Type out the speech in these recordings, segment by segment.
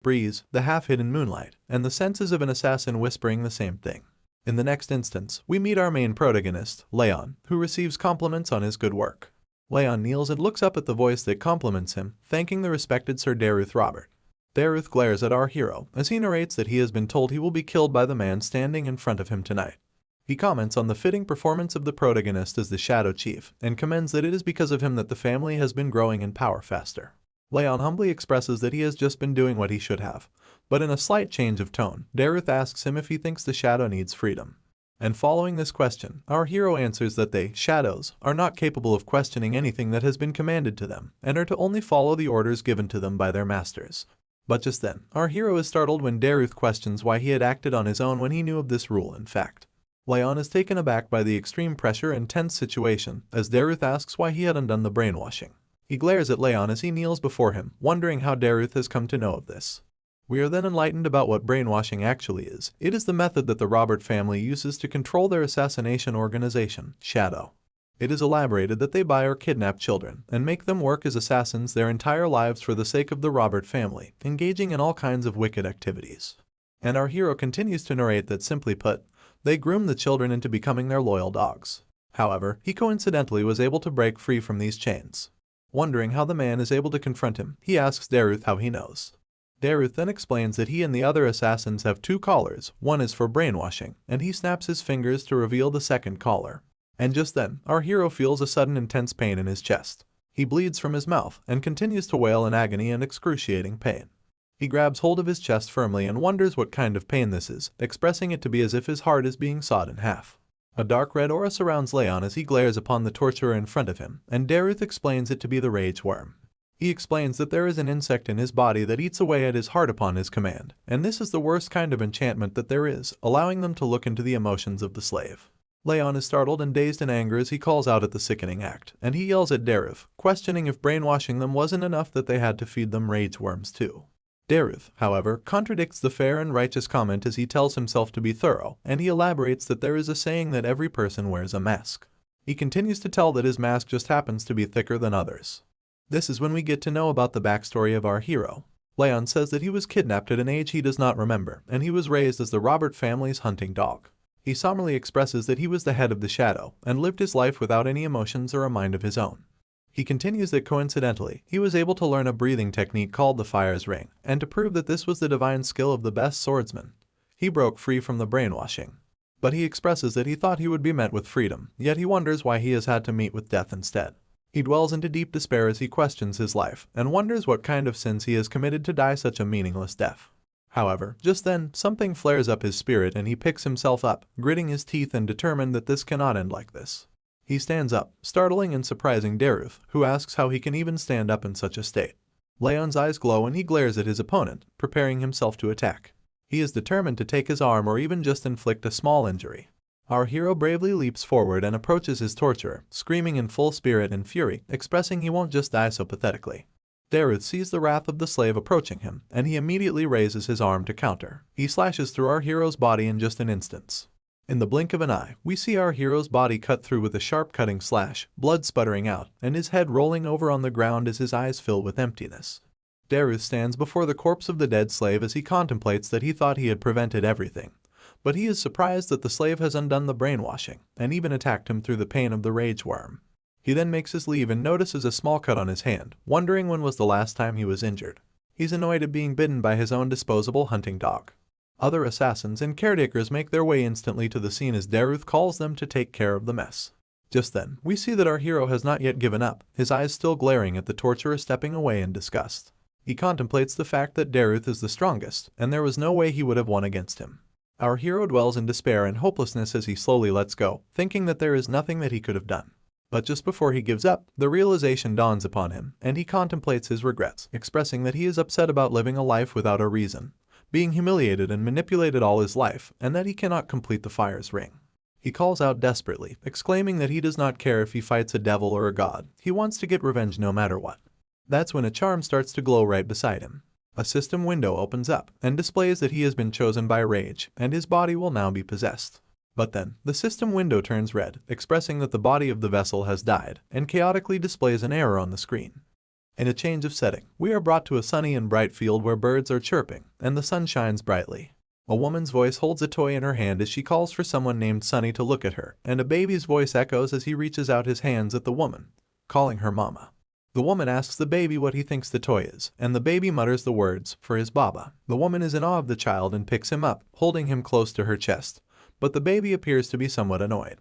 breeze, the half-hidden moonlight, and the senses of an assassin whispering the same thing. In the next instance, we meet our main protagonist, Rayon, who receives compliments on his good work. Rayon kneels and looks up at the voice that compliments him, thanking the respected Sir Derus Robert. Derus glares at our hero as he narrates that he has been told he will be killed by the man standing in front of him tonight. He comments on the fitting performance of the protagonist as the Shadow Chief and commends that it is because of him that the family has been growing in power faster. Rayon humbly expresses that he has just been doing what he should have, but in a slight change of tone, Derus asks him if he thinks the Shadow needs freedom. And following this question, our hero answers that they, shadows, are not capable of questioning anything that has been commanded to them and are to only follow the orders given to them by their masters. But just then, our hero is startled when Derus questions why he had acted on his own when he knew of this rule in fact. Rayon is taken aback by the extreme pressure and tense situation as Derus asks why he had undone the brainwashing. He glares at Rayon as he kneels before him, wondering how Derus has come to know of this. We are then enlightened about what brainwashing actually is. It is the method that the Robert family uses to control their assassination organization, Shadow. It is elaborated that they buy or kidnap children and make them work as assassins their entire lives for the sake of the Robert family, engaging in all kinds of wicked activities. And our hero continues to narrate that, simply put, they groom the children into becoming their loyal dogs. However, he coincidentally was able to break free from these chains. Wondering how the man is able to confront him, he asks Derus how he knows. Derus then explains that he and the other assassins have two collars, one is for brainwashing, and he snaps his fingers to reveal the second collar. And just then, our hero feels a sudden intense pain in his chest. He bleeds from his mouth and continues to wail in agony and excruciating pain. He grabs hold of his chest firmly and wonders what kind of pain this is, expressing it to be as if his heart is being sawed in half. A dark red aura surrounds Rayon as he glares upon the torturer in front of him, and Derus explains it to be the rage worm. He explains that there is an insect in his body that eats away at his heart upon his command, and this is the worst kind of enchantment that there is, allowing them to look into the emotions of the slave. Rayon is startled and dazed in anger as he calls out at the sickening act, and he yells at Derus, questioning if brainwashing them wasn't enough that they had to feed them rage worms too. Derus, however, contradicts the fair and righteous comment as he tells himself to be thorough, and he elaborates that there is a saying that every person wears a mask. He continues to tell that his mask just happens to be thicker than others. This is when we get to know about the backstory of our hero. Rayon says that he was kidnapped at an age he does not remember, and he was raised as the Robert family's hunting dog. He solemnly expresses that he was the head of the Shadow, and lived his life without any emotions or a mind of his own. He continues that coincidentally, he was able to learn a breathing technique called the Fire's Ring, and to prove that this was the divine skill of the best swordsman, he broke free from the brainwashing. But he expresses that he thought he would be met with freedom, yet he wonders why he has had to meet with death instead. He dwells into deep despair as he questions his life, and wonders what kind of sins he has committed to die such a meaningless death. However, just then, something flares up his spirit and he picks himself up, gritting his teeth and determined that this cannot end like this. He stands up, startling and surprising Derus, who asks how he can even stand up in such a state. Rayon's eyes glow and he glares at his opponent, preparing himself to attack. He is determined to take his arm or even just inflict a small injury. Our hero bravely leaps forward and approaches his torturer, screaming in full spirit and fury, expressing he won't just die so pathetically. Derus sees the wrath of the slave approaching him, and he immediately raises his arm to counter. He slashes through our hero's body in just an instant. In the blink of an eye, we see our hero's body cut through with a sharp cutting slash, blood sputtering out, and his head rolling over on the ground as his eyes fill with emptiness. Derus stands before the corpse of the dead slave as he contemplates that he thought he had prevented everything. But he is surprised that the slave has undone the brainwashing, and even attacked him through the pain of the rage worm. He then makes his leave and notices a small cut on his hand, wondering when was the last time he was injured. He's annoyed at being bitten by his own disposable hunting dog. Other assassins and caretakers make their way instantly to the scene as Derus calls them to take care of the mess. Just then, we see that our hero has not yet given up, his eyes still glaring at the torturer stepping away in disgust. He contemplates the fact that Derus is the strongest, and there was no way he would have won against him. Our hero dwells in despair and hopelessness as he slowly lets go, thinking that there is nothing that he could have done. But just before he gives up, the realization dawns upon him, and he contemplates his regrets, expressing that he is upset about living a life without a reason, being humiliated and manipulated all his life, and that he cannot complete the Fire's Ring. He calls out desperately, exclaiming that he does not care if he fights a devil or a god, he wants to get revenge no matter what. That's when a charm starts to glow right beside him. A system window opens up, and displays that he has been chosen by rage, and his body will now be possessed. But then, the system window turns red, expressing that the body of the vessel has died, and chaotically displays an error on the screen. In a change of setting, we are brought to a sunny and bright field where birds are chirping, and the sun shines brightly. A woman's voice holds a toy in her hand as she calls for someone named Sunny to look at her, and a baby's voice echoes as he reaches out his hands at the woman, calling her mama. The woman asks the baby what he thinks the toy is, and the baby mutters the words, for his baba. The woman is in awe of the child and picks him up, holding him close to her chest, but the baby appears to be somewhat annoyed.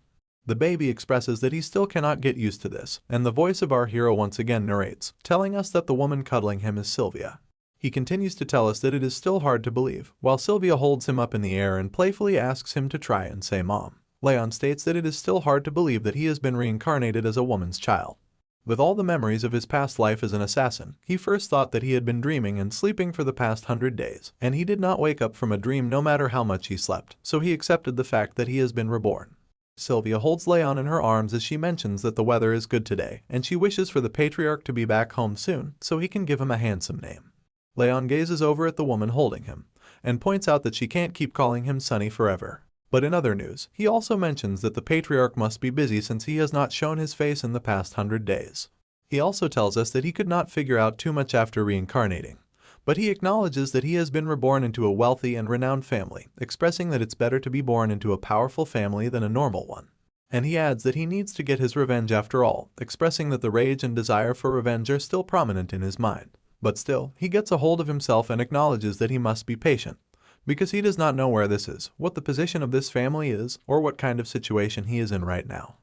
The baby expresses that he still cannot get used to this, and the voice of our hero once again narrates, telling us that the woman cuddling him is Sylvia. He continues to tell us that it is still hard to believe, while Sylvia holds him up in the air and playfully asks him to try and say mom. Rayon states that it is still hard to believe that he has been reincarnated as a woman's child. With all the memories of his past life as an assassin, he first thought that he had been dreaming and sleeping for the past 100 days, and he did not wake up from a dream no matter how much he slept, so he accepted the fact that he has been reborn. Sylvia holds Rayon in her arms as she mentions that the weather is good today, and she wishes for the patriarch to be back home soon so he can give him a handsome name. Rayon gazes over at the woman holding him, and points out that she can't keep calling him Sunny forever. But in other news, he also mentions that the patriarch must be busy since he has not shown his face in the past 100 days. He also tells us that he could not figure out too much after reincarnating, but he acknowledges that he has been reborn into a wealthy and renowned family, expressing that it's better to be born into a powerful family than a normal one. And he adds that he needs to get his revenge after all, expressing that the rage and desire for revenge are still prominent in his mind. But still, he gets a hold of himself and acknowledges that he must be patient, because he does not know where this is, what the position of this family is, or what kind of situation he is in right now.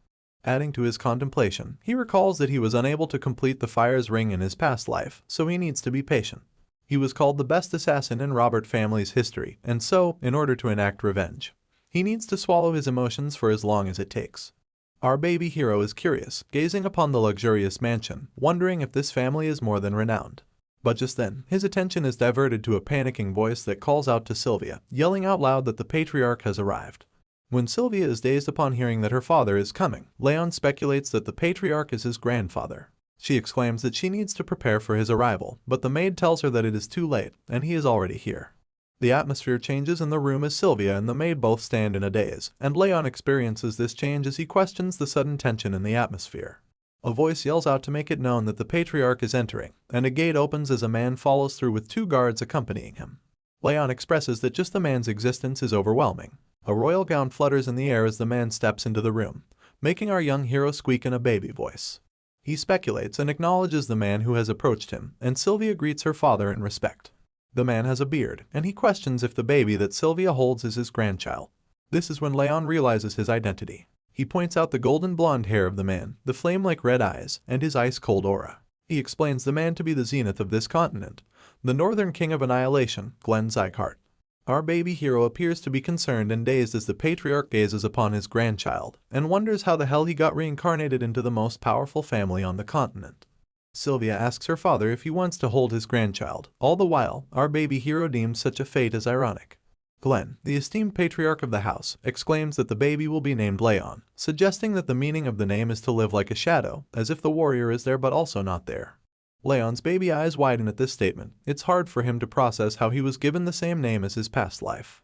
Adding to his contemplation, he recalls that he was unable to complete the fire's ring in his past life, so he needs to be patient. He was called the best assassin in Robert family's history, and so, in order to enact revenge, he needs to swallow his emotions for as long as it takes. Our baby hero is curious, gazing upon the luxurious mansion, wondering if this family is more than renowned. But just then, his attention is diverted to a panicking voice that calls out to Sylvia, yelling out loud that the patriarch has arrived. When Sylvia is dazed upon hearing that her father is coming, Rayon speculates that the patriarch is his grandfather. She exclaims that she needs to prepare for his arrival, but the maid tells her that it is too late, and he is already here. The atmosphere changes in the room as Sylvia and the maid both stand in a daze, and Rayon experiences this change as he questions the sudden tension in the atmosphere. A voice yells out to make it known that the patriarch is entering, and a gate opens as a man follows through with 2 guards accompanying him. Rayon expresses that just the man's existence is overwhelming. A royal gown flutters in the air as the man steps into the room, making our young hero squeak in a baby voice. He speculates and acknowledges the man who has approached him, and Sylvia greets her father in respect. The man has a beard, and he questions if the baby that Sylvia holds is his grandchild. This is when Rayon realizes his identity. He points out the golden blonde hair of the man, the flame-like red eyes, and his ice-cold aura. He explains the man to be the zenith of this continent, the northern king of annihilation, zieghart. Our baby hero appears to be concerned and dazed as the patriarch gazes upon his grandchild, and wonders how the hell he got reincarnated into the most powerful family on the continent. Sylvia asks her father if he wants to hold his grandchild. All the while, our baby hero deems such a fate as ironic. Glenn, the esteemed patriarch of the house, exclaims that the baby will be named Rayon, suggesting that the meaning of the name is to live like a shadow, as if the warrior is there but also not there. Rayon's baby eyes widen at this statement. It's hard for him to process how he was given the same name as his past life.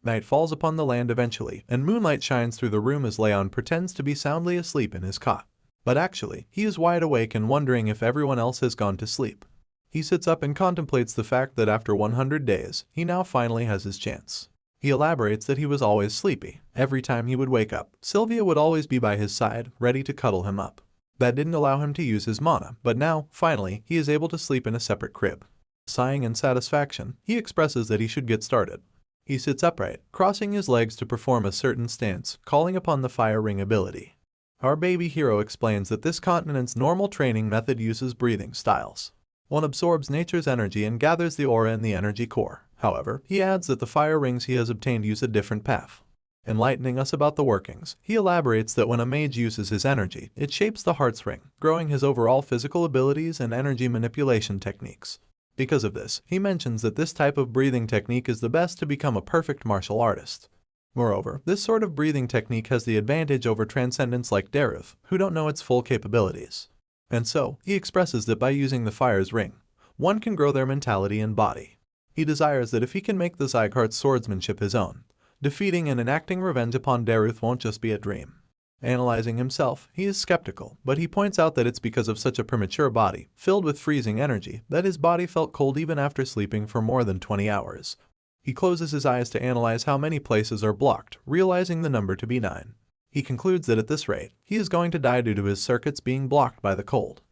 Night falls upon the land eventually, and moonlight shines through the room as Rayon pretends to be soundly asleep in his cot. But actually, he is wide awake and wondering if everyone else has gone to sleep. He sits up and contemplates the fact that after 100 days, he now finally has his chance. He elaborates that he was always sleepy. Every time he would wake up, Sylvia would always be by his side, ready to cuddle him up. That didn't allow him to use his mana, but now, finally, he is able to sleep in a separate crib. Sighing in satisfaction, he expresses that he should get started. He sits upright, crossing his legs to perform a certain stance, calling upon the fire ring ability. Our baby hero explains that this continent's normal training method uses breathing styles. One absorbs nature's energy and gathers the aura in the energy core. However, he adds that the fire rings he has obtained use a different path. Enlightening us about the workings, he elaborates that when a mage uses his energy, it shapes the heart's ring, growing his overall physical abilities and energy manipulation techniques. Because of this, he mentions that this type of breathing technique is the best to become a perfect martial artist. Moreover, this sort of breathing technique has the advantage over transcendents like Derus, who don't know its full capabilities. And so, he expresses that by using the fire's ring, one can grow their mentality and body. He desires that if he can make the Zieghart's swordsmanship his own, defeating and enacting revenge upon Derus won't just be a dream. Analyzing himself, he is skeptical, but he points out that it's because of such a premature body, filled with freezing energy, that his body felt cold even after sleeping for more than 20 hours. He closes his eyes to analyze how many places are blocked, realizing the number to be 9. He concludes that at this rate, he is going to die due to his circuits being blocked by the cold.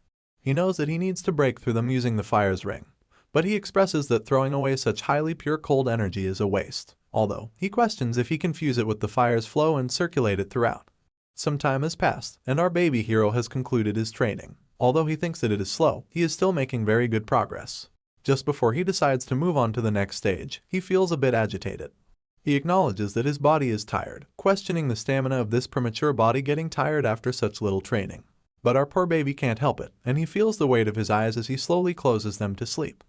He knows that he needs to break through them using the fire's ring, but he expresses that throwing away such highly pure cold energy is a waste, although he questions if he can fuse it with the fire's flow and circulate it throughout. Some time has passed, and our baby hero has concluded his training. Although he thinks that it is slow, he is still making very good progress. Just before he decides to move on to the next stage, he feels a bit agitated. He acknowledges that his body is tired, questioning the stamina of this premature body getting tired after such little training. But our poor baby can't help it, and he feels the weight of his eyes as he slowly closes them to sleep.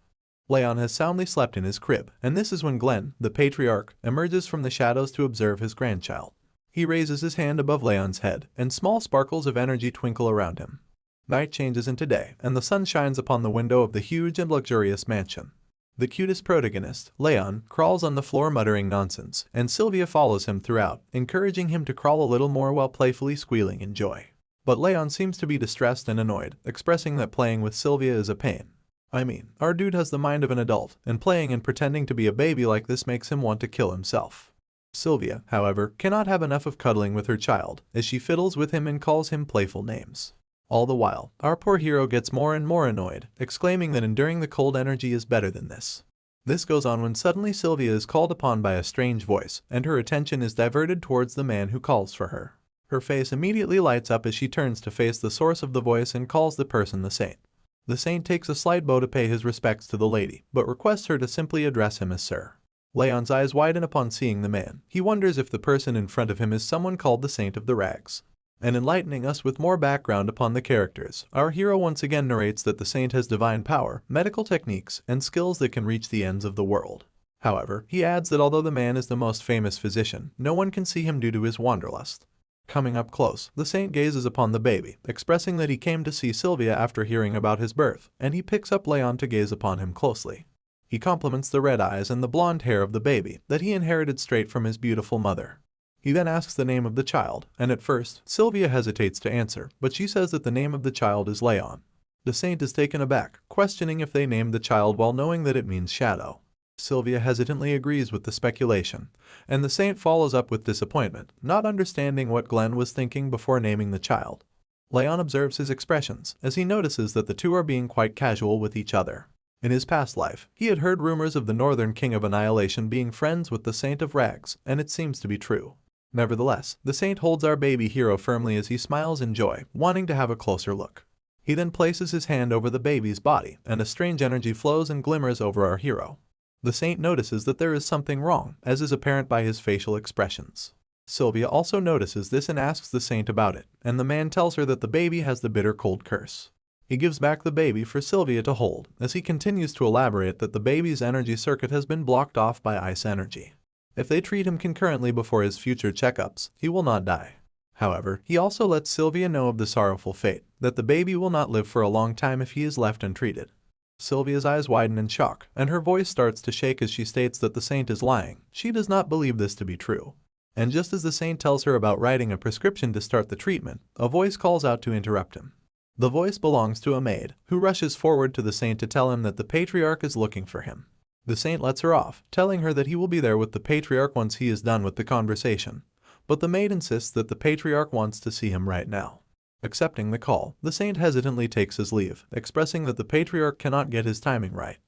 Rayon has soundly slept in his crib, and this is when Glenn, the patriarch, emerges from the shadows to observe his grandchild. He raises his hand above Rayon's head, and small sparkles of energy twinkle around him. Night changes into day, and the sun shines upon the window of the huge and luxurious mansion. The cutest protagonist, Rayon, crawls on the floor muttering nonsense, and Sylvia follows him throughout, encouraging him to crawl a little more while playfully squealing in joy. But Rayon seems to be distressed and annoyed, expressing that playing with Sylvia is a pain. I mean, our dude has the mind of an adult, and playing and pretending to be a baby like this makes him want to kill himself. Sylvia, however, cannot have enough of cuddling with her child, as she fiddles with him and calls him playful names. All the while, our poor hero gets more and more annoyed, exclaiming that enduring the cold energy is better than this. This goes on when suddenly Sylvia is called upon by a strange voice, and her attention is diverted towards the man who calls for her. Her face immediately lights up as she turns to face the source of the voice and calls the person the saint. The saint takes a slight bow to pay his respects to the lady, but requests her to simply address him as sir. Rayon's eyes widen upon seeing the man. He wonders if the person in front of him is someone called the Saint of the Rags. And enlightening us with more background upon the characters, our hero once again narrates that the saint has divine power, medical techniques, and skills that can reach the ends of the world. However, he adds that although the man is the most famous physician, no one can see him due to his wanderlust. Coming up close, the saint gazes upon the baby, expressing that he came to see Sylvia after hearing about his birth, and he picks up Rayon to gaze upon him closely. He compliments the red eyes and the blonde hair of the baby that he inherited straight from his beautiful mother. He then asks the name of the child, and at first, Sylvia hesitates to answer, but she says that the name of the child is Rayon. The saint is taken aback, questioning if they named the child while knowing that it means shadow. Sylvia hesitantly agrees with the speculation, and the saint follows up with disappointment, not understanding what Glenn was thinking before naming the child. Rayon observes his expressions, as he notices that the two are being quite casual with each other. In his past life, he had heard rumors of the Northern King of Annihilation being friends with the Saint of Rags, and it seems to be true. Nevertheless, the saint holds our baby hero firmly as he smiles in joy, wanting to have a closer look. He then places his hand over the baby's body, and a strange energy flows and glimmers over our hero. The saint notices that there is something wrong, as is apparent by his facial expressions. Sylvia also notices this and asks the saint about it, and the man tells her that the baby has the bitter cold curse. He gives back the baby for Sylvia to hold, as he continues to elaborate that the baby's energy circuit has been blocked off by ice energy. If they treat him concurrently before his future checkups, he will not die. However, he also lets Sylvia know of the sorrowful fate, that the baby will not live for a long time if he is left untreated. Sylvia's eyes widen in shock, and her voice starts to shake as she states that the saint is lying. She does not believe this to be true. And just as the saint tells her about writing a prescription to start the treatment, a voice calls out to interrupt him. The voice belongs to a maid, who rushes forward to the saint to tell him that the patriarch is looking for him. The saint lets her off, telling her that he will be there with the patriarch once he is done with the conversation. But the maid insists that the patriarch wants to see him right now. Accepting the call, the saint hesitantly takes his leave, expressing that the patriarch cannot get his timing right.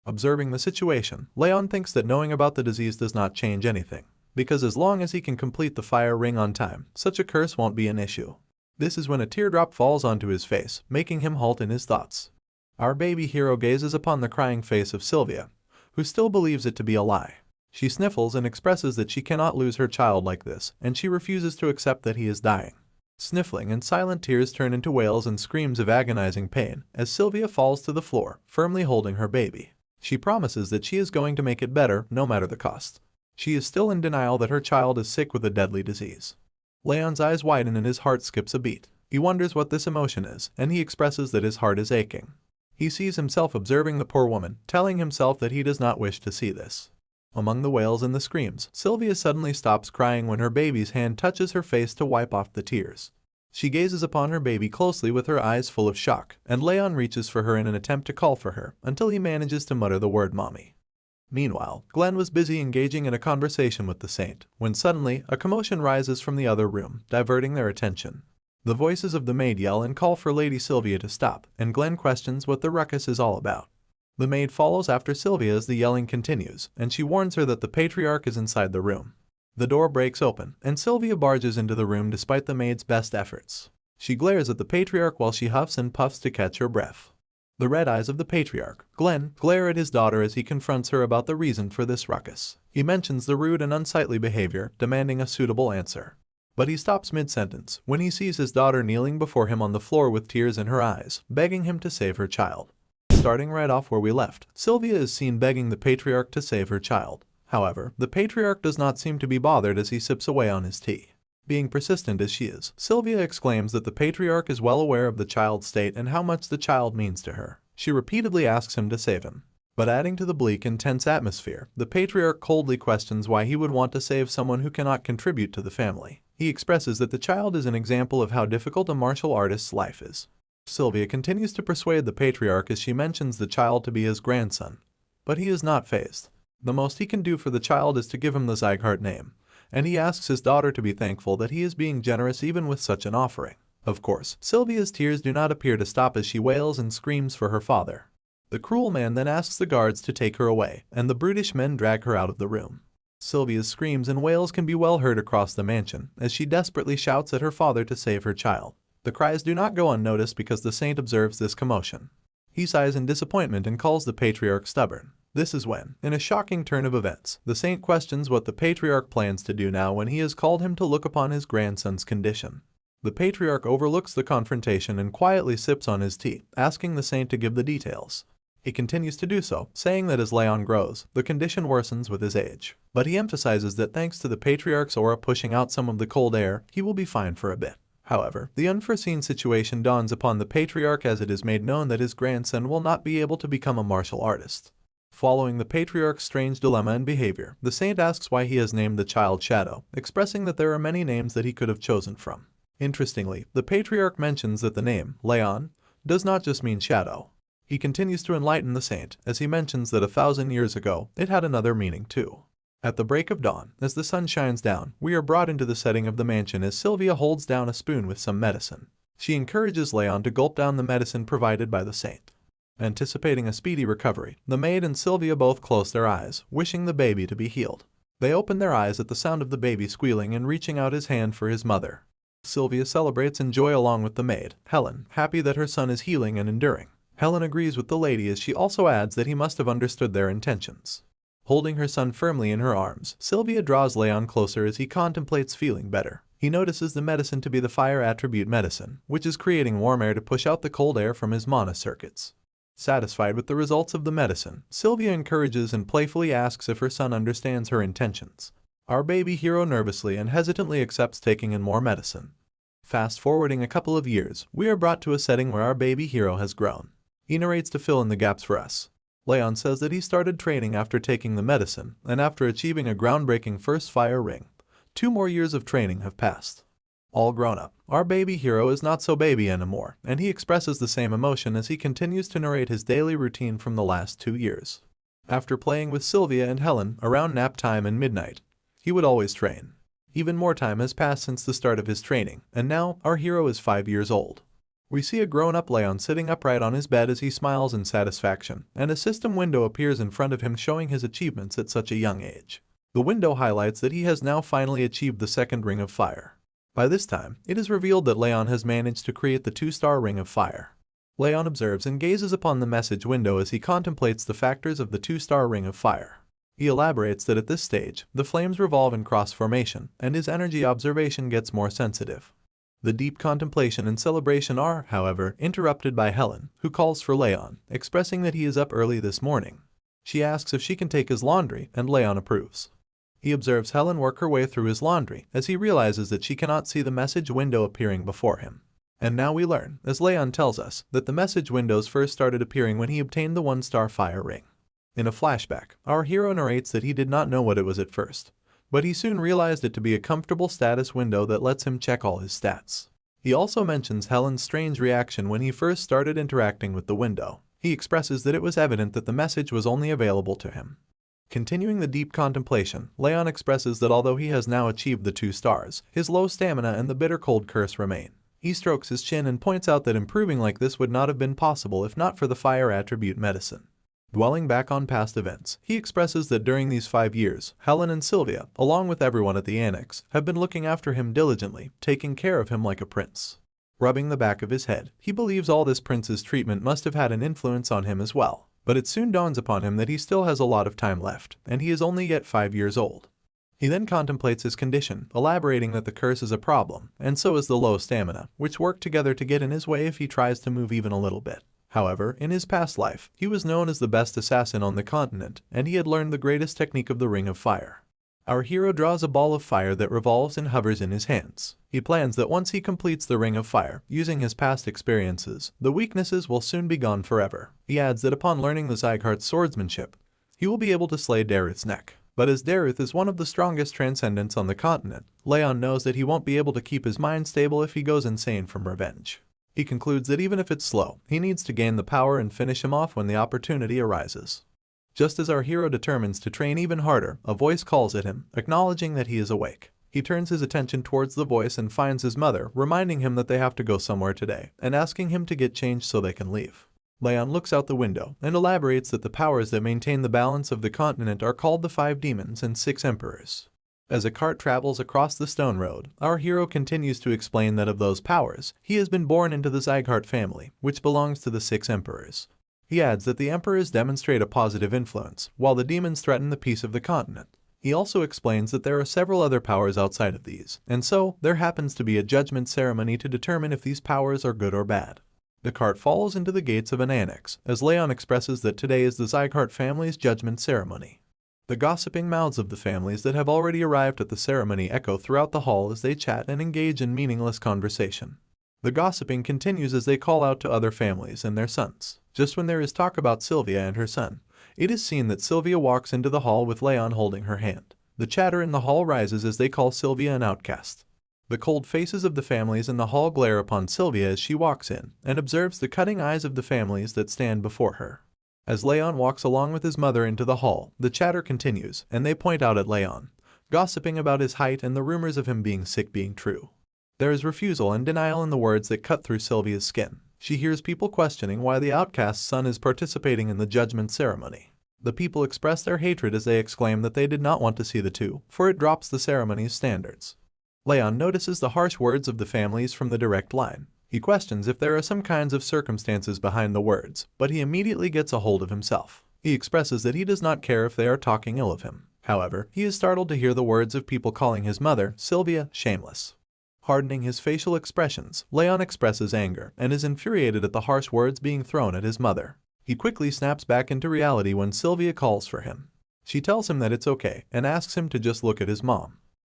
Observing the situation, Rayon thinks that knowing about the disease does not change anything, because as long as he can complete the fire ring on time, such a curse won't be an issue. This is when a teardrop falls onto his face, making him halt in his thoughts. Our baby hero gazes upon the crying face of Sylvia, who still believes it to be a lie. She sniffles and expresses that she cannot lose her child like this, and she refuses to accept that he is dying. Sniffling and silent tears turn into wails and screams of agonizing pain as Sylvia falls to the floor, firmly holding her baby. She promises that she is going to make it better, no matter the cost. She is still in denial that her child is sick with a deadly disease. Rayon's eyes widen and his heart skips a beat. He wonders what this emotion is, and he expresses that his heart is aching. He sees himself observing the poor woman, telling himself that he does not wish to see this. Among the wails and the screams, Sylvia suddenly stops crying when her baby's hand touches her face to wipe off the tears. She gazes upon her baby closely with her eyes full of shock, and Rayon reaches for her in an attempt to call for her, until he manages to mutter the word mommy. Meanwhile, Glenn was busy engaging in a conversation with the saint, when suddenly, a commotion rises from the other room, diverting their attention. The voices of the maid yell and call for Lady Sylvia to stop, and Glenn questions what the ruckus is all about. The maid follows after Sylvia as the yelling continues, and she warns her that the patriarch is inside the room. The door breaks open, and Sylvia barges into the room despite the maid's best efforts. She glares at the patriarch while she huffs and puffs to catch her breath. The red eyes of the patriarch, Glenn, glare at his daughter as he confronts her about the reason for this ruckus. He mentions the rude and unsightly behavior, demanding a suitable answer. But he stops mid-sentence when he sees his daughter kneeling before him on the floor with tears in her eyes, begging him to save her child. Starting right off where we left, Sylvia is seen begging the patriarch to save her child. However, the patriarch does not seem to be bothered as he sips away on his tea. Being persistent as she is, Sylvia exclaims that the patriarch is well aware of the child's state and how much the child means to her. She repeatedly asks him to save him. But adding to the bleak and tense atmosphere, the patriarch coldly questions why he would want to save someone who cannot contribute to the family. He expresses that the child is an example of how difficult a martial artist's life is. Sylvia continues to persuade the patriarch as she mentions the child to be his grandson. But he is not fazed. The most he can do for the child is to give him the zieghart name, and he asks his daughter to be thankful that he is being generous even with such an offering. Of course, Sylvia's tears do not appear to stop as she wails and screams for her father. The cruel man then asks the guards to take her away, and the brutish men drag her out of the room. Sylvia's screams and wails can be well heard across the mansion, as she desperately shouts at her father to save her child. The cries do not go unnoticed because the saint observes this commotion. He sighs in disappointment and calls the patriarch stubborn. This is when, in a shocking turn of events, the saint questions what the patriarch plans to do now when he has called him to look upon his grandson's condition. The patriarch overlooks the confrontation and quietly sips on his tea, asking the saint to give the details. He continues to do so, saying that as Rayon grows, the condition worsens with his age. But he emphasizes that thanks to the patriarch's aura pushing out some of the cold air, he will be fine for a bit. However, the unforeseen situation dawns upon the patriarch as it is made known that his grandson will not be able to become a martial artist. Following the patriarch's strange dilemma and behavior, the saint asks why he has named the child Shadow, expressing that there are many names that he could have chosen from. Interestingly, the patriarch mentions that the name, Rayon, does not just mean shadow. He continues to enlighten the saint, as he mentions that 1,000 years ago, it had another meaning too. At the break of dawn, as the sun shines down, we are brought into the setting of the mansion as Sylvia holds down a spoon with some medicine. She encourages Rayon to gulp down the medicine provided by the saint. Anticipating a speedy recovery, the maid and Sylvia both close their eyes, wishing the baby to be healed. They open their eyes at the sound of the baby squealing and reaching out his hand for his mother. Sylvia celebrates in joy along with the maid, Helen, happy that her son is healing and enduring. Helen agrees with the lady as she also adds that he must have understood their intentions. Holding her son firmly in her arms, Sylvia draws Rayon closer as he contemplates feeling better. He notices the medicine to be the fire attribute medicine, which is creating warm air to push out the cold air from his mana circuits. Satisfied with the results of the medicine, Sylvia encourages and playfully asks if her son understands her intentions. Our baby hero nervously and hesitantly accepts taking in more medicine. Fast forwarding a couple of years, we are brought to a setting where our baby hero has grown. He narrates to fill in the gaps for us. Rayon says that he started training after taking the medicine, and after achieving a groundbreaking first fire ring. 2 more years of training have passed. All grown up, our baby hero is not so baby anymore, and he expresses the same emotion as he continues to narrate his daily routine from the last 2 years. After playing with Sylvia and Helen around nap time and midnight, he would always train. Even more time has passed since the start of his training, and now our hero is 5 years old. We see a grown-up Rayon sitting upright on his bed as he smiles in satisfaction, and a system window appears in front of him showing his achievements at such a young age. The window highlights that he has now finally achieved the 2nd ring of fire. By this time, it is revealed that Rayon has managed to create the 2-star ring of fire. Rayon observes and gazes upon the message window as he contemplates the factors of the 2-star ring of fire. He elaborates that at this stage, the flames revolve in cross formation, and his energy observation gets more sensitive. The deep contemplation and celebration are, however, interrupted by Helen, who calls for Rayon, expressing that he is up early this morning. She asks if she can take his laundry, and Rayon approves. He observes Helen work her way through his laundry, as he realizes that she cannot see the message window appearing before him. And now we learn, as Rayon tells us, that the message windows first started appearing when he obtained the 1-star fire ring. In a flashback, our hero narrates that he did not know what it was at first, but he soon realized it to be a comfortable status window that lets him check all his stats. He also mentions Helen's strange reaction when he first started interacting with the window. He expresses that it was evident that the message was only available to him. Continuing the deep contemplation, Rayon expresses that although he has now achieved the 2 stars, his low stamina and the bitter cold curse remain. He strokes his chin and points out that improving like this would not have been possible if not for the fire attribute medicine. Dwelling back on past events, he expresses that during these 5 years, Helen and Sylvia, along with everyone at the annex, have been looking after him diligently, taking care of him like a prince. Rubbing the back of his head, he believes all this prince's treatment must have had an influence on him as well. But it soon dawns upon him that he still has a lot of time left, and he is only yet 5 years old. He then contemplates his condition, elaborating that the curse is a problem, and so is the low stamina, which work together to get in his way if he tries to move even a little bit. However, in his past life, he was known as the best assassin on the continent, and he had learned the greatest technique of the Ring of Fire. Our hero draws a ball of fire that revolves and hovers in his hands. He plans that once he completes the Ring of Fire, using his past experiences, the weaknesses will soon be gone forever. He adds that upon learning the Zieghart's swordsmanship, he will be able to slay Derus' neck. But as Derus is one of the strongest transcendents on the continent, Rayon knows that he won't be able to keep his mind stable if he goes insane from revenge. He concludes that even if it's slow, he needs to gain the power and finish him off when the opportunity arises. Just as our hero determines to train even harder, a voice calls at him, acknowledging that he is awake. He turns his attention towards the voice and finds his mother, reminding him that they have to go somewhere today, and asking him to get changed so they can leave. Rayon looks out the window and elaborates that the powers that maintain the balance of the continent are called the 5 demons and 6 emperors. As a cart travels across the stone road, our hero continues to explain that of those powers, he has been born into the zieghart family, which belongs to the 6 emperors. He adds that the emperors demonstrate a positive influence, while the demons threaten the peace of the continent. He also explains that there are several other powers outside of these, and so there happens to be a judgment ceremony to determine if these powers are good or bad. The cart falls into the gates of an annex, as Rayon expresses that today is the zieghart family's judgment ceremony. The gossiping mouths of the families that have already arrived at the ceremony echo throughout the hall as they chat and engage in meaningless conversation. The gossiping continues as they call out to other families and their sons. Just when there is talk about Sylvia and her son, it is seen that Sylvia walks into the hall with Rayon holding her hand. The chatter in the hall rises as they call Sylvia an outcast. The cold faces of the families in the hall glare upon Sylvia as she walks in and observes the cutting eyes of the families that stand before her. As Rayon walks along with his mother into the hall, the chatter continues, and they point out at Rayon, gossiping about his height and the rumors of him being sick being true. There is refusal and denial in the words that cut through Sylvia's skin. She hears people questioning why the outcast's son is participating in the judgment ceremony. The people express their hatred as they exclaim that they did not want to see the two, for it drops the ceremony's standards. Rayon notices the harsh words of the families from the direct line. He questions if there are some kinds of circumstances behind the words, but he immediately gets a hold of himself. He expresses that he does not care if they are talking ill of him. However, he is startled to hear the words of people calling his mother, Sylvia, shameless. Hardening his facial expressions, Rayon expresses anger and is infuriated at the harsh words being thrown at his mother. He quickly snaps back into reality when Sylvia calls for him. She tells him that it's okay and asks him to just look at his mom.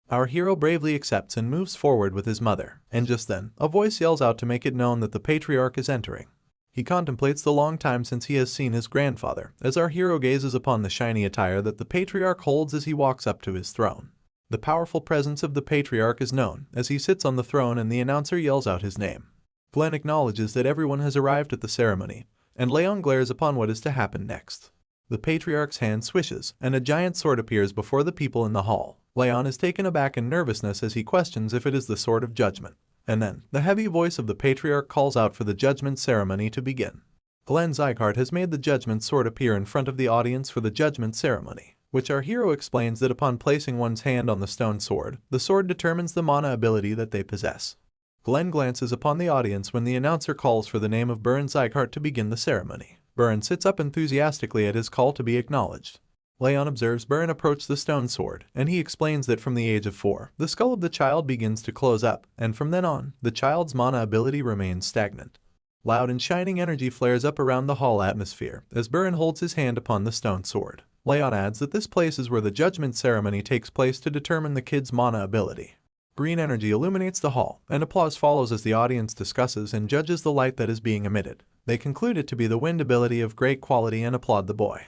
Our hero bravely accepts and moves forward with his mother, and just then, a voice yells out to make it known that the patriarch is entering. He contemplates the long time since he has seen his grandfather, as our hero gazes upon the shiny attire that the patriarch holds as he walks up to his throne. The powerful presence of the patriarch is known as he sits on the throne and the announcer yells out his name. Glenn acknowledges that everyone has arrived at the ceremony, and Rayon glares upon what is to happen next. The patriarch's hand swishes, and a giant sword appears before the people in the hall. Rayon is taken aback in nervousness as he questions if it is the sword of judgment. And then, the heavy voice of the patriarch calls out for the judgment ceremony to begin. Glenn Zieghart has made the judgment sword appear in front of the audience for the judgment ceremony, which our hero explains that upon placing one's hand on the stone sword, the sword determines the mana ability that they possess. Glenn glances upon the audience when the announcer calls for the name of Baron Zieghart to begin the ceremony. Baron sits up enthusiastically at his call to be acknowledged. Rayon observes Baron approach the stone sword, and he explains that from the age of 4, the skull of the child begins to close up, and from then on, the child's mana ability remains stagnant. Loud and shining energy flares up around the hall atmosphere as Baron holds his hand upon the stone sword. Rayon adds that this place is where the judgment ceremony takes place to determine the kid's mana ability. Green energy illuminates the hall, and applause follows as the audience discusses and judges the light that is being emitted. They conclude it to be the wind ability of great quality and applaud the boy.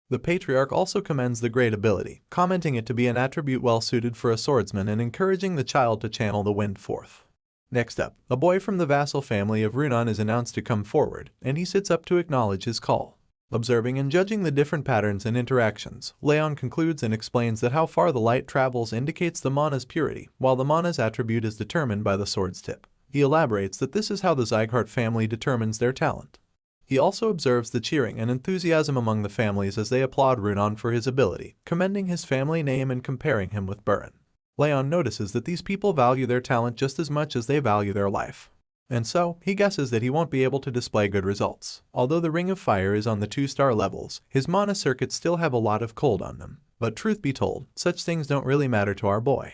The patriarch also commends the great ability, commenting it to be an attribute well suited for a swordsman and encouraging the child to channel the wind forth. Next up, a boy from the vassal family of Rayon is announced to come forward, and he sits up to acknowledge his call. Observing and judging the different patterns and interactions, Rayon concludes and explains that how far the light travels indicates the mana's purity, while the mana's attribute is determined by the sword's tip. He elaborates that this is how the zieghart family determines their talent. He also observes the cheering and enthusiasm among the families as they applaud Rayon for his ability, commending his family name and comparing him with Burin. Rayon notices that these people value their talent just as much as they value their life. And so, he guesses that he won't be able to display good results. Although the Ring of Fire is on the 2-star levels, his mana circuits still have a lot of cold on them. But truth be told, such things don't really matter to our boy.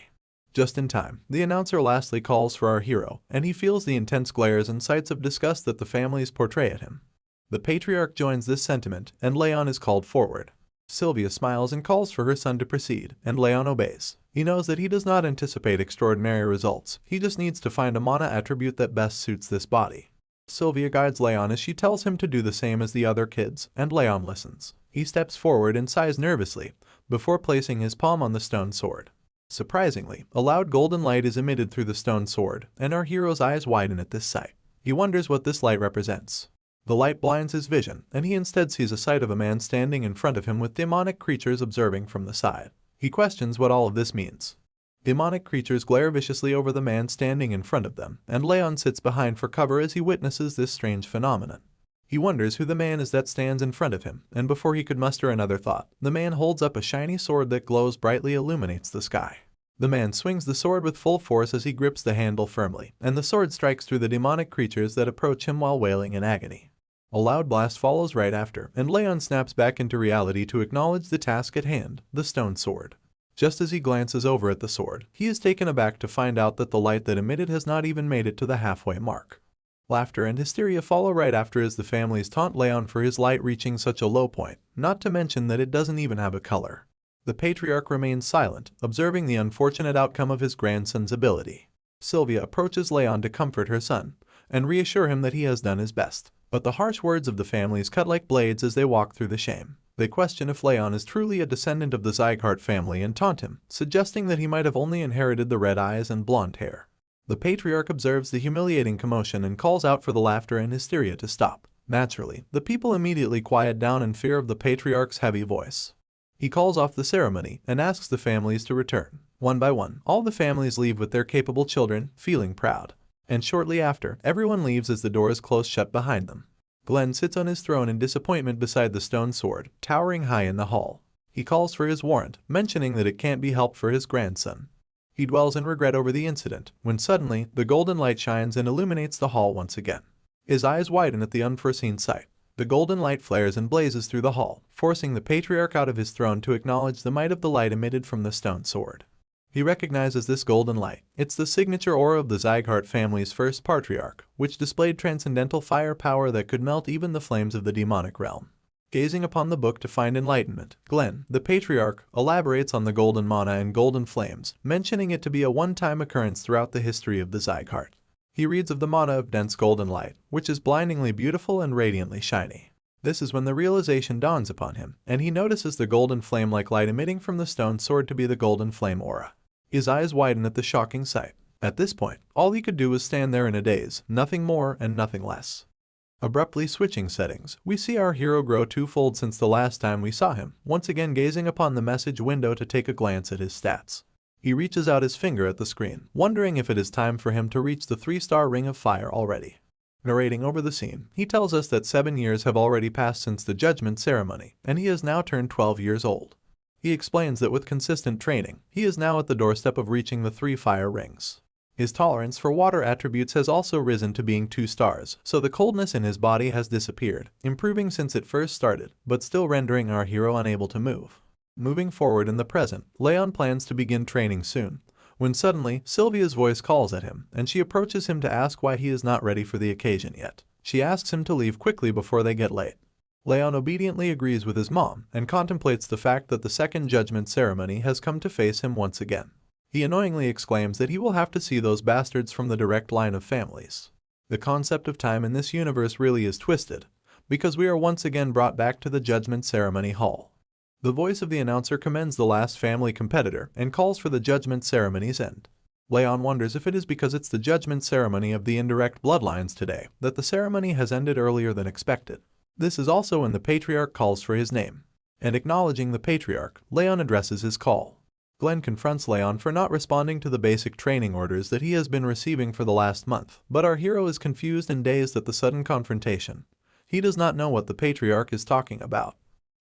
Just in time, the announcer lastly calls for our hero, and he feels the intense glares and sights of disgust that the families portray at him. The patriarch joins this sentiment, and Rayon is called forward. Sylvia smiles and calls for her son to proceed, and Rayon obeys. He knows that he does not anticipate extraordinary results, he just needs to find a mana attribute that best suits this body. Sylvia guides Rayon as she tells him to do the same as the other kids, and Rayon listens. He steps forward and sighs nervously, before placing his palm on the stone sword. Surprisingly, a loud golden light is emitted through the stone sword, and our hero's eyes widen at this sight. He wonders what this light represents. The light blinds his vision, and he instead sees a sight of a man standing in front of him with demonic creatures observing from the side. He questions what all of this means. Demonic creatures glare viciously over the man standing in front of them, and Rayon sits behind for cover as he witnesses this strange phenomenon. He wonders who the man is that stands in front of him, and before he could muster another thought, the man holds up a shiny sword that glows brightly illuminates the sky. The man swings the sword with full force as he grips the handle firmly, and the sword strikes through the demonic creatures that approach him while wailing in agony. A loud blast follows right after, and Rayon snaps back into reality to acknowledge the task at hand, the stone sword. Just as he glances over at the sword, he is taken aback to find out that the light that emitted has not even made it to the halfway mark. Laughter and hysteria follow right after as the families taunt Rayon for his light reaching such a low point, not to mention that it doesn't even have a color. The patriarch remains silent, observing the unfortunate outcome of his grandson's ability. Sylvia approaches Rayon to comfort her son, and reassure him that he has done his best. But the harsh words of the families cut like blades as they walk through the shame. They question if Rayon is truly a descendant of the zieghart family and taunt him, suggesting that he might have only inherited the red eyes and blonde hair. The patriarch observes the humiliating commotion and calls out for the laughter and hysteria to stop. Naturally, the people immediately quiet down in fear of the patriarch's heavy voice. He calls off the ceremony and asks the families to return. One by one, all the families leave with their capable children, feeling proud. And shortly after, everyone leaves as the doors close shut behind them. Glenn sits on his throne in disappointment beside the stone sword, towering high in the hall. He calls for his warrant, mentioning that it can't be helped for his grandson. He dwells in regret over the incident, when suddenly, the golden light shines and illuminates the hall once again. His eyes widen at the unforeseen sight. The golden light flares and blazes through the hall, forcing the patriarch out of his throne to acknowledge the might of the light emitted from the stone sword. He recognizes this golden light. It's the signature aura of the zieghart family's first patriarch, which displayed transcendental fire power that could melt even the flames of the demonic realm. Gazing upon the book to find enlightenment, Glenn, the patriarch, elaborates on the golden mana and golden flames, mentioning it to be a one-time occurrence throughout the history of the zieghart. He reads of the mana of dense golden light, which is blindingly beautiful and radiantly shiny. This is when the realization dawns upon him, and he notices the golden flame-like light emitting from the stone sword to be the golden flame aura. His eyes widen at the shocking sight. At this point, all he could do was stand there in a daze, nothing more and nothing less. Abruptly switching settings, we see our hero grow twofold since the last time we saw him, once again gazing upon the message window to take a glance at his stats. He reaches out his finger at the screen, wondering if it is time for him to reach the 3-star Ring of Fire already. Narrating over the scene, he tells us that 7 years have already passed since the judgment ceremony, and he has now turned 12 years old. He explains that with consistent training, he is now at the doorstep of reaching the 3 fire rings. His tolerance for water attributes has also risen to being 2 stars, so the coldness in his body has disappeared, improving since it first started, but still rendering our hero unable to move. Moving forward in the present, Rayon plans to begin training soon, when suddenly, Sylvia's voice calls at him, and she approaches him to ask why he is not ready for the occasion yet. She asks him to leave quickly before they get late. Rayon obediently agrees with his mom, and contemplates the fact that the second judgment ceremony has come to face him once again. He annoyingly exclaims that he will have to see those bastards from the direct line of families. The concept of time in this universe really is twisted, because we are once again brought back to the judgment ceremony hall. The voice of the announcer commends the last family competitor and calls for the judgment ceremony's end. Rayon wonders if it is because it's the judgment ceremony of the indirect bloodlines today that the ceremony has ended earlier than expected. This is also when the patriarch calls for his name. And acknowledging the patriarch, Rayon addresses his call. Glenn confronts Rayon for not responding to the basic training orders that he has been receiving for the last month, but our hero is confused and dazed at the sudden confrontation. He does not know what the patriarch is talking about.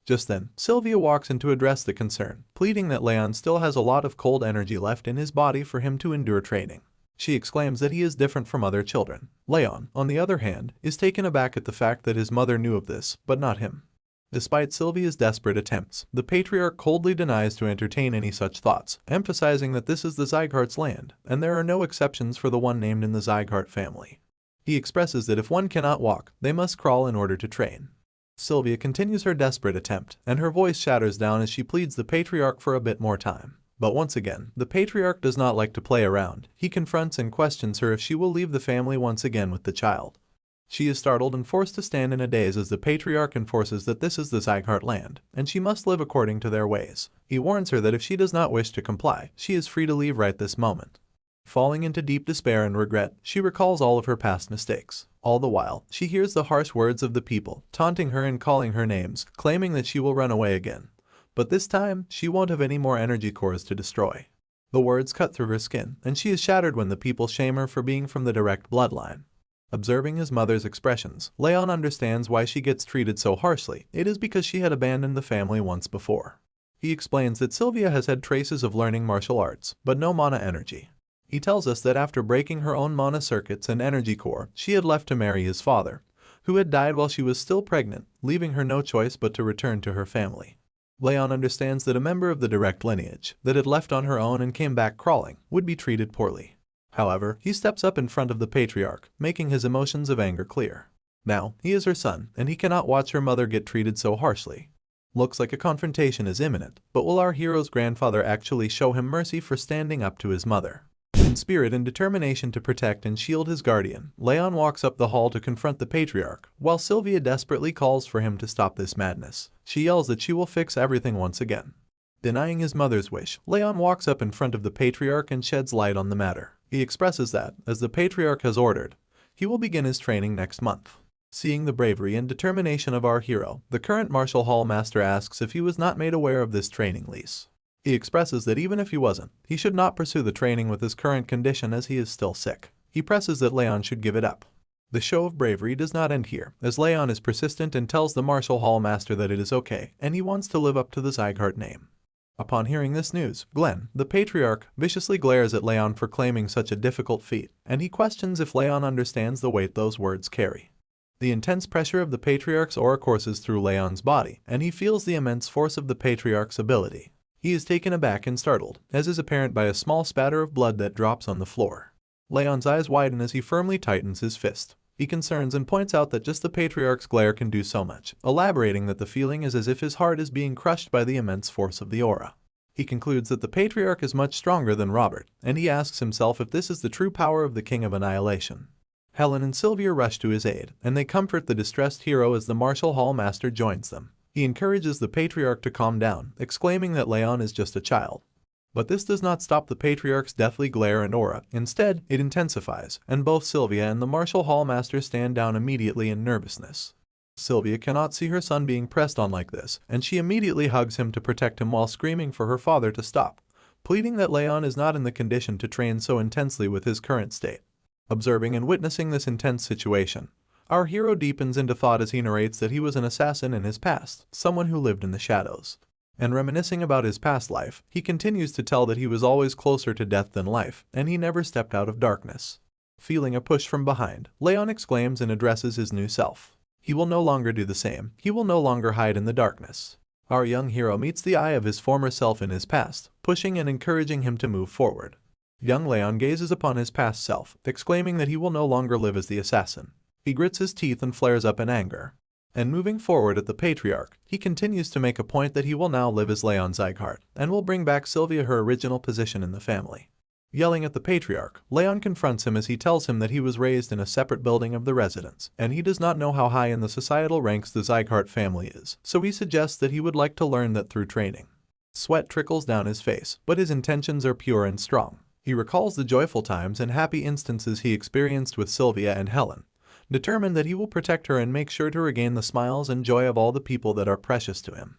Just then, Sylvia walks in to address the concern, pleading that Rayon still has a lot of cold energy left in his body for him to endure training. She exclaims that he is different from other children. Rayon, on the other hand, is taken aback at the fact that his mother knew of this, but not him. Despite Sylvia's desperate attempts, the patriarch coldly denies to entertain any such thoughts, emphasizing that this is the Zieghart's land, and there are no exceptions for the one named in the Zieghart family. He expresses that if one cannot walk, they must crawl in order to train. Sylvia continues her desperate attempt, and her voice shatters down as she pleads the patriarch for a bit more time. But once again, the patriarch does not like to play around. He confronts and questions her if she will leave the family once again with the child. She is startled and forced to stand in a daze as the patriarch enforces that this is the Zieghart land, and she must live according to their ways. He warns her that if she does not wish to comply, she is free to leave right this moment. Falling into deep despair and regret, she recalls all of her past mistakes. All the while, she hears the harsh words of the people, taunting her and calling her names, claiming that she will run away again. But this time, she won't have any more energy cores to destroy. The words cut through her skin, and she is shattered when the people shame her for being from the direct bloodline. Observing his mother's expressions, Rayon understands why she gets treated so harshly. It is because she had abandoned the family once before. He explains that Sylvia has had traces of learning martial arts, but no mana energy. He tells us that after breaking her own mana circuits and energy core, she had left to marry his father, who had died while she was still pregnant, leaving her no choice but to return to her family. Rayon understands that a member of the direct lineage that had left on her own and came back crawling would be treated poorly. However, he steps up in front of the patriarch, making his emotions of anger clear. Now, he is her son, and he cannot watch her mother get treated so harshly. Looks like a confrontation is imminent, but will our hero's grandfather actually show him mercy for standing up to his mother? In spirit and determination to protect and shield his guardian, Rayon walks up the hall to confront the patriarch, while Sylvia desperately calls for him to stop this madness. She yells that she will fix everything once again. Denying his mother's wish, Rayon walks up in front of the patriarch and sheds light on the matter. He expresses that, as the patriarch has ordered, he will begin his training next month. Seeing the bravery and determination of our hero, the current martial hall master asks if he was not made aware of this training lease. He expresses that even if he wasn't, he should not pursue the training with his current condition as he is still sick. He presses that Rayon should give it up. The show of bravery does not end here, as Rayon is persistent and tells the martial hall master that it is okay, and he wants to live up to the Zieghart name. Upon hearing this news, Glenn, the patriarch, viciously glares at Rayon for claiming such a difficult feat, and he questions if Rayon understands the weight those words carry. The intense pressure of the patriarch's aura courses through Rayon's body, and he feels the immense force of the patriarch's ability. He is taken aback and startled, as is apparent by a small spatter of blood that drops on the floor. Rayon's eyes widen as he firmly tightens his fist. He concerns and points out that just the patriarch's glare can do so much, elaborating that the feeling is as if his heart is being crushed by the immense force of the aura. He concludes that the patriarch is much stronger than Robert, and he asks himself if this is the true power of the King of Annihilation. Helen and Sylvia rush to his aid, and they comfort the distressed hero as the martial hall master joins them. He encourages the patriarch to calm down, exclaiming that Rayon is just a child. But this does not stop the patriarch's deathly glare and aura. Instead, it intensifies, and both Sylvia and the martial hall master stand down immediately in nervousness. Sylvia cannot see her son being pressed on like this, and she immediately hugs him to protect him while screaming for her father to stop, pleading that Rayon is not in the condition to train so intensely with his current state. Observing and witnessing this intense situation, our hero deepens into thought as he narrates that he was an assassin in his past, someone who lived in the shadows. And reminiscing about his past life, he continues to tell that he was always closer to death than life, and he never stepped out of darkness. Feeling a push from behind, Rayon exclaims and addresses his new self. He will no longer do the same. He will no longer hide in the darkness. Our young hero meets the eye of his former self in his past, pushing and encouraging him to move forward. Young Rayon gazes upon his past self, exclaiming that he will no longer live as the assassin. He grits his teeth and flares up in anger. And moving forward at the patriarch, he continues to make a point that he will now live as Rayon Zieghart, and will bring back Sylvia her original position in the family. Yelling at the patriarch, Rayon confronts him as he tells him that he was raised in a separate building of the residence, and he does not know how high in the societal ranks the Zieghart family is, so he suggests that he would like to learn that through training. Sweat trickles down his face, but his intentions are pure and strong. He recalls the joyful times and happy instances he experienced with Sylvia and Helen, determined that he will protect her and make sure to regain the smiles and joy of all the people that are precious to him.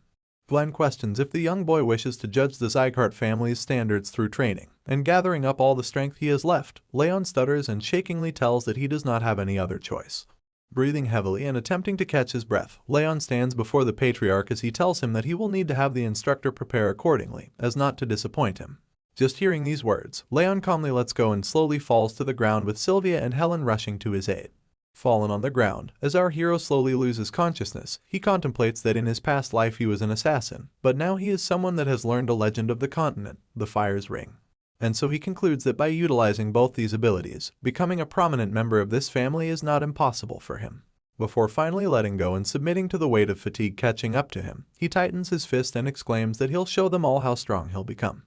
Glenn questions if the young boy wishes to judge the Zieghart family's standards through training, and gathering up all the strength he has left, Rayon stutters and shakingly tells that he does not have any other choice. Breathing heavily and attempting to catch his breath, Rayon stands before the patriarch as he tells him that he will need to have the instructor prepare accordingly, as not to disappoint him. Just hearing these words, Rayon calmly lets go and slowly falls to the ground with Sylvia and Helen rushing to his aid. Fallen on the ground, as our hero slowly loses consciousness, he contemplates that in his past life he was an assassin, but now he is someone that has learned a legend of the continent, the Fire's Ring. And so he concludes that by utilizing both these abilities, becoming a prominent member of this family is not impossible for him. Before finally letting go and submitting to the weight of fatigue catching up to him, he tightens his fist and exclaims that he'll show them all how strong he'll become.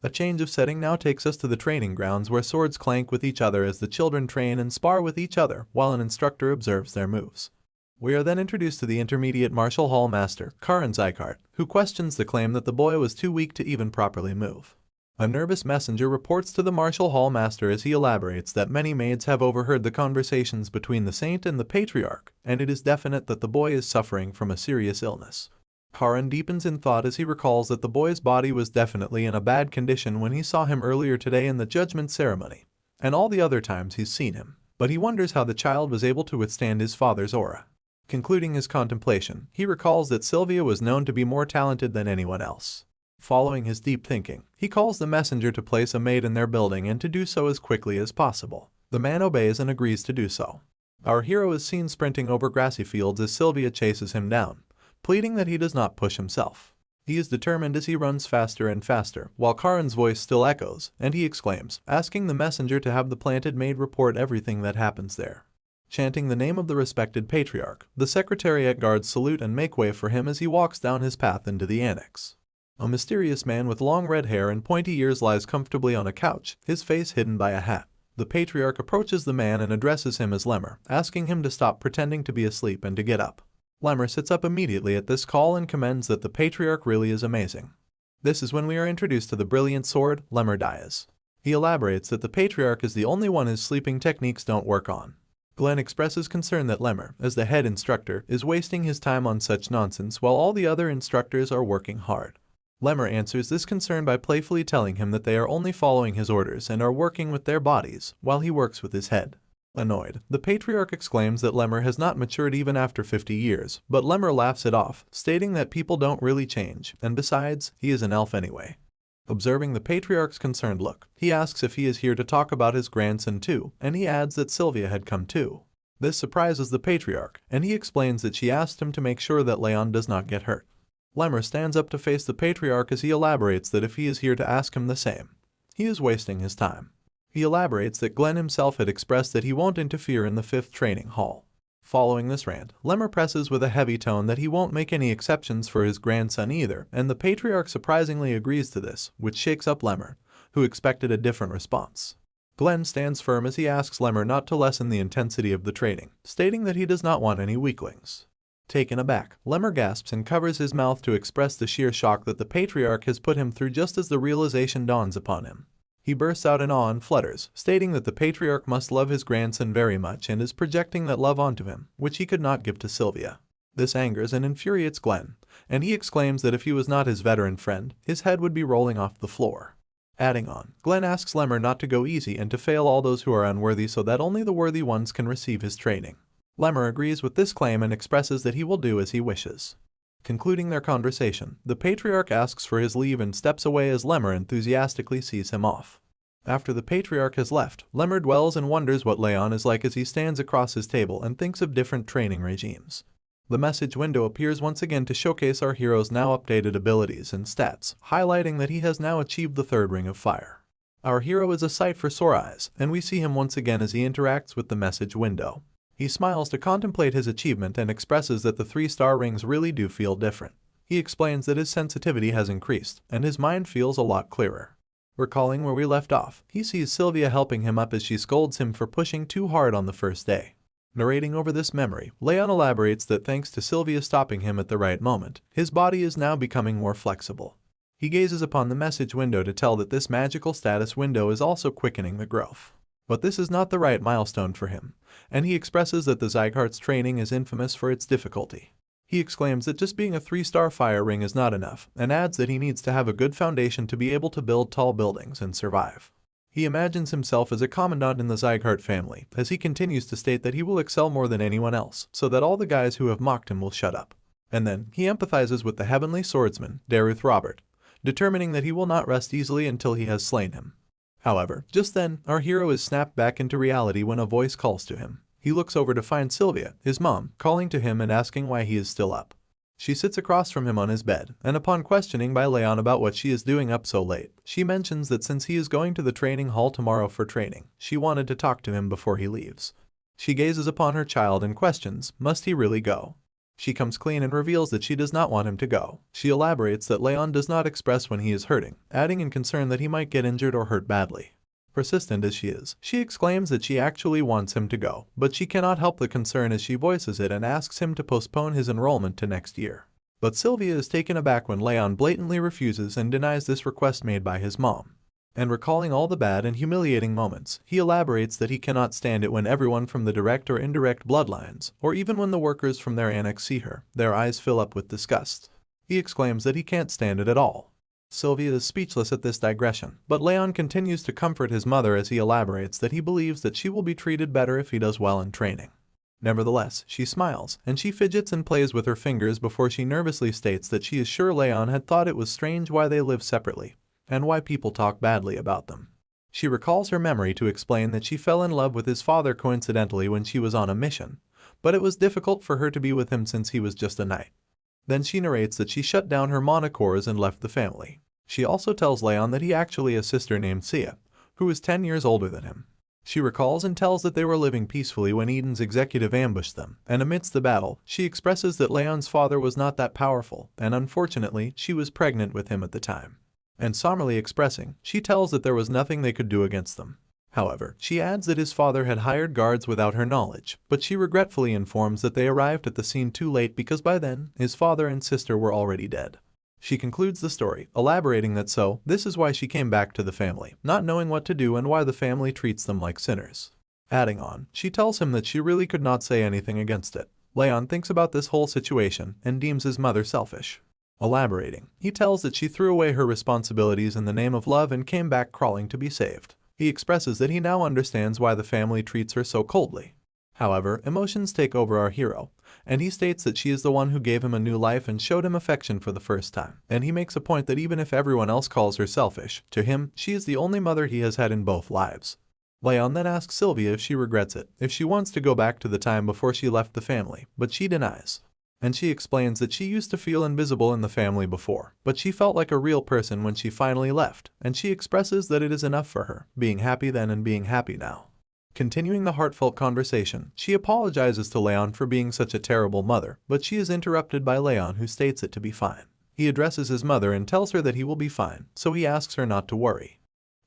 A change of setting now takes us to the training grounds where swords clank with each other as the children train and spar with each other while an instructor observes their moves. We are then introduced to the intermediate martial hall master, Karan Zieghart, who questions the claim that the boy was too weak to even properly move. A nervous messenger reports to the martial hall master as he elaborates that many maids have overheard the conversations between the saint and the patriarch, and it is definite that the boy is suffering from a serious illness. Karan deepens in thought as he recalls that the boy's body was definitely in a bad condition when he saw him earlier today in the judgment ceremony, and all the other times he's seen him, but he wonders how the child was able to withstand his father's aura. Concluding his contemplation, he recalls that Sylvia was known to be more talented than anyone else. Following his deep thinking, he calls the messenger to place a maid in their building and to do so as quickly as possible. The man obeys and agrees to do so. Our hero is seen sprinting over grassy fields as Sylvia chases him down, pleading that he does not push himself. He is determined as he runs faster and faster, while Karan's voice still echoes, and he exclaims, asking the messenger to have the planted maid report everything that happens there. Chanting the name of the respected patriarch, the secretariat guards salute and make way for him as he walks down his path into the annex. A mysterious man with long red hair and pointy ears lies comfortably on a couch, his face hidden by a hat. The patriarch approaches the man and addresses him as Lemmer, asking him to stop pretending to be asleep and to get up. Lemmer sits up immediately at this call and commends that the patriarch really is amazing. This is when we are introduced to the brilliant sword, Lemmer Dias. He elaborates that the patriarch is the only one his sleeping techniques don't work on. Glenn expresses concern that Lemmer, as the head instructor, is wasting his time on such nonsense while all the other instructors are working hard. Lemmer answers this concern by playfully telling him that they are only following his orders and are working with their bodies, while he works with his head. Annoyed, the patriarch exclaims that Lemmer has not matured even after 50 years, but Lemmer laughs it off, stating that people don't really change, and besides, he is an elf anyway. Observing the patriarch's concerned look, he asks if he is here to talk about his grandson too, and he adds that Sylvia had come too. This surprises the patriarch, and he explains that she asked him to make sure that Rayon does not get hurt. Lemmer stands up to face the patriarch as he elaborates that if he is here to ask him the same, he is wasting his time. He elaborates that Glenn himself had expressed that he won't interfere in the 5th training hall. Following this rant, Lemmer presses with a heavy tone that he won't make any exceptions for his grandson either, and the patriarch surprisingly agrees to this, which shakes up Lemmer, who expected a different response. Glenn stands firm as he asks Lemmer not to lessen the intensity of the training, stating that he does not want any weaklings. Taken aback, Lemmer gasps and covers his mouth to express the sheer shock that the patriarch has put him through just as the realization dawns upon him. He bursts out in awe and flutters, stating that the patriarch must love his grandson very much and is projecting that love onto him, which he could not give to Sylvia. This angers and infuriates Glenn, and he exclaims that if he was not his veteran friend, his head would be rolling off the floor. Adding on, Glenn asks Lemmer not to go easy and to fail all those who are unworthy so that only the worthy ones can receive his training. Lemmer agrees with this claim and expresses that he will do as he wishes. Concluding their conversation, the patriarch asks for his leave and steps away as Lemmer enthusiastically sees him off. After the patriarch has left, Lemmer dwells and wonders what Rayon is like as he stands across his table and thinks of different training regimes. The message window appears once again to showcase our hero's now updated abilities and stats, highlighting that he has now achieved the 3rd ring of fire. Our hero is a sight for sore eyes, and we see him once again as he interacts with the message window. He smiles to contemplate his achievement and expresses that the 3-star rings really do feel different. He explains that his sensitivity has increased, and his mind feels a lot clearer. Recalling where we left off, he sees Sylvia helping him up as she scolds him for pushing too hard on the first day. Narrating over this memory, Rayon elaborates that thanks to Sylvia stopping him at the right moment, his body is now becoming more flexible. He gazes upon the message window to tell that this magical status window is also quickening the growth. But this is not the right milestone for him, and he expresses that the Zieghart's training is infamous for its difficulty. He exclaims that just being a 3-star fire ring is not enough, and adds that he needs to have a good foundation to be able to build tall buildings and survive. He imagines himself as a commandant in the Zieghart family, as he continues to state that he will excel more than anyone else, so that all the guys who have mocked him will shut up. And then, he empathizes with the heavenly swordsman, Derus Robert, determining that he will not rest easily until he has slain him. However, just then, our hero is snapped back into reality when a voice calls to him. He looks over to find Sylvia, his mom, calling to him and asking why he is still up. She sits across from him on his bed, and upon questioning by Rayon about what she is doing up so late, she mentions that since he is going to the training hall tomorrow for training, she wanted to talk to him before he leaves. She gazes upon her child and questions, must he really go? She comes clean and reveals that she does not want him to go. She elaborates that Rayon does not express when he is hurting, adding in concern that he might get injured or hurt badly. Persistent as she is, she exclaims that she actually wants him to go, but she cannot help the concern as she voices it and asks him to postpone his enrollment to next year. But Sylvia is taken aback when Rayon blatantly refuses and denies this request made by his mom. And recalling all the bad and humiliating moments, he elaborates that he cannot stand it when everyone from the direct or indirect bloodlines, or even when the workers from their annex see her, their eyes fill up with disgust. He exclaims that he can't stand it at all. Sylvia is speechless at this digression, but Rayon continues to comfort his mother as he elaborates that he believes that she will be treated better if he does well in training. Nevertheless, she smiles, and she fidgets and plays with her fingers before she nervously states that she is sure Rayon had thought it was strange why they live separately, and why people talk badly about them. She recalls her memory to explain that she fell in love with his father coincidentally when she was on a mission, but it was difficult for her to be with him since he was just a knight. Then she narrates that she shut down her monocores and left the family. She also tells Rayon that he actually has a sister named Sia, who is 10 years older than him. She recalls and tells that they were living peacefully when Eden's executive ambushed them, and amidst the battle, she expresses that Rayon's father was not that powerful, and unfortunately, she was pregnant with him at the time. And somberly expressing, she tells that there was nothing they could do against them. However, she adds that his father had hired guards without her knowledge, but she regretfully informs that they arrived at the scene too late because by then, his father and sister were already dead. She concludes the story, elaborating that this is why she came back to the family, not knowing what to do and why the family treats them like sinners. Adding on, she tells him that she really could not say anything against it. Rayon thinks about this whole situation and deems his mother selfish. Elaborating, he tells that she threw away her responsibilities in the name of love and came back crawling to be saved. He expresses that he now understands why the family treats her so coldly. However, emotions take over our hero, and he states that she is the one who gave him a new life and showed him affection for the first time. And he makes a point that even if everyone else calls her selfish, to him, she is the only mother he has had in both lives. Rayon then asks Sylvia if she regrets it, if she wants to go back to the time before she left the family, but she denies. And she explains that she used to feel invisible in the family before, but she felt like a real person when she finally left, and she expresses that it is enough for her, being happy then and being happy now. Continuing the heartfelt conversation, she apologizes to Rayon for being such a terrible mother, but she is interrupted by Rayon who states it to be fine. He addresses his mother and tells her that he will be fine, so he asks her not to worry.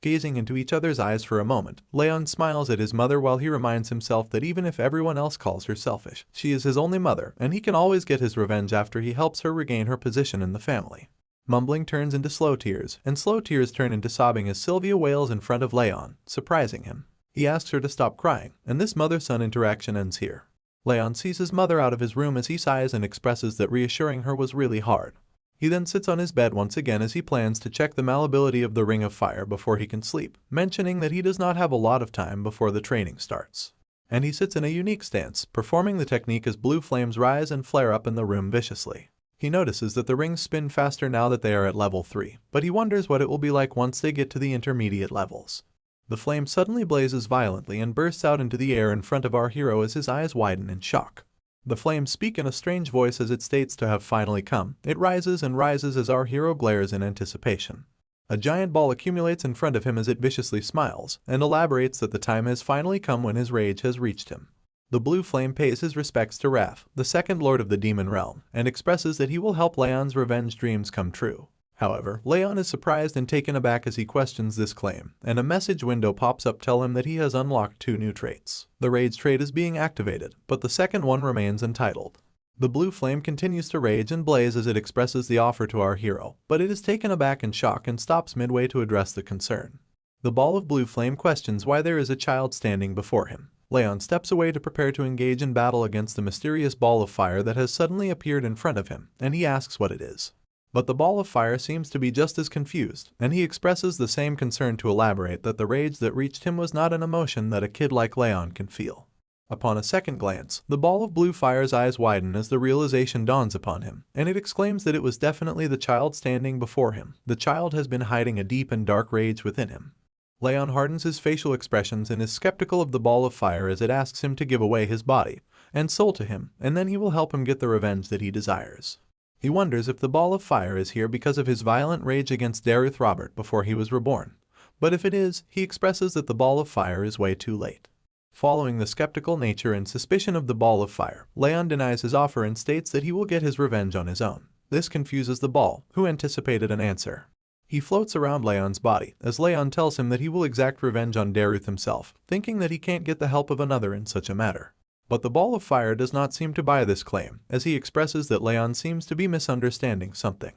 Gazing into each other's eyes for a moment, Rayon smiles at his mother while he reminds himself that even if everyone else calls her selfish, she is his only mother and he can always get his revenge after he helps her regain her position in the family. Mumbling turns into slow tears, and slow tears turn into sobbing as Sylvia wails in front of Rayon, surprising him. He asks her to stop crying, and this mother-son interaction ends here. Rayon sees his mother out of his room as he sighs and expresses that reassuring her was really hard. He then sits on his bed once again as he plans to check the malleability of the Ring of Fire before he can sleep, mentioning that he does not have a lot of time before the training starts. And he sits in a unique stance, performing the technique as blue flames rise and flare up in the room viciously. He notices that the rings spin faster now that they are at level 3, but he wonders what it will be like once they get to the intermediate levels. The flame suddenly blazes violently and bursts out into the air in front of our hero as his eyes widen in shock. The flames speak in a strange voice as it states to have finally come. It rises and rises as our hero glares in anticipation. A giant ball accumulates in front of him as it viciously smiles, and elaborates that the time has finally come when his rage has reached him. The blue flame pays his respects to Raph, the second lord of the demon realm, and expresses that he will help Rayon's revenge dreams come true. However, Rayon is surprised and taken aback as he questions this claim, and a message window pops up telling him that he has unlocked 2 new traits. The rage trait is being activated, but the second one remains entitled. The blue flame continues to rage and blaze as it expresses the offer to our hero, but it is taken aback in shock and stops midway to address the concern. The ball of blue flame questions why there is a child standing before him. Rayon steps away to prepare to engage in battle against the mysterious ball of fire that has suddenly appeared in front of him, and he asks what it is. But the ball of fire seems to be just as confused, and he expresses the same concern to elaborate that the rage that reached him was not an emotion that a kid like Rayon can feel. Upon a second glance, the ball of blue fire's eyes widen as the realization dawns upon him, and it exclaims that it was definitely the child standing before him. The child has been hiding a deep and dark rage within him. Rayon hardens his facial expressions and is skeptical of the ball of fire as it asks him to give away his body and soul to him, and then he will help him get the revenge that he desires. He wonders if the ball of fire is here because of his violent rage against Derus Robert before he was reborn. But if it is, he expresses that the ball of fire is way too late. Following the skeptical nature and suspicion of the ball of fire, Rayon denies his offer and states that he will get his revenge on his own. This confuses the ball, who anticipated an answer. He floats around Rayon's body, as Rayon tells him that he will exact revenge on Derus himself, thinking that he can't get the help of another in such a matter. But the ball of fire does not seem to buy this claim, as he expresses that Rayon seems to be misunderstanding something.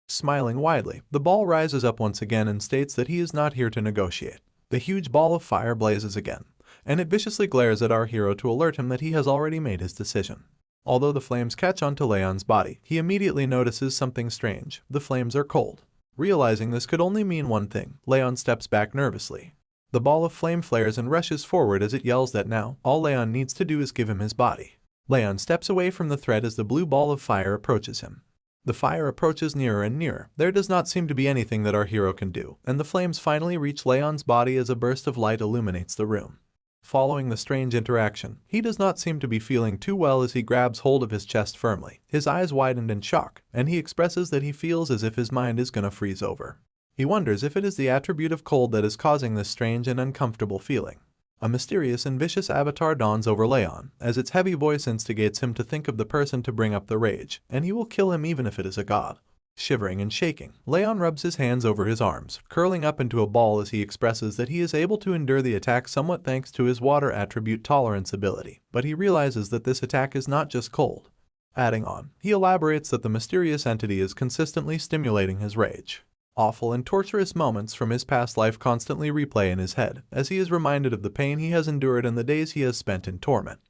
Smiling widely, the ball rises up once again and states that he is not here to negotiate. The huge ball of fire blazes again, and it viciously glares at our hero to alert him that he has already made his decision. Although the flames catch onto Rayon's body, he immediately notices something strange. The flames are cold. Realizing this could only mean one thing, Rayon steps back nervously. The ball of flame flares and rushes forward as it yells that now, all Rayon needs to do is give him his body. Rayon steps away from the threat as the blue ball of fire approaches him. The fire approaches nearer and nearer. There does not seem to be anything that our hero can do, and the flames finally reach Rayon's body as a burst of light illuminates the room. Following the strange interaction, he does not seem to be feeling too well as he grabs hold of his chest firmly. His eyes widened in shock, and he expresses that he feels as if his mind is gonna freeze over. He wonders if it is the attribute of cold that is causing this strange and uncomfortable feeling. A mysterious and vicious avatar dawns over Rayon, as its heavy voice instigates him to think of the person to bring up the rage, and he will kill him even if it is a god. Shivering and shaking, Rayon rubs his hands over his arms, curling up into a ball as he expresses that he is able to endure the attack somewhat thanks to his water attribute tolerance ability, but he realizes that this attack is not just cold. Adding on, he elaborates that the mysterious entity is consistently stimulating his rage. Awful and torturous moments from his past life constantly replay in his head, as he is reminded of the pain he has endured and the days he has spent in torment.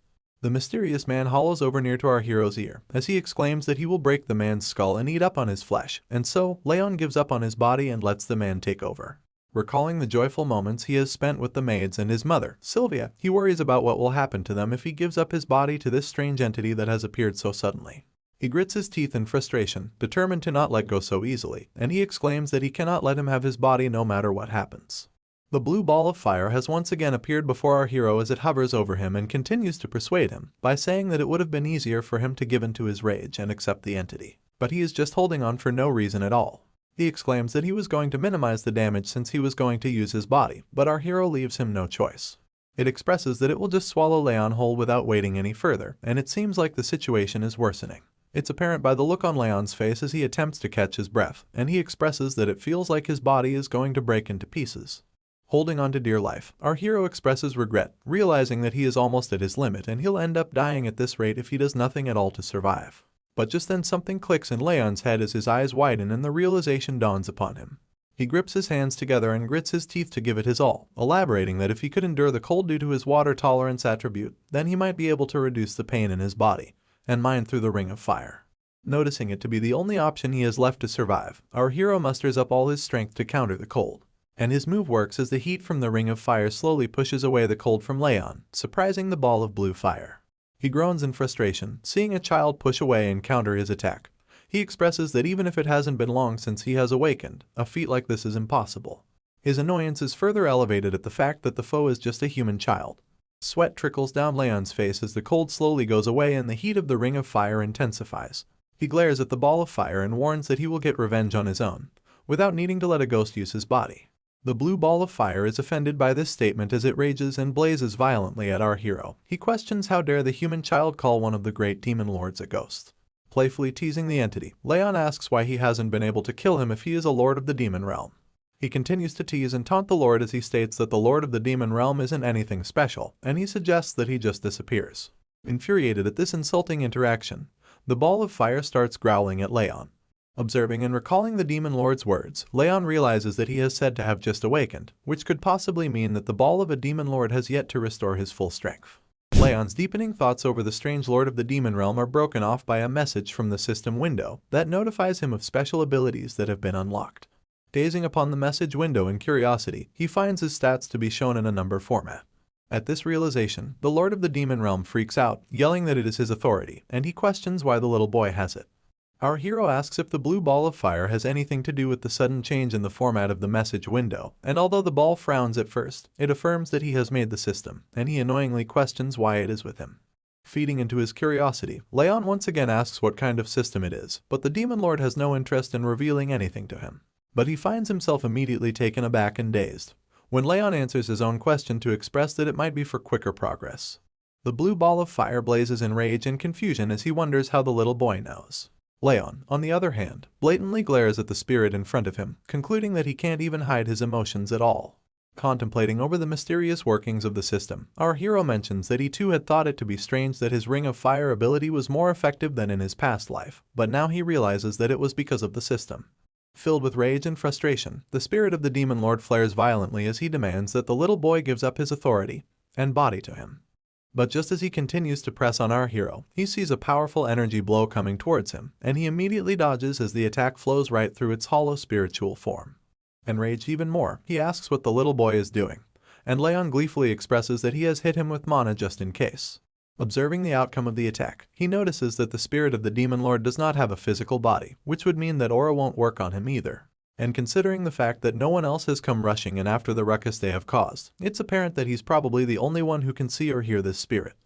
The mysterious man hollows over near to our hero's ear, as he exclaims that he will break the man's skull and eat up on his flesh, and so, Rayon gives up on his body and lets the man take over. Recalling the joyful moments he has spent with the maids and his mother, Sylvia, he worries about what will happen to them if he gives up his body to this strange entity that has appeared so suddenly. He grits his teeth in frustration, determined to not let go so easily, and he exclaims that he cannot let him have his body no matter what happens. The blue ball of fire has once again appeared before our hero as it hovers over him and continues to persuade him by saying that it would have been easier for him to give in to his rage and accept the entity. But he is just holding on for no reason at all. He exclaims that he was going to minimize the damage since he was going to use his body, but our hero leaves him no choice. It expresses that it will just swallow Rayon whole without waiting any further, and it seems like the situation is worsening. It's apparent by the look on Rayon's face as he attempts to catch his breath, and he expresses that it feels like his body is going to break into pieces. Holding on to dear life, our hero expresses regret, realizing that he is almost at his limit and he'll end up dying at this rate if he does nothing at all to survive. But just then something clicks in Rayon's head as his eyes widen and the realization dawns upon him. He grips his hands together and grits his teeth to give it his all, elaborating that if he could endure the cold due to his water tolerance attribute, then he might be able to reduce the pain in his body and mine through the ring of fire. Noticing it to be the only option he has left to survive, our hero musters up all his strength to counter the cold. And his move works as the heat from the ring of fire slowly pushes away the cold from Rayon, surprising the ball of blue fire. He groans in frustration, seeing a child push away and counter his attack. He expresses that even if it hasn't been long since he has awakened, a feat like this is impossible. His annoyance is further elevated at the fact that the foe is just a human child. Sweat trickles down Rayon's face as the cold slowly goes away and the heat of the ring of fire intensifies. He glares at the ball of fire and warns that he will get revenge on his own, without needing to let a ghost use his body. The blue ball of fire is offended by this statement as it rages and blazes violently at our hero. He questions how dare the human child call one of the great demon lords a ghost. Playfully teasing the entity, Rayon asks why he hasn't been able to kill him if he is a lord of the demon realm. He continues to tease and taunt the lord as he states that the lord of the demon realm isn't anything special, and he suggests that he just disappears. Infuriated at this insulting interaction, the ball of fire starts growling at Rayon. Observing and recalling the demon lord's words, Rayon realizes that he is said to have just awakened, which could possibly mean that the ball of a demon lord has yet to restore his full strength. Rayon's deepening thoughts over the strange lord of the demon realm are broken off by a message from the system window that notifies him of special abilities that have been unlocked. Gazing upon the message window in curiosity, he finds his stats to be shown in a number format. At this realization, the lord of the demon realm freaks out, yelling that it is his authority, and he questions why the little boy has it. Our hero asks if the blue ball of fire has anything to do with the sudden change in the format of the message window, and although the ball frowns at first, it affirms that he has made the system, and he annoyingly questions why it is with him. Feeding into his curiosity, Rayon once again asks what kind of system it is, but the demon lord has no interest in revealing anything to him. But he finds himself immediately taken aback and dazed when Rayon answers his own question to express that it might be for quicker progress. The blue ball of fire blazes in rage and confusion as he wonders how the little boy knows. Rayon, on the other hand, blatantly glares at the spirit in front of him, concluding that he can't even hide his emotions at all. Contemplating over the mysterious workings of the system, our hero mentions that he too had thought it to be strange that his Ring of Fire ability was more effective than in his past life, but now he realizes that it was because of the system. Filled with rage and frustration, the spirit of the demon lord flares violently as he demands that the little boy gives up his authority and body to him. But just as he continues to press on our hero, he sees a powerful energy blow coming towards him, and he immediately dodges as the attack flows right through its hollow spiritual form. Enraged even more, he asks what the little boy is doing, and Rayon gleefully expresses that he has hit him with mana just in case. Observing the outcome of the attack, he notices that the spirit of the demon lord does not have a physical body, which would mean that aura won't work on him either. And considering the fact that no one else has come rushing in after the ruckus they have caused, it's apparent that he's probably the only one who can see or hear this spirit.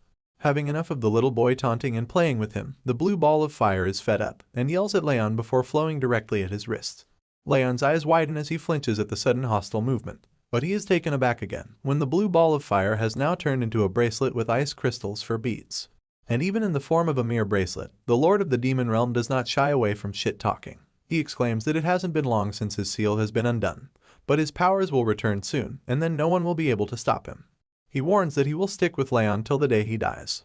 Having enough of the little boy taunting and playing with him, the blue ball of fire is fed up and yells at Rayon before flowing directly at his wrist. Rayon's eyes widen as he flinches at the sudden hostile movement, but he is taken aback again when the blue ball of fire has now turned into a bracelet with ice crystals for beads. And even in the form of a mere bracelet, the lord of the demon realm does not shy away from shit-talking. He exclaims that it hasn't been long since his seal has been undone, but his powers will return soon, and then no one will be able to stop him. He warns that he will stick with Rayon till the day he dies.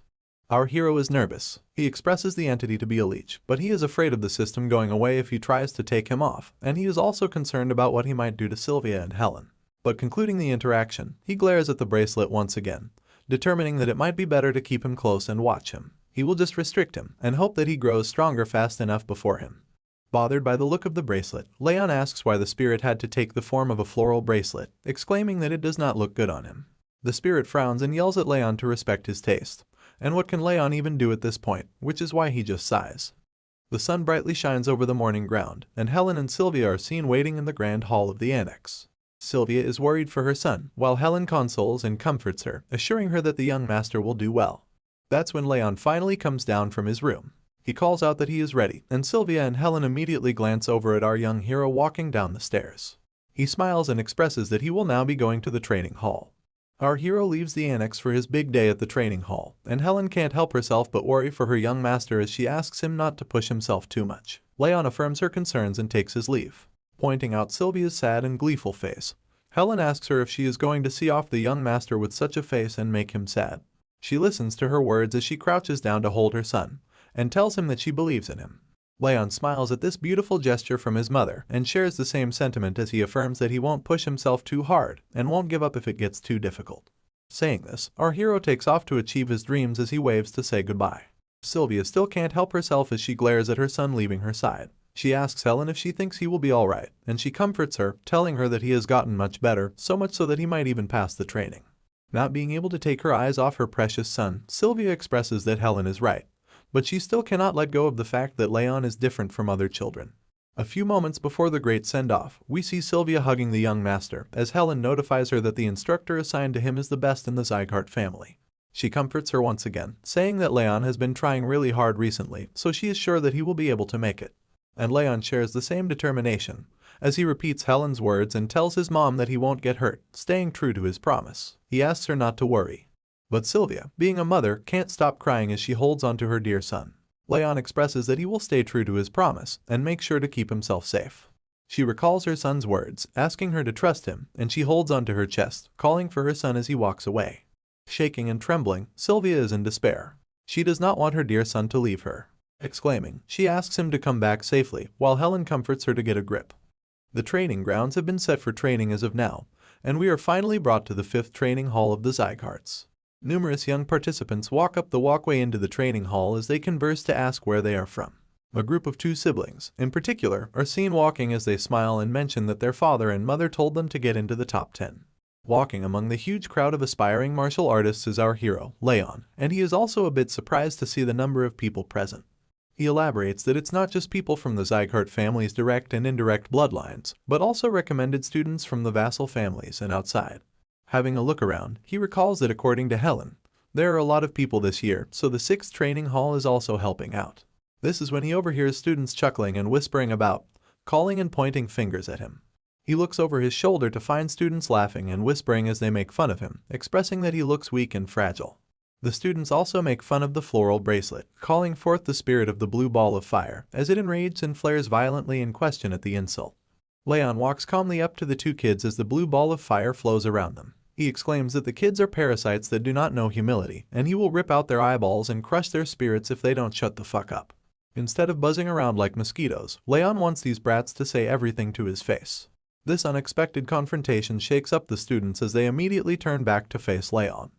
Our hero is nervous. He expresses the entity to be a leech, but he is afraid of the system going away if he tries to take him off, and he is also concerned about what he might do to Sylvia and Helen. But concluding the interaction, he glares at the bracelet once again, determining that it might be better to keep him close and watch him. He will just restrict him, and hope that he grows stronger fast enough before him. Bothered by the look of the bracelet, Rayon asks why the spirit had to take the form of a floral bracelet, exclaiming that it does not look good on him. The spirit frowns and yells at Rayon to respect his taste. And what can Rayon even do at this point, which is why he just sighs. The sun brightly shines over the morning ground, and Helen and Sylvia are seen waiting in the grand hall of the annex. Sylvia is worried for her son, while Helen consoles and comforts her, assuring her that the young master will do well. That's when Rayon finally comes down from his room. He calls out that he is ready, and Sylvia and Helen immediately glance over at our young hero walking down the stairs. He smiles and expresses that he will now be going to the training hall. Our hero leaves the annex for his big day at the training hall, and Helen can't help herself but worry for her young master as she asks him not to push himself too much. Rayon affirms her concerns and takes his leave. Pointing out Sylvia's sad and gleeful face, Helen asks her if she is going to see off the young master with such a face and make him sad. She listens to her words as she crouches down to hold her son, and tells him that she believes in him. Rayon smiles at this beautiful gesture from his mother and shares the same sentiment as he affirms that he won't push himself too hard and won't give up if it gets too difficult. Saying this, our hero takes off to achieve his dreams as he waves to say goodbye. Sylvia still can't help herself as she glares at her son leaving her side. She asks Helen if she thinks he will be alright, and she comforts her, telling her that he has gotten much better, so much so that he might even pass the training. Not being able to take her eyes off her precious son, Sylvia expresses that Helen is right. But she still cannot let go of the fact that Rayon is different from other children. A few moments before the great send-off, we see Sylvia hugging the young master, as Helen notifies her that the instructor assigned to him is the best in the zieghart family. She comforts her once again, saying that Rayon has been trying really hard recently, so she is sure that he will be able to make it. And Rayon shares the same determination, as he repeats Helen's words and tells his mom that he won't get hurt, staying true to his promise. He asks her not to worry. But Sylvia, being a mother, can't stop crying as she holds onto her dear son. Rayon expresses that he will stay true to his promise and make sure to keep himself safe. She recalls her son's words, asking her to trust him, and she holds onto her chest, calling for her son as he walks away. Shaking and trembling, Sylvia is in despair. She does not want her dear son to leave her. Exclaiming, she asks him to come back safely, while Helen comforts her to get a grip. The training grounds have been set for training as of now, and we are finally brought to the 5th training hall of the Ziegharts. Numerous young participants walk up the walkway into the training hall as they converse to ask where they are from. A group of 2 siblings, in particular, are seen walking as they smile and mention that their father and mother told them to get into the top 10. Walking among the huge crowd of aspiring martial artists is our hero, Rayon, and he is also a bit surprised to see the number of people present. He elaborates that it's not just people from the Zieghart family's direct and indirect bloodlines, but also recommended students from the vassal families and outside. Having a look around, he recalls that according to Helen, there are a lot of people this year, so the 6th training hall is also helping out. This is when he overhears students chuckling and whispering about, calling and pointing fingers at him. He looks over his shoulder to find students laughing and whispering as they make fun of him, expressing that he looks weak and fragile. The students also make fun of the floral bracelet, calling forth the spirit of the blue ball of fire, as it enrages and flares violently in question at the insult. Rayon walks calmly up to the 2 kids as the blue ball of fire flows around them. He exclaims that the kids are parasites that do not know humility, and he will rip out their eyeballs and crush their spirits if they don't shut the fuck up. Instead of buzzing around like mosquitoes, Rayon wants these brats to say everything to his face. This unexpected confrontation shakes up the students as they immediately turn back to face Rayon.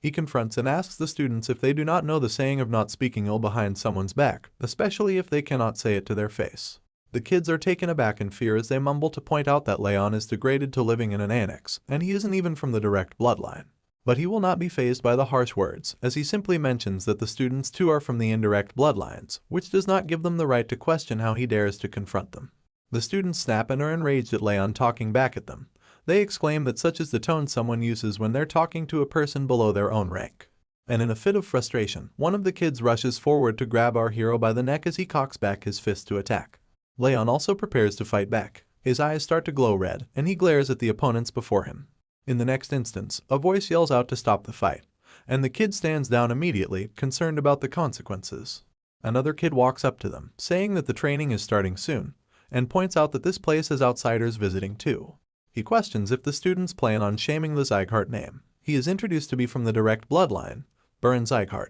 He confronts and asks the students if they do not know the saying of not speaking ill behind someone's back, especially if they cannot say it to their face. The kids are taken aback in fear as they mumble to point out that Rayon is degraded to living in an annex, and he isn't even from the direct bloodline. But he will not be fazed by the harsh words, as he simply mentions that the students too are from the indirect bloodlines, which does not give them the right to question how he dares to confront them. The students snap and are enraged at Rayon talking back at them. They exclaim that such is the tone someone uses when they're talking to a person below their own rank. And in a fit of frustration, one of the kids rushes forward to grab our hero by the neck as he cocks back his fist to attack. Rayon also prepares to fight back. His eyes start to glow red, and he glares at the opponents before him. In the next instance, a voice yells out to stop the fight, and the kid stands down immediately, concerned about the consequences. Another kid walks up to them, saying that the training is starting soon, and points out that this place has outsiders visiting too. He questions if the students plan on shaming the Zieghart name. He is introduced to be from the direct bloodline, Buren Zieghart.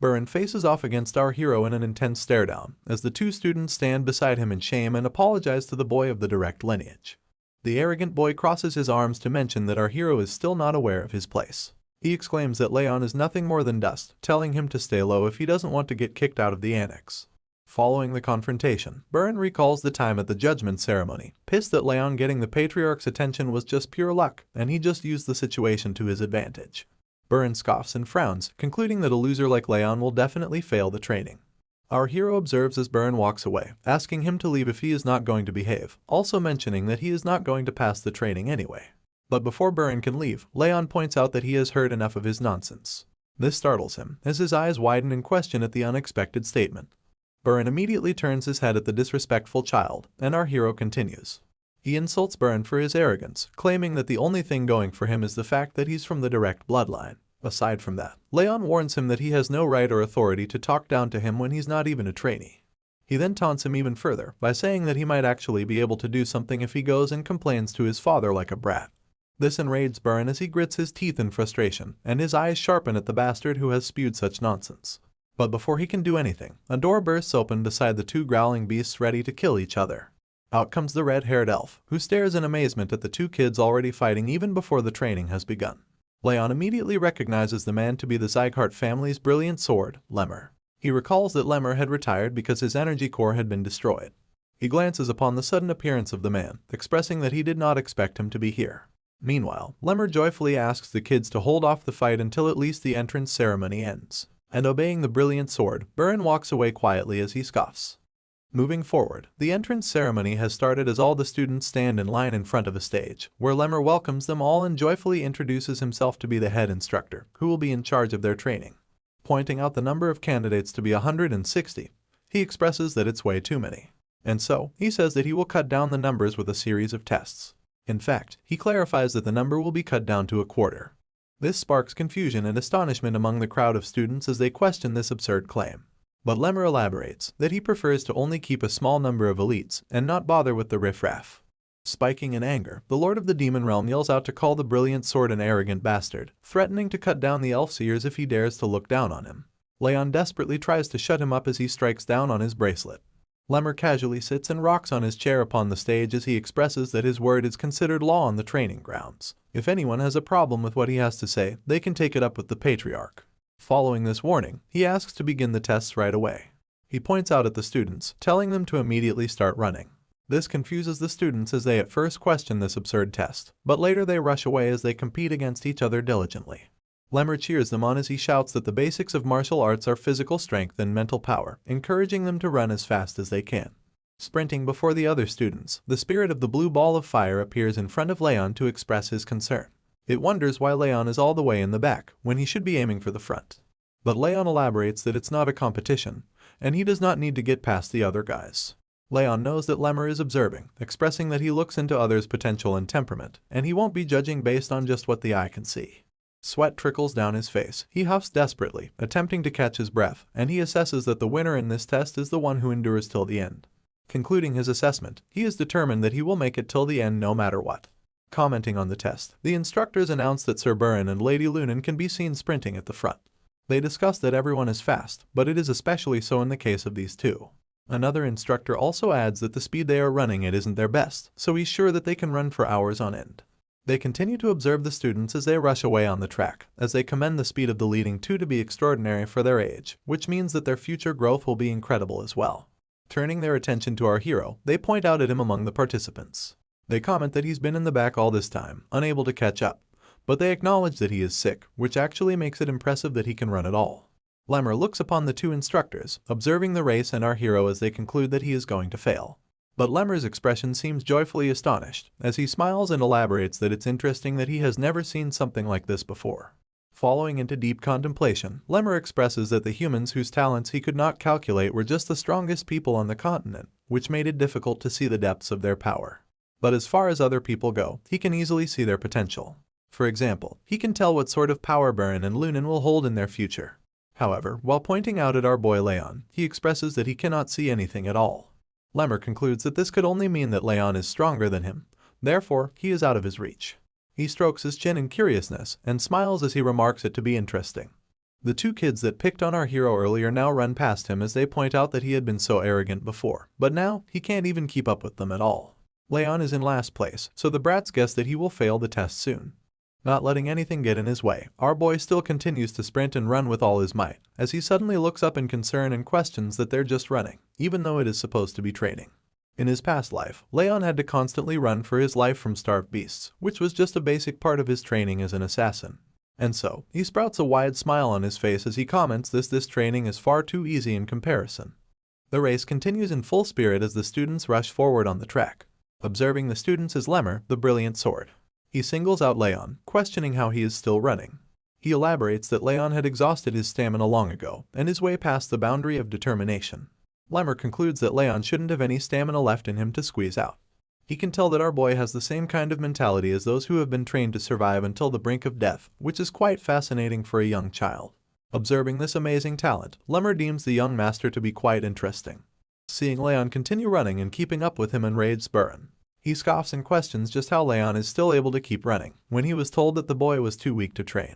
Buren faces off against our hero in an intense stare-down, as the 2 students stand beside him in shame and apologize to the boy of the direct lineage. The arrogant boy crosses his arms to mention that our hero is still not aware of his place. He exclaims that Rayon is nothing more than dust, telling him to stay low if he doesn't want to get kicked out of the annex. Following the confrontation, Buren recalls the time at the judgment ceremony, pissed that Rayon getting the patriarch's attention was just pure luck, and he just used the situation to his advantage. Buren scoffs and frowns, concluding that a loser like Rayon will definitely fail the training. Our hero observes as Buren walks away, asking him to leave if he is not going to behave, also mentioning that he is not going to pass the training anyway. But before Buren can leave, Rayon points out that he has heard enough of his nonsense. This startles him, as his eyes widen in question at the unexpected statement. Buren immediately turns his head at the disrespectful child, and our hero continues. He insults Buren for his arrogance, claiming that the only thing going for him is the fact that he's from the direct bloodline. Aside from that, Rayon warns him that he has no right or authority to talk down to him when he's not even a trainee. He then taunts him even further by saying that he might actually be able to do something if he goes and complains to his father like a brat. This enrages Buren as he grits his teeth in frustration, and his eyes sharpen at the bastard who has spewed such nonsense. But before he can do anything, a door bursts open beside the 2 growling beasts ready to kill each other. Out comes the red-haired elf, who stares in amazement at the 2 kids already fighting even before the training has begun. Rayon immediately recognizes the man to be the Zieghart family's brilliant sword, Lemmer. He recalls that Lemmer had retired because his energy core had been destroyed. He glances upon the sudden appearance of the man, expressing that he did not expect him to be here. Meanwhile, Lemmer joyfully asks the kids to hold off the fight until at least the entrance ceremony ends. And obeying the brilliant sword, Buren walks away quietly as he scoffs. Moving forward, the entrance ceremony has started as all the students stand in line in front of a stage, where Lemmer welcomes them all and joyfully introduces himself to be the head instructor, who will be in charge of their training. Pointing out the number of candidates to be 160, he expresses that it's way too many. And so, he says that he will cut down the numbers with a series of tests. In fact, he clarifies that the number will be cut down to a quarter. This sparks confusion and astonishment among the crowd of students as they question this absurd claim. But Lemmer elaborates that he prefers to only keep a small number of elites and not bother with the riffraff. Spiking in anger, the Lord of the Demon Realm yells out to call the brilliant sword an arrogant bastard, threatening to cut down the elf's ears if he dares to look down on him. Rayon desperately tries to shut him up as he strikes down on his bracelet. Lemmer casually sits and rocks on his chair upon the stage as he expresses that his word is considered law on the training grounds. If anyone has a problem with what he has to say, they can take it up with the Patriarch. Following this warning, he asks to begin the tests right away. He points out at the students, telling them to immediately start running. This confuses the students as they at first question this absurd test, but later they rush away as they compete against each other diligently. Lemmer cheers them on as he shouts that the basics of martial arts are physical strength and mental power, encouraging them to run as fast as they can. Sprinting before the other students, the spirit of the blue ball of fire appears in front of Rayon to express his concern. It wonders why Rayon is all the way in the back, when he should be aiming for the front. But Rayon elaborates that it's not a competition, and he does not need to get past the other guys. Rayon knows that Lemmer is observing, expressing that he looks into others' potential and temperament, and he won't be judging based on just what the eye can see. Sweat trickles down his face. He huffs desperately, attempting to catch his breath, and he assesses that the winner in this test is the one who endures till the end. Concluding his assessment, he is determined that he will make it till the end no matter what. Commenting on the test, the instructors announce that Sir Burin and Lady Lunan can be seen sprinting at the front. They discuss that everyone is fast, but it is especially so in the case of these two. Another instructor also adds that the speed they are running at isn't their best, so he's sure that they can run for hours on end. They continue to observe the students as they rush away on the track, as they commend the speed of the leading two to be extraordinary for their age, which means that their future growth will be incredible as well. Turning their attention to our hero, they point out at him among the participants. They comment that he's been in the back all this time, unable to catch up, but they acknowledge that he is sick, which actually makes it impressive that he can run at all. Lemmer looks upon the two instructors, observing the race and our hero as they conclude that he is going to fail. But Lemmer's expression seems joyfully astonished, as he smiles and elaborates that it's interesting that he has never seen something like this before. Following into deep contemplation, Lemmer expresses that the humans whose talents he could not calculate were just the strongest people on the continent, which made it difficult to see the depths of their power. But as far as other people go, he can easily see their potential. For example, he can tell what sort of power Burin and Lunan will hold in their future. However, while pointing out at our boy Rayon, he expresses that he cannot see anything at all. Lemmer concludes that this could only mean that Rayon is stronger than him, therefore he is out of his reach. He strokes his chin in curiousness and smiles as he remarks it to be interesting. The two kids that picked on our hero earlier now run past him as they point out that he had been so arrogant before, but now he can't even keep up with them at all. Rayon is in last place, so the brats guess that he will fail the test soon. Not letting anything get in his way, our boy still continues to sprint and run with all his might, as he suddenly looks up in concern and questions that they're just running, even though it is supposed to be training. In his past life, Rayon had to constantly run for his life from starved beasts, which was just a basic part of his training as an assassin. And so, he sprouts a wide smile on his face as he comments this training is far too easy in comparison. The race continues in full spirit as the students rush forward on the track. Observing the students is Lemmer, the brilliant sword. He singles out Rayon, questioning how he is still running. He elaborates that Rayon had exhausted his stamina long ago, and is way past the boundary of determination. Lemmer concludes that Rayon shouldn't have any stamina left in him to squeeze out. He can tell that our boy has the same kind of mentality as those who have been trained to survive until the brink of death, which is quite fascinating for a young child. Observing this amazing talent, Lemmer deems the young master to be quite interesting. Seeing Rayon continue running and keeping up with him enrages Burin. He scoffs and questions just how Rayon is still able to keep running, when he was told that the boy was too weak to train.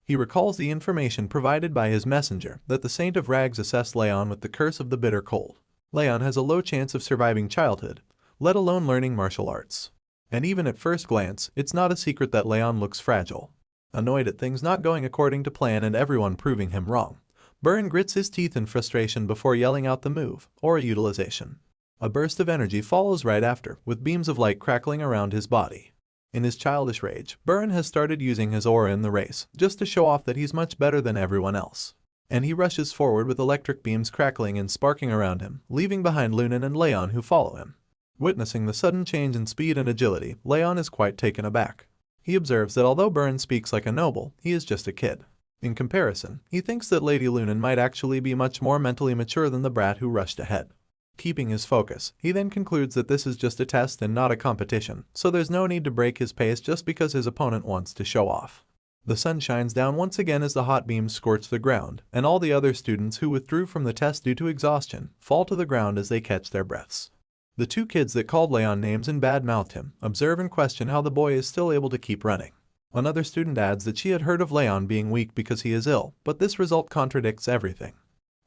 He recalls the information provided by his messenger that the Saint of Rags assessed Rayon with the curse of the bitter cold. Rayon has a low chance of surviving childhood, let alone learning martial arts. And even at first glance, it's not a secret that Rayon looks fragile. Annoyed at things not going according to plan and everyone proving him wrong, Burin grits his teeth in frustration before yelling out the move, or utilization. A burst of energy follows right after, with beams of light crackling around his body. In his childish rage, Burin has started using his aura in the race, just to show off that he's much better than everyone else. And he rushes forward with electric beams crackling and sparking around him, leaving behind Lunan and Rayon who follow him. Witnessing the sudden change in speed and agility, Rayon is quite taken aback. He observes that although Burin speaks like a noble, he is just a kid. In comparison, he thinks that Lady Lunan might actually be much more mentally mature than the brat who rushed ahead. Keeping his focus, he then concludes that this is just a test and not a competition, so there's no need to break his pace just because his opponent wants to show off. The sun shines down once again as the hot beams scorch the ground, and all the other students who withdrew from the test due to exhaustion fall to the ground as they catch their breaths. The two kids that called Rayon names and bad-mouthed him observe and question how the boy is still able to keep running. Another student adds that she had heard of Rayon being weak because he is ill, but this result contradicts everything.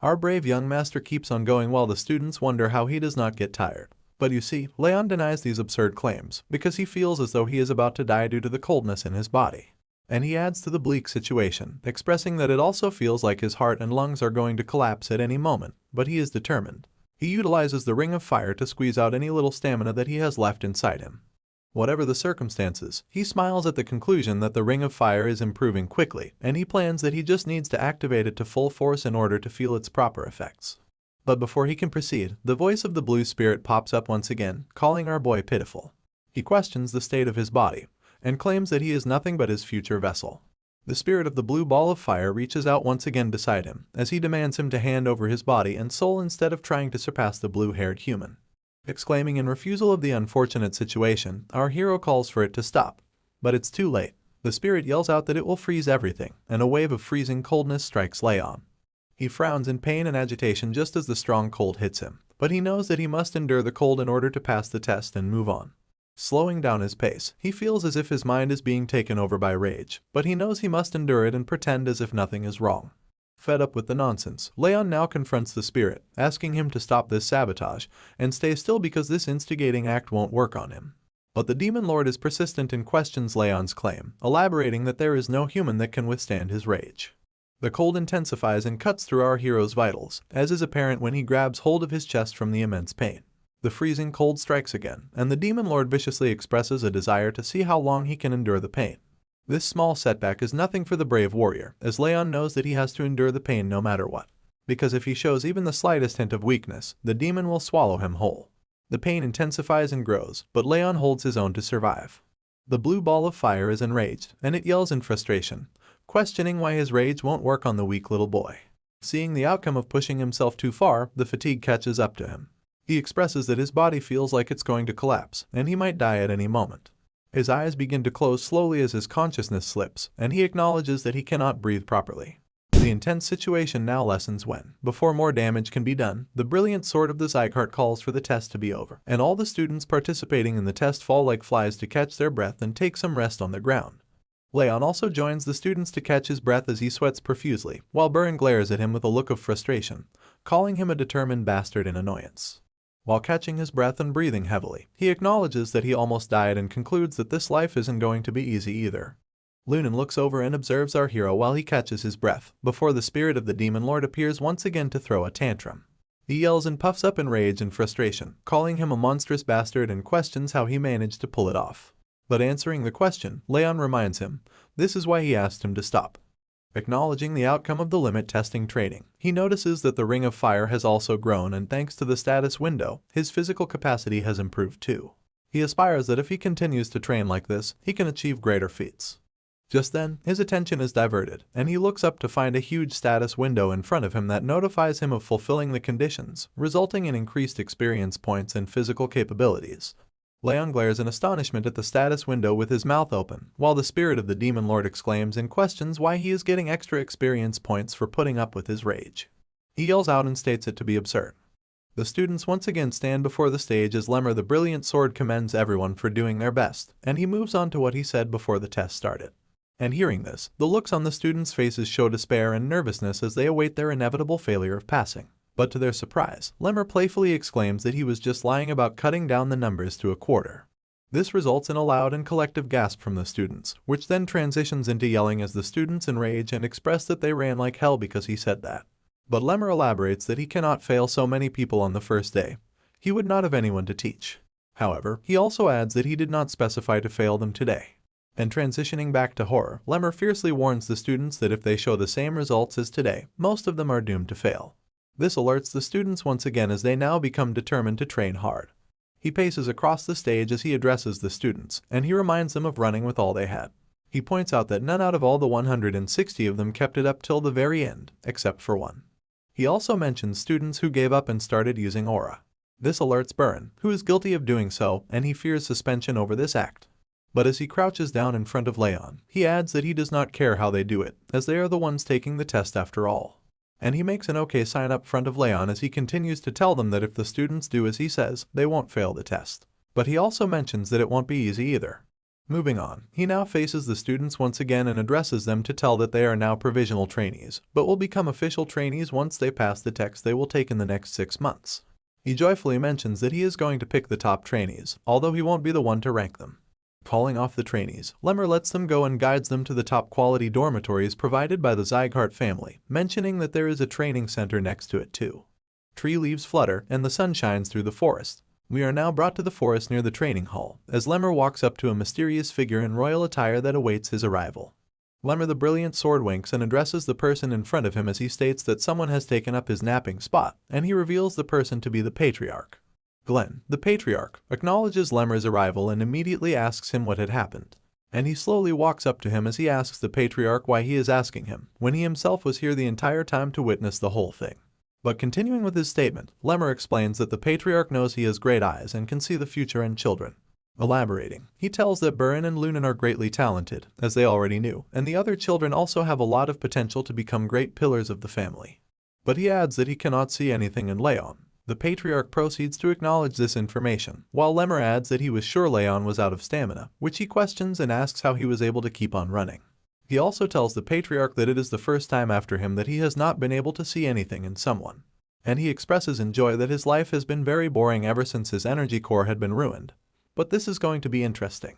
Our brave young master keeps on going while the students wonder how he does not get tired. But you see, Rayon denies these absurd claims because he feels as though he is about to die due to the coldness in his body. And he adds to the bleak situation, expressing that it also feels like his heart and lungs are going to collapse at any moment, but he is determined. He utilizes the ring of fire to squeeze out any little stamina that he has left inside him. Whatever the circumstances, he smiles at the conclusion that the ring of fire is improving quickly, and he plans that he just needs to activate it to full force in order to feel its proper effects. But before he can proceed, the voice of the blue spirit pops up once again, calling our boy pitiful. He questions the state of his body, and claims that he is nothing but his future vessel. The spirit of the blue ball of fire reaches out once again beside him, as he demands him to hand over his body and soul instead of trying to surpass the blue-haired human. Exclaiming in refusal of the unfortunate situation, our hero calls for it to stop. But it's too late. The spirit yells out that it will freeze everything, and a wave of freezing coldness strikes Rayon. He frowns in pain and agitation just as the strong cold hits him, but he knows that he must endure the cold in order to pass the test and move on. Slowing down his pace, he feels as if his mind is being taken over by rage, but he knows he must endure it and pretend as if nothing is wrong. Fed up with the nonsense, Rayon now confronts the spirit, asking him to stop this sabotage and stay still because this instigating act won't work on him. But the demon lord is persistent and questions Rayon's claim, elaborating that there is no human that can withstand his rage. The cold intensifies and cuts through our hero's vitals, as is apparent when he grabs hold of his chest from the immense pain. The freezing cold strikes again, and the demon lord viciously expresses a desire to see how long he can endure the pain. This small setback is nothing for the brave warrior, as Rayon knows that he has to endure the pain no matter what. Because if he shows even the slightest hint of weakness, the demon will swallow him whole. The pain intensifies and grows, but Rayon holds his own to survive. The blue ball of fire is enraged, and it yells in frustration, questioning why his rage won't work on the weak little boy. Seeing the outcome of pushing himself too far, the fatigue catches up to him. He expresses that his body feels like it's going to collapse, and he might die at any moment. His eyes begin to close slowly as his consciousness slips, and he acknowledges that he cannot breathe properly. The intense situation now lessens when, before more damage can be done, the brilliant sword of the zieghart calls for the test to be over, and all the students participating in the test fall like flies to catch their breath and take some rest on the ground. Rayon also joins the students to catch his breath as he sweats profusely, while Burin glares at him with a look of frustration, calling him a determined bastard in annoyance. While catching his breath and breathing heavily, he acknowledges that he almost died and concludes that this life isn't going to be easy either. Lunan looks over and observes our hero while he catches his breath, before the spirit of the demon lord appears once again to throw a tantrum. He yells and puffs up in rage and frustration, calling him a monstrous bastard and questions how he managed to pull it off. But answering the question, Rayon reminds him, this is why he asked him to stop. Acknowledging the outcome of the limit testing training, he notices that the ring of fire has also grown, and thanks to the status window, his physical capacity has improved too. He aspires that if he continues to train like this, he can achieve greater feats. Just then, his attention is diverted, and he looks up to find a huge status window in front of him that notifies him of fulfilling the conditions, resulting in increased experience points and physical capabilities. Rayon glares in astonishment at the status window with his mouth open, while the spirit of the demon lord exclaims and questions why he is getting extra experience points for putting up with his rage. He yells out and states it to be absurd. The students once again stand before the stage as Lemmer the brilliant sword commends everyone for doing their best, and he moves on to what he said before the test started. And hearing this, the looks on the students' faces show despair and nervousness as they await their inevitable failure of passing. But to their surprise, Lemmer playfully exclaims that he was just lying about cutting down the numbers to a quarter. This results in a loud and collective gasp from the students, which then transitions into yelling as the students enrage and express that they ran like hell because he said that. But Lemmer elaborates that he cannot fail so many people on the first day. He would not have anyone to teach. However, he also adds that he did not specify to fail them today. And transitioning back to horror, Lemmer fiercely warns the students that if they show the same results as today, most of them are doomed to fail. This alerts the students once again as they now become determined to train hard. He paces across the stage as he addresses the students, and he reminds them of running with all they had. He points out that none out of all the 160 of them kept it up till the very end, except for one. He also mentions students who gave up and started using aura. This alerts Burin, who is guilty of doing so, and he fears suspension over this act. But as he crouches down in front of Rayon, he adds that he does not care how they do it, as they are the ones taking the test after all. And he makes an okay sign up front of Rayon as he continues to tell them that if the students do as he says, they won't fail the test. But he also mentions that it won't be easy either. Moving on, he now faces the students once again and addresses them to tell that they are now provisional trainees, but will become official trainees once they pass the tests they will take in the next 6 months. He joyfully mentions that he is going to pick the top trainees, although he won't be the one to rank them. Calling off the trainees, Lemmer lets them go and guides them to the top quality dormitories provided by the Zieghart family, mentioning that there is a training center next to it too. Tree leaves flutter and the sun shines through the forest. We are now brought to the forest near the training hall, as Lemmer walks up to a mysterious figure in royal attire that awaits his arrival. Lemmer the Brilliant Sword winks and addresses the person in front of him as he states that someone has taken up his napping spot, and he reveals the person to be the Patriarch. Glenn, the Patriarch, acknowledges Lemmer's arrival and immediately asks him what had happened. And he slowly walks up to him as he asks the Patriarch why he is asking him, when he himself was here the entire time to witness the whole thing. But continuing with his statement, Lemmer explains that the Patriarch knows he has great eyes and can see the future and children. Elaborating, he tells that Burin and Lunan are greatly talented, as they already knew, and the other children also have a lot of potential to become great pillars of the family. But he adds that he cannot see anything in Rayon. The Patriarch proceeds to acknowledge this information, while Lemmer adds that he was sure Rayon was out of stamina, which he questions and asks how he was able to keep on running. He also tells the Patriarch that it is the first time after him that he has not been able to see anything in someone. And he expresses in joy that his life has been very boring ever since his energy core had been ruined. But this is going to be interesting.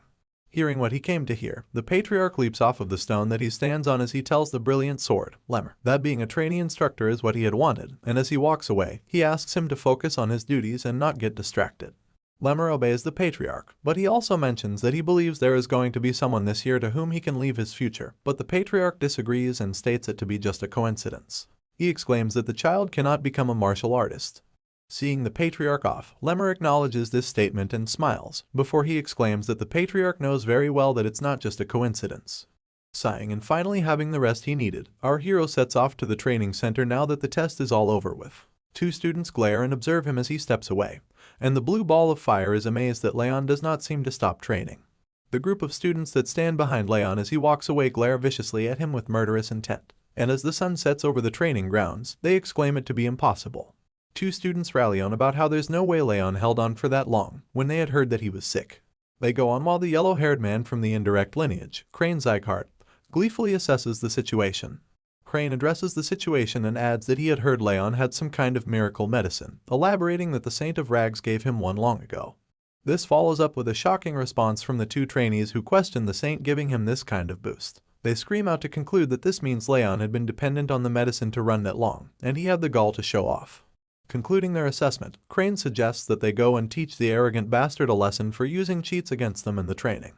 Hearing what he came to hear, the Patriarch leaps off of the stone that he stands on as he tells the Brilliant Sword, Lemmer, that being a trainee instructor is what he had wanted, and as he walks away, he asks him to focus on his duties and not get distracted. Lemmer obeys the Patriarch, but he also mentions that he believes there is going to be someone this year to whom he can leave his future, but the Patriarch disagrees and states it to be just a coincidence. He exclaims that the child cannot become a martial artist. Seeing the Patriarch off, Lemmer acknowledges this statement and smiles, before he exclaims that the Patriarch knows very well that it's not just a coincidence. Sighing and finally having the rest he needed, our hero sets off to the training center now that the test is all over with. 2 students glare and observe him as he steps away, and the blue ball of fire is amazed that Rayon does not seem to stop training. The group of students that stand behind Rayon as he walks away glare viciously at him with murderous intent, and as the sun sets over the training grounds, they exclaim it to be impossible. 2 students rally on about how there's no way Rayon held on for that long, when they had heard that he was sick. They go on while the yellow-haired man from the indirect lineage, zieghart, gleefully assesses the situation. Crane addresses the situation and adds that he had heard Rayon had some kind of miracle medicine, elaborating that the Saint of Rags gave him one long ago. This follows up with a shocking response from the 2 trainees who question the Saint giving him this kind of boost. They scream out to conclude that this means Rayon had been dependent on the medicine to run that long, and he had the gall to show off. Concluding their assessment, Crane suggests that they go and teach the arrogant bastard a lesson for using cheats against them in the training.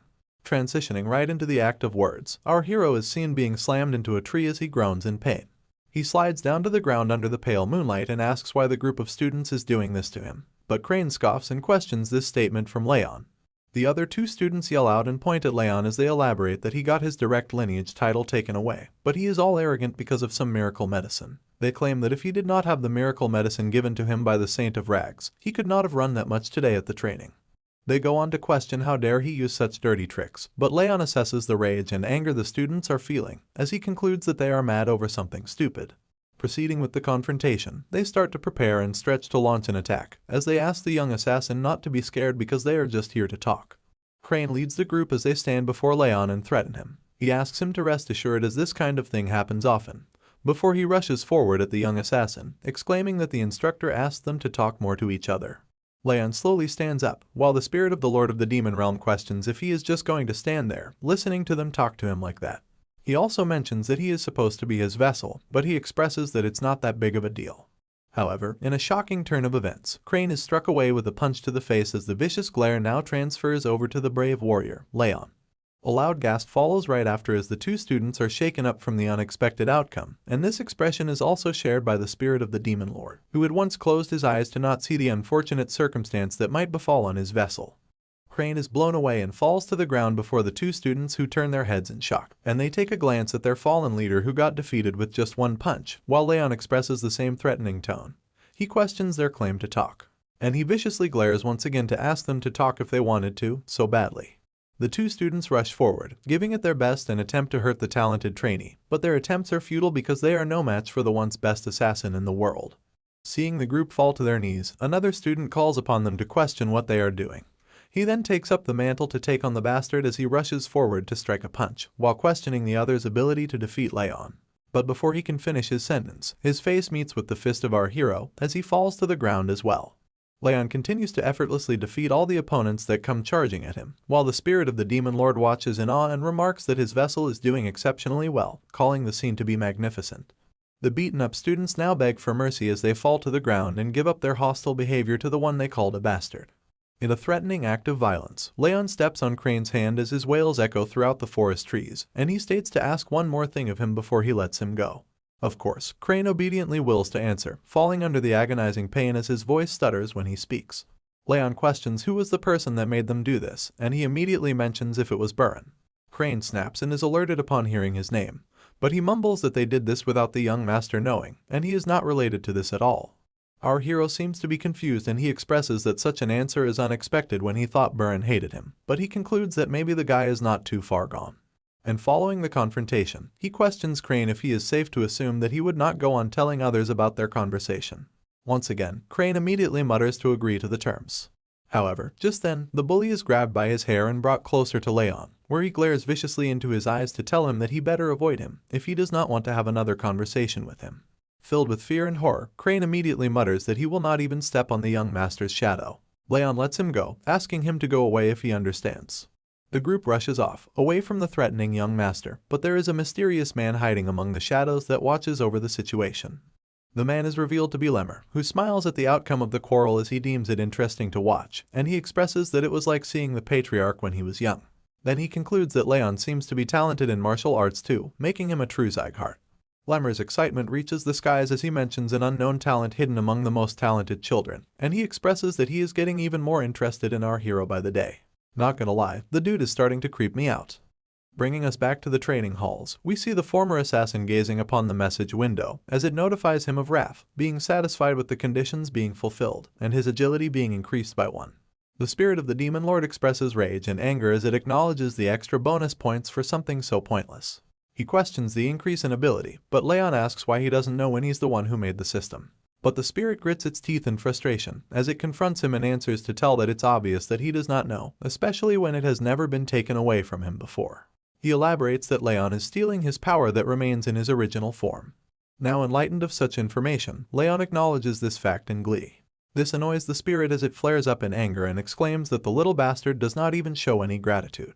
Transitioning right into the act of words, our hero is seen being slammed into a tree as he groans in pain. He slides down to the ground under the pale moonlight and asks why the group of students is doing this to him, but Crane scoffs and questions this statement from Rayon. The other 2 students yell out and point at Rayon as they elaborate that he got his direct lineage title taken away, but he is all arrogant because of some miracle medicine. They claim that if he did not have the miracle medicine given to him by the Saint of Rags, he could not have run that much today at the training. They go on to question how dare he use such dirty tricks, but Rayon assesses the rage and anger the students are feeling, as he concludes that they are mad over something stupid. Proceeding with the confrontation, they start to prepare and stretch to launch an attack, as they ask the young assassin not to be scared because they are just here to talk. Crane leads the group as they stand before Rayon and threaten him. He asks him to rest assured as this kind of thing happens often, before he rushes forward at the young assassin, exclaiming that the instructor asked them to talk more to each other. Rayon slowly stands up, while the spirit of the Lord of the Demon Realm questions if he is just going to stand there, listening to them talk to him like that. He also mentions that he is supposed to be his vessel, but he expresses that it's not that big of a deal. However, in a shocking turn of events, Crane is struck away with a punch to the face as the vicious glare now transfers over to the brave warrior, Rayon. A loud gasp follows right after as the 2 students are shaken up from the unexpected outcome, and this expression is also shared by the spirit of the Demon Lord, who had once closed his eyes to not see the unfortunate circumstance that might befall on his vessel. Crane is blown away and falls to the ground before the 2 students who turn their heads in shock, and they take a glance at their fallen leader who got defeated with just one punch, while Rayon expresses the same threatening tone. He questions their claim to talk, and he viciously glares once again to ask them to talk if they wanted to, so badly. The two students rush forward, giving it their best and attempt to hurt the talented trainee, but their attempts are futile because they are no match for the once best assassin in the world. Seeing the group fall to their knees, another student calls upon them to question what they are doing. He then takes up the mantle to take on the bastard as he rushes forward to strike a punch, while questioning the other's ability to defeat Rayon. But before he can finish his sentence, his face meets with the fist of our hero as he falls to the ground as well. Rayon continues to effortlessly defeat all the opponents that come charging at him, while the spirit of the demon lord watches in awe and remarks that his vessel is doing exceptionally well, calling the scene to be magnificent. The beaten-up students now beg for mercy as they fall to the ground and give up their hostile behavior to the one they called a bastard. In a threatening act of violence, Rayon steps on Crane's hand as his wails echo throughout the forest trees, and he states to ask one more thing of him before he lets him go. Of course, Crane obediently wills to answer, falling under the agonizing pain as his voice stutters when he speaks. Rayon questions who was the person that made them do this, and he immediately mentions if it was Buran. Crane snaps and is alerted upon hearing his name, but he mumbles that they did this without the young master knowing, and he is not related to this at all. Our hero seems to be confused and he expresses that such an answer is unexpected when he thought Buran hated him, but he concludes that maybe the guy is not too far gone. And following the confrontation, he questions Crane if he is safe to assume that he would not go on telling others about their conversation. Once again, Crane immediately mutters to agree to the terms. However, just then, the bully is grabbed by his hair and brought closer to Rayon, where he glares viciously into his eyes to tell him that he better avoid him if he does not want to have another conversation with him. Filled with fear and horror, Crane immediately mutters that he will not even step on the young master's shadow. Rayon lets him go, asking him to go away if he understands. The group rushes off, away from the threatening young master, but there is a mysterious man hiding among the shadows that watches over the situation. The man is revealed to be Lemmer, who smiles at the outcome of the quarrel as he deems it interesting to watch, and he expresses that it was like seeing the patriarch when he was young. Then he concludes that Rayon seems to be talented in martial arts too, making him a true zieghart. Lemmer's excitement reaches the skies as he mentions an unknown talent hidden among the most talented children, and he expresses that he is getting even more interested in our hero by the day. Not gonna lie, the dude is starting to creep me out. Bringing us back to the training halls, we see the former assassin gazing upon the message window as it notifies him of Wrath, being satisfied with the conditions being fulfilled, and his agility being increased by 1. The spirit of the demon lord expresses rage and anger as it acknowledges the extra bonus points for something so pointless. He questions the increase in ability, but Rayon asks why he doesn't know when he's the one who made the system. But the spirit grits its teeth in frustration as it confronts him and answers to tell that it's obvious that he does not know, especially when it has never been taken away from him before. He elaborates that Rayon is stealing his power that remains in his original form. Now enlightened of such information, Rayon acknowledges this fact in glee. This annoys the spirit as it flares up in anger and exclaims that the little bastard does not even show any gratitude.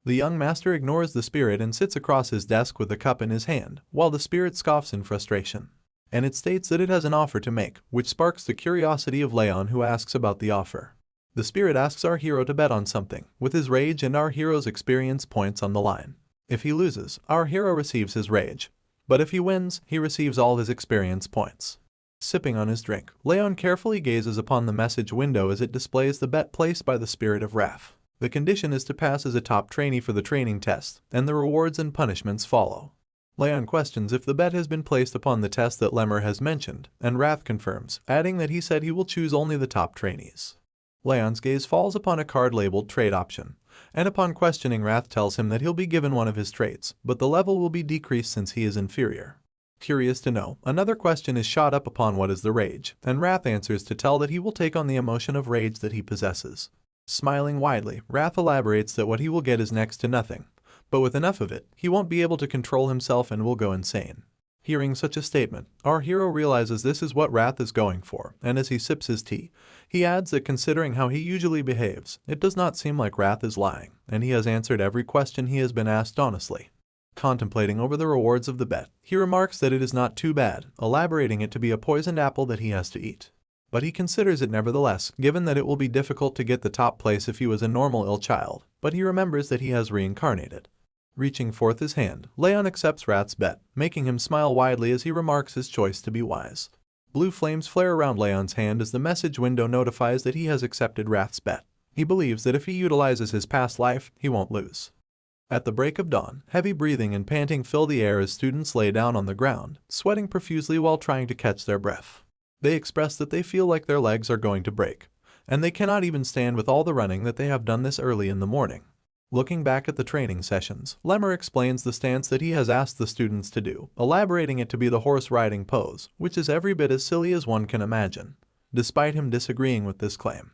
The young master ignores the spirit and sits across his desk with a cup in his hand, while the spirit scoffs in frustration. And it states that it has an offer to make, which sparks the curiosity of Rayon, who asks about the offer. The spirit asks our hero to bet on something, with his rage and our hero's experience points on the line. If he loses, our hero receives his rage, but if he wins, he receives all his experience points. Sipping on his drink, Rayon carefully gazes upon the message window as it displays the bet placed by the spirit of Wrath. The condition is to pass as a top trainee for the training test, and the rewards and punishments follow. Rayon questions if the bet has been placed upon the test that Lemmer has mentioned, and Wrath confirms, adding that he said he will choose only the top trainees. Rayon's gaze falls upon a card labeled Trade Option, and upon questioning, Wrath tells him that he'll be given one of his traits, but the level will be decreased since he is inferior. Curious to know, another question is shot up upon what is the rage, and Wrath answers to tell that he will take on the emotion of rage that he possesses. Smiling widely, Wrath elaborates that what he will get is next to nothing, but with enough of it, he won't be able to control himself and will go insane. Hearing such a statement, our hero realizes this is what Wrath is going for, and as he sips his tea, he adds that considering how he usually behaves, it does not seem like Wrath is lying, and he has answered every question he has been asked honestly. Contemplating over the rewards of the bet, he remarks that it is not too bad, elaborating it to be a poisoned apple that he has to eat. But he considers it nevertheless, given that it will be difficult to get the top place if he was a normal ill child, but he remembers that he has reincarnated. Reaching forth his hand, Rayon accepts Wrath's bet, making him smile widely as he remarks his choice to be wise. Blue flames flare around Rayon's hand as the message window notifies that he has accepted Wrath's bet. He believes that if he utilizes his past life, he won't lose. At the break of dawn, heavy breathing and panting fill the air as students lay down on the ground, sweating profusely while trying to catch their breath. They express that they feel like their legs are going to break, and they cannot even stand with all the running that they have done this early in the morning. Looking back at the training sessions, Lemmer explains the stance that he has asked the students to do, elaborating it to be the horse-riding pose, which is every bit as silly as one can imagine. Despite him disagreeing with this claim,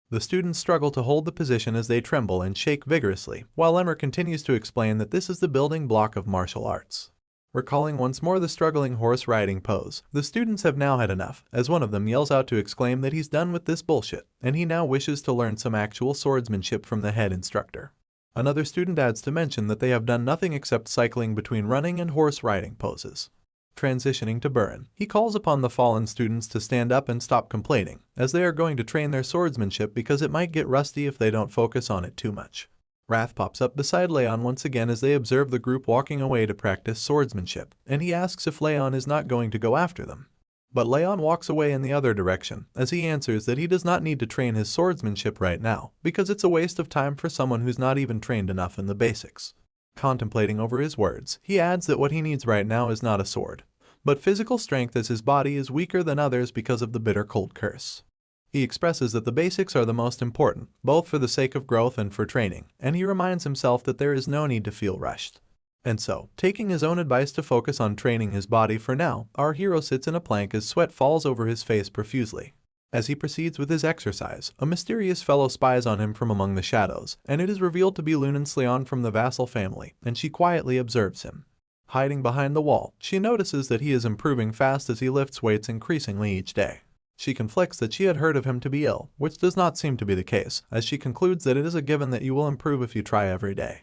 the students struggle to hold the position as they tremble and shake vigorously, while Lemmer continues to explain that this is the building block of martial arts. Recalling once more the struggling horse-riding pose, the students have now had enough, as one of them yells out to exclaim that he's done with this bullshit, and he now wishes to learn some actual swordsmanship from the head instructor. Another student adds to mention that they have done nothing except cycling between running and horse-riding poses. Transitioning to Burin, he calls upon the fallen students to stand up and stop complaining, as they are going to train their swordsmanship because it might get rusty if they don't focus on it too much. Wrath pops up beside Rayon once again as they observe the group walking away to practice swordsmanship, and he asks if Rayon is not going to go after them. But Rayon walks away in the other direction, as he answers that he does not need to train his swordsmanship right now, because it's a waste of time for someone who's not even trained enough in the basics. Contemplating over his words, he adds that what he needs right now is not a sword, but physical strength, as his body is weaker than others because of the bitter cold curse. He expresses that the basics are the most important, both for the sake of growth and for training, and he reminds himself that there is no need to feel rushed. And so, taking his own advice to focus on training his body for now, our hero sits in a plank as sweat falls over his face profusely. As he proceeds with his exercise, a mysterious fellow spies on him from among the shadows, and it is revealed to be Lunan Sleon from the vassal family, and she quietly observes him. Hiding behind the wall, she notices that he is improving fast as he lifts weights increasingly each day. She conflicts that she had heard of him to be ill, which does not seem to be the case, as she concludes that it is a given that you will improve if you try every day.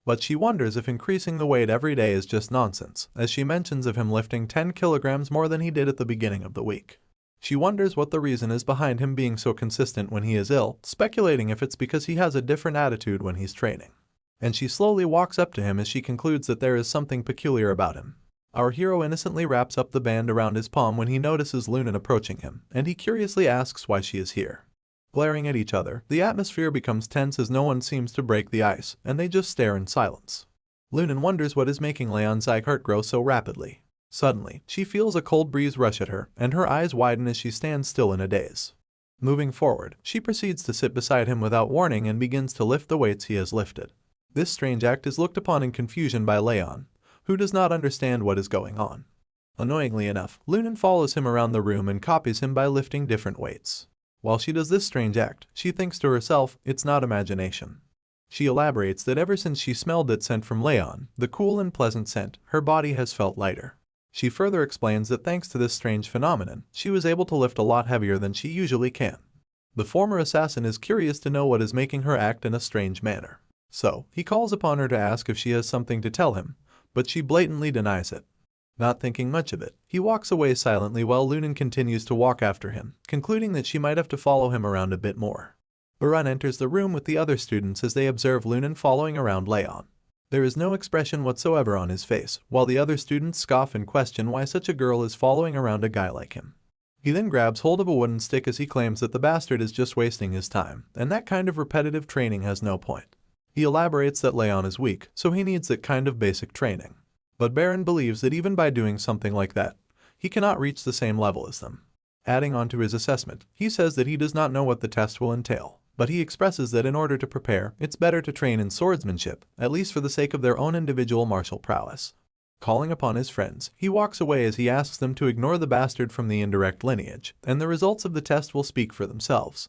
But she wonders if increasing the weight every day is just nonsense, as she mentions of him lifting 10 kilograms more than he did at the beginning of the week. She wonders what the reason is behind him being so consistent when he is ill, speculating if it's because he has a different attitude when he's training. And she slowly walks up to him as she concludes that there is something peculiar about him. Our hero innocently wraps up the band around his palm when he notices Lunan approaching him, and he curiously asks why she is here. Glaring at each other, the atmosphere becomes tense as no one seems to break the ice, and they just stare in silence. Lunan wonders what is making Rayon's zieghart grow so rapidly. Suddenly, she feels a cold breeze rush at her, and her eyes widen as she stands still in a daze. Moving forward, she proceeds to sit beside him without warning and begins to lift the weights he has lifted. This strange act is looked upon in confusion by Rayon, who does not understand what is going on. Annoyingly enough, Lunan follows him around the room and copies him by lifting different weights. While she does this strange act, she thinks to herself, it's not imagination. She elaborates that ever since she smelled that scent from Rayon, the cool and pleasant scent, her body has felt lighter. She further explains that thanks to this strange phenomenon, she was able to lift a lot heavier than she usually can. The former assassin is curious to know what is making her act in a strange manner. So, he calls upon her to ask if she has something to tell him, but she blatantly denies it. Not thinking much of it, he walks away silently while Lunan continues to walk after him, concluding that she might have to follow him around a bit more. Buran enters the room with the other students as they observe Lunan following around Rayon. There is no expression whatsoever on his face, while the other students scoff and question why such a girl is following around a guy like him. He then grabs hold of a wooden stick as he claims that the bastard is just wasting his time, and that kind of repetitive training has no point. He elaborates that Rayon is weak, so he needs that kind of basic training. But Baron believes that even by doing something like that, he cannot reach the same level as them. Adding on to his assessment, he says that he does not know what the test will entail, but he expresses that in order to prepare, it's better to train in swordsmanship, at least for the sake of their own individual martial prowess. Calling upon his friends, he walks away as he asks them to ignore the bastard from the indirect lineage, and the results of the test will speak for themselves.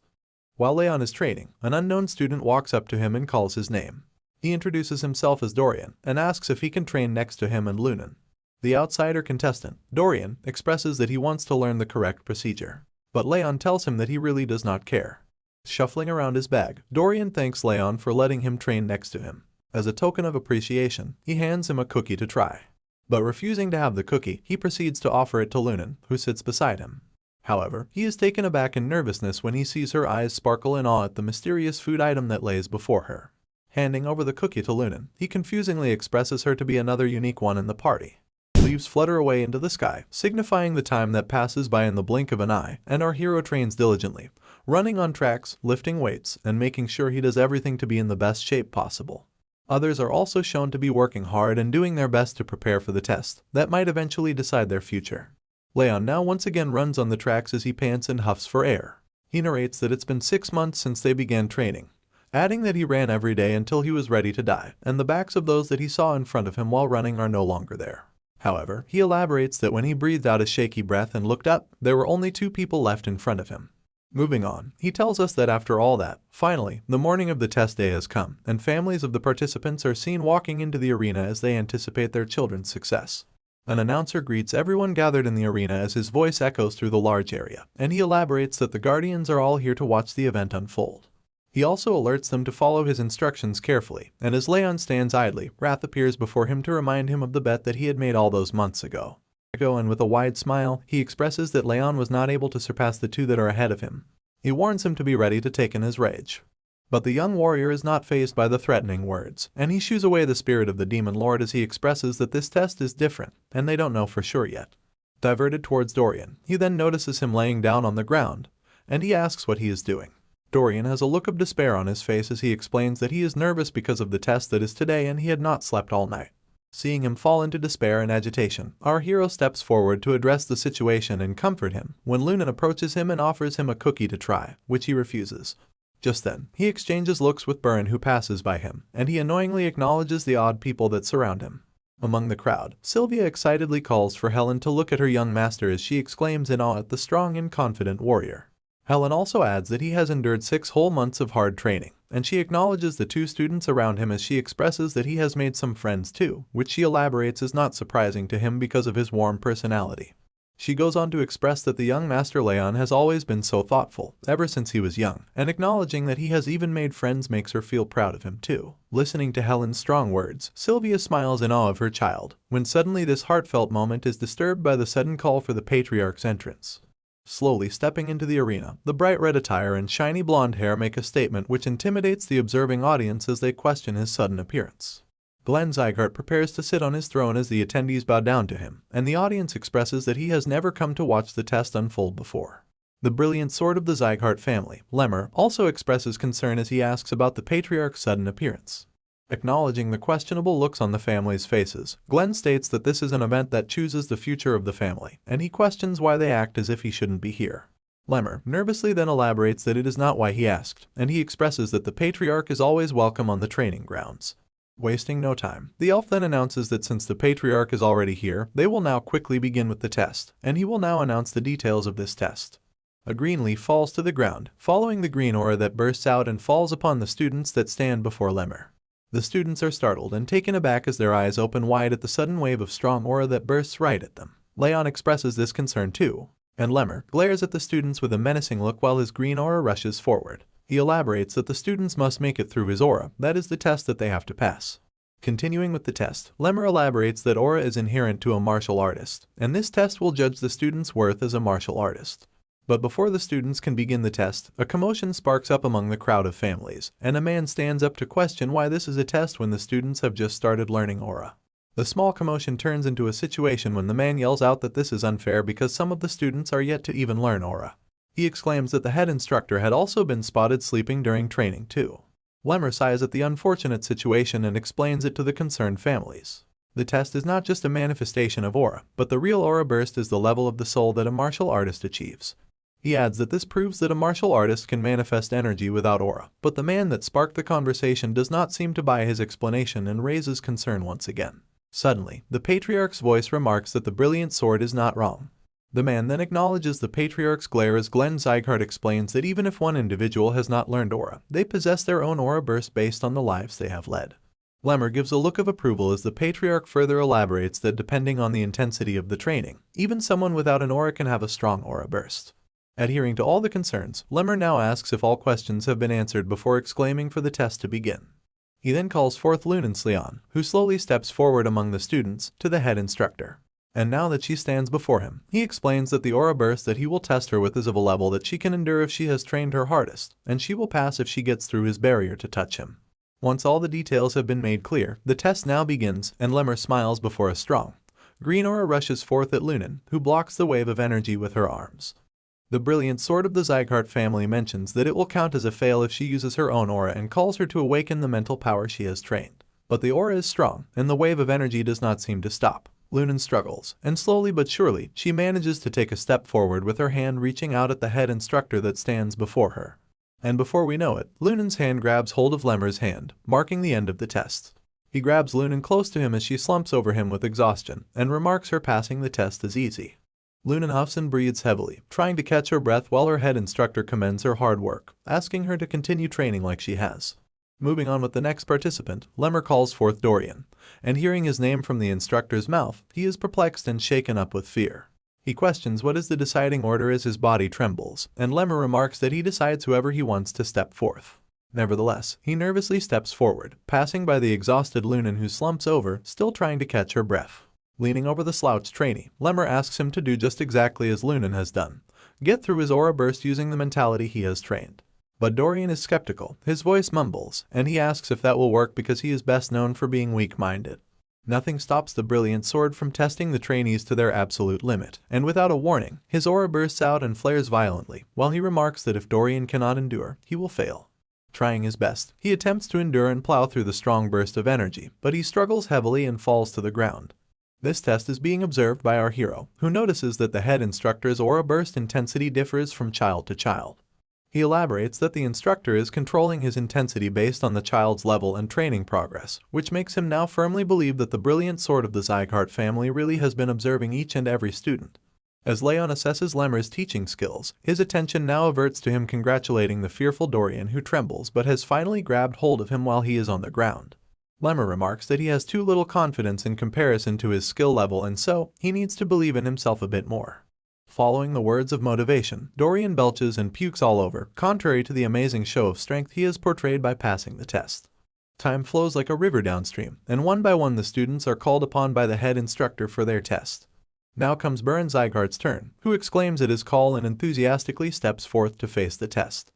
While Rayon is training, an unknown student walks up to him and calls his name. He introduces himself as Dorian and asks if he can train next to him and Lunan. The outsider contestant, Dorian, expresses that he wants to learn the correct procedure, but Rayon tells him that he really does not care. Shuffling around his bag, Dorian thanks Rayon for letting him train next to him. As a token of appreciation, he hands him a cookie to try. But refusing to have the cookie, he proceeds to offer it to Lunan, who sits beside him. However, he is taken aback in nervousness when he sees her eyes sparkle in awe at the mysterious food item that lays before her. Handing over the cookie to Lunan, he confusingly expresses her to be another unique one in the party. Leaves flutter away into the sky, signifying the time that passes by in the blink of an eye, and our hero trains diligently, running on tracks, lifting weights, and making sure he does everything to be in the best shape possible. Others are also shown to be working hard and doing their best to prepare for the test that might eventually decide their future. Rayon now once again runs on the tracks as he pants and huffs for air. He narrates that it's been 6 months since they began training, adding that he ran every day until he was ready to die, and the backs of those that he saw in front of him while running are no longer there. However, he elaborates that when he breathed out a shaky breath and looked up, there were only 2 people left in front of him. Moving on, he tells us that after all that, finally, the morning of the test day has come, and families of the participants are seen walking into the arena as they anticipate their children's success. An announcer greets everyone gathered in the arena as his voice echoes through the large area, and he elaborates that the guardians are all here to watch the event unfold. He also alerts them to follow his instructions carefully, and as Rayon stands idly, Wrath appears before him to remind him of the bet that he had made all those months ago. And with a wide smile, he expresses that Rayon was not able to surpass the 2 that are ahead of him. He warns him to be ready to take in his rage. But the young warrior is not fazed by the threatening words, and he shoos away the spirit of the demon lord as he expresses that this test is different, and they don't know for sure yet. Diverted towards Dorian, he then notices him laying down on the ground, and he asks what he is doing. Dorian has a look of despair on his face as he explains that he is nervous because of the test that is today and he had not slept all night. Seeing him fall into despair and agitation, our hero steps forward to address the situation and comfort him when Lunan approaches him and offers him a cookie to try, which he refuses. Just then, he exchanges looks with Burn who passes by him, and he annoyingly acknowledges the odd people that surround him. Among the crowd, Sylvia excitedly calls for Helen to look at her young master as she exclaims in awe at the strong and confident warrior. Helen also adds that he has endured 6 whole months of hard training, and she acknowledges the 2 students around him as she expresses that he has made some friends too, which she elaborates is not surprising to him because of his warm personality. She goes on to express that the young master Rayon has always been so thoughtful, ever since he was young, and acknowledging that he has even made friends makes her feel proud of him too. Listening to Helen's strong words, Sylvia smiles in awe of her child, when suddenly this heartfelt moment is disturbed by the sudden call for the patriarch's entrance. Slowly stepping into the arena, the bright red attire and shiny blonde hair make a statement which intimidates the observing audience as they question his sudden appearance. Zieghart prepares to sit on his throne as the attendees bow down to him, and the audience expresses that he has never come to watch the test unfold before. The brilliant sword of the Zieghart family, Lemmer, also expresses concern as he asks about the patriarch's sudden appearance. Acknowledging the questionable looks on the family's faces, Glenn states that this is an event that chooses the future of the family, and he questions why they act as if he shouldn't be here. Lemmer nervously then elaborates that it is not why he asked, and he expresses that the patriarch is always welcome on the training grounds. Wasting no time, the elf then announces that since the patriarch is already here, they will now quickly begin with the test, and he will now announce the details of this test. A green leaf falls to the ground, following the green aura that bursts out and falls upon the students that stand before Lemmer. The students are startled and taken aback as their eyes open wide at the sudden wave of strong aura that bursts right at them. Rayon expresses this concern too, and Lemmer glares at the students with a menacing look while his green aura rushes forward. He elaborates that the students must make it through his aura, that is the test that they have to pass. Continuing with the test, Lemmer elaborates that aura is inherent to a martial artist, and this test will judge the student's worth as a martial artist. But before the students can begin the test, a commotion sparks up among the crowd of families, and a man stands up to question why this is a test when the students have just started learning aura. The small commotion turns into a situation when the man yells out that this is unfair because some of the students are yet to even learn aura. He exclaims that the head instructor had also been spotted sleeping during training too. Lemmer sighs at the unfortunate situation and explains it to the concerned families. The test is not just a manifestation of aura, but the real aura burst is the level of the soul that a martial artist achieves. He adds that this proves that a martial artist can manifest energy without aura, but the man that sparked the conversation does not seem to buy his explanation and raises concern once again. Suddenly, the patriarch's voice remarks that the brilliant sword is not wrong. The man then acknowledges the patriarch's glare as Glenn Zieghart explains that even if one individual has not learned aura, they possess their own aura burst based on the lives they have led. Lemmer gives a look of approval as the patriarch further elaborates that depending on the intensity of the training, even someone without an aura can have a strong aura burst. Adhering to all the concerns, Lemmer now asks if all questions have been answered before exclaiming for the test to begin. He then calls forth Lunan's Leon, who slowly steps forward among the students, to the head instructor. And now that she stands before him, he explains that the aura burst that he will test her with is of a level that she can endure if she has trained her hardest, and she will pass if she gets through his barrier to touch him. Once all the details have been made clear, the test now begins, and Lemmer smiles before a strong green aura rushes forth at Lunan, who blocks the wave of energy with her arms. The brilliant sword of the Zieghart family mentions that it will count as a fail if she uses her own aura and calls her to awaken the mental power she has trained. But the aura is strong, and the wave of energy does not seem to stop. Lunan struggles, and slowly but surely, she manages to take a step forward with her hand reaching out at the head instructor that stands before her. And before we know it, Lunen's hand grabs hold of Lemmer's hand, marking the end of the test. He grabs Lunen close to him as she slumps over him with exhaustion, and remarks her passing the test is easy. Lunen huffs and breathes heavily, trying to catch her breath while her head instructor commends her hard work, asking her to continue training like she has. Moving on with the next participant, Lemmer calls forth Dorian, and hearing his name from the instructor's mouth, he is perplexed and shaken up with fear. He questions what is the deciding order as his body trembles, and Lemmer remarks that he decides whoever he wants to step forth. Nevertheless, he nervously steps forward, passing by the exhausted Lunen who slumps over, still trying to catch her breath. Leaning over the slouched trainee, Lemmer asks him to do just exactly as Lunen has done, get through his aura burst using the mentality he has trained. But Dorian is skeptical, his voice mumbles, and he asks if that will work because he is best known for being weak-minded. Nothing stops the brilliant sword from testing the trainees to their absolute limit, and without a warning, his aura bursts out and flares violently, while he remarks that if Dorian cannot endure, he will fail. Trying his best, he attempts to endure and plow through the strong burst of energy, but he struggles heavily and falls to the ground. This test is being observed by our hero, who notices that the head instructor's aura burst intensity differs from child to child. He elaborates that the instructor is controlling his intensity based on the child's level and training progress, which makes him now firmly believe that the brilliant sword of the zieghart family really has been observing each and every student. As Rayon assesses Lemmer's teaching skills, his attention now averts to him congratulating the fearful Dorian who trembles but has finally grabbed hold of him while he is on the ground. Lemmer remarks that he has too little confidence in comparison to his skill level and so, he needs to believe in himself a bit more. Following the words of motivation, Dorian belches and pukes all over, contrary to the amazing show of strength he has portrayed by passing the test. Time flows like a river downstream, and one by one the students are called upon by the head instructor for their test. Now comes Baron Zieghart's turn, who exclaims at his call and enthusiastically steps forth to face the test.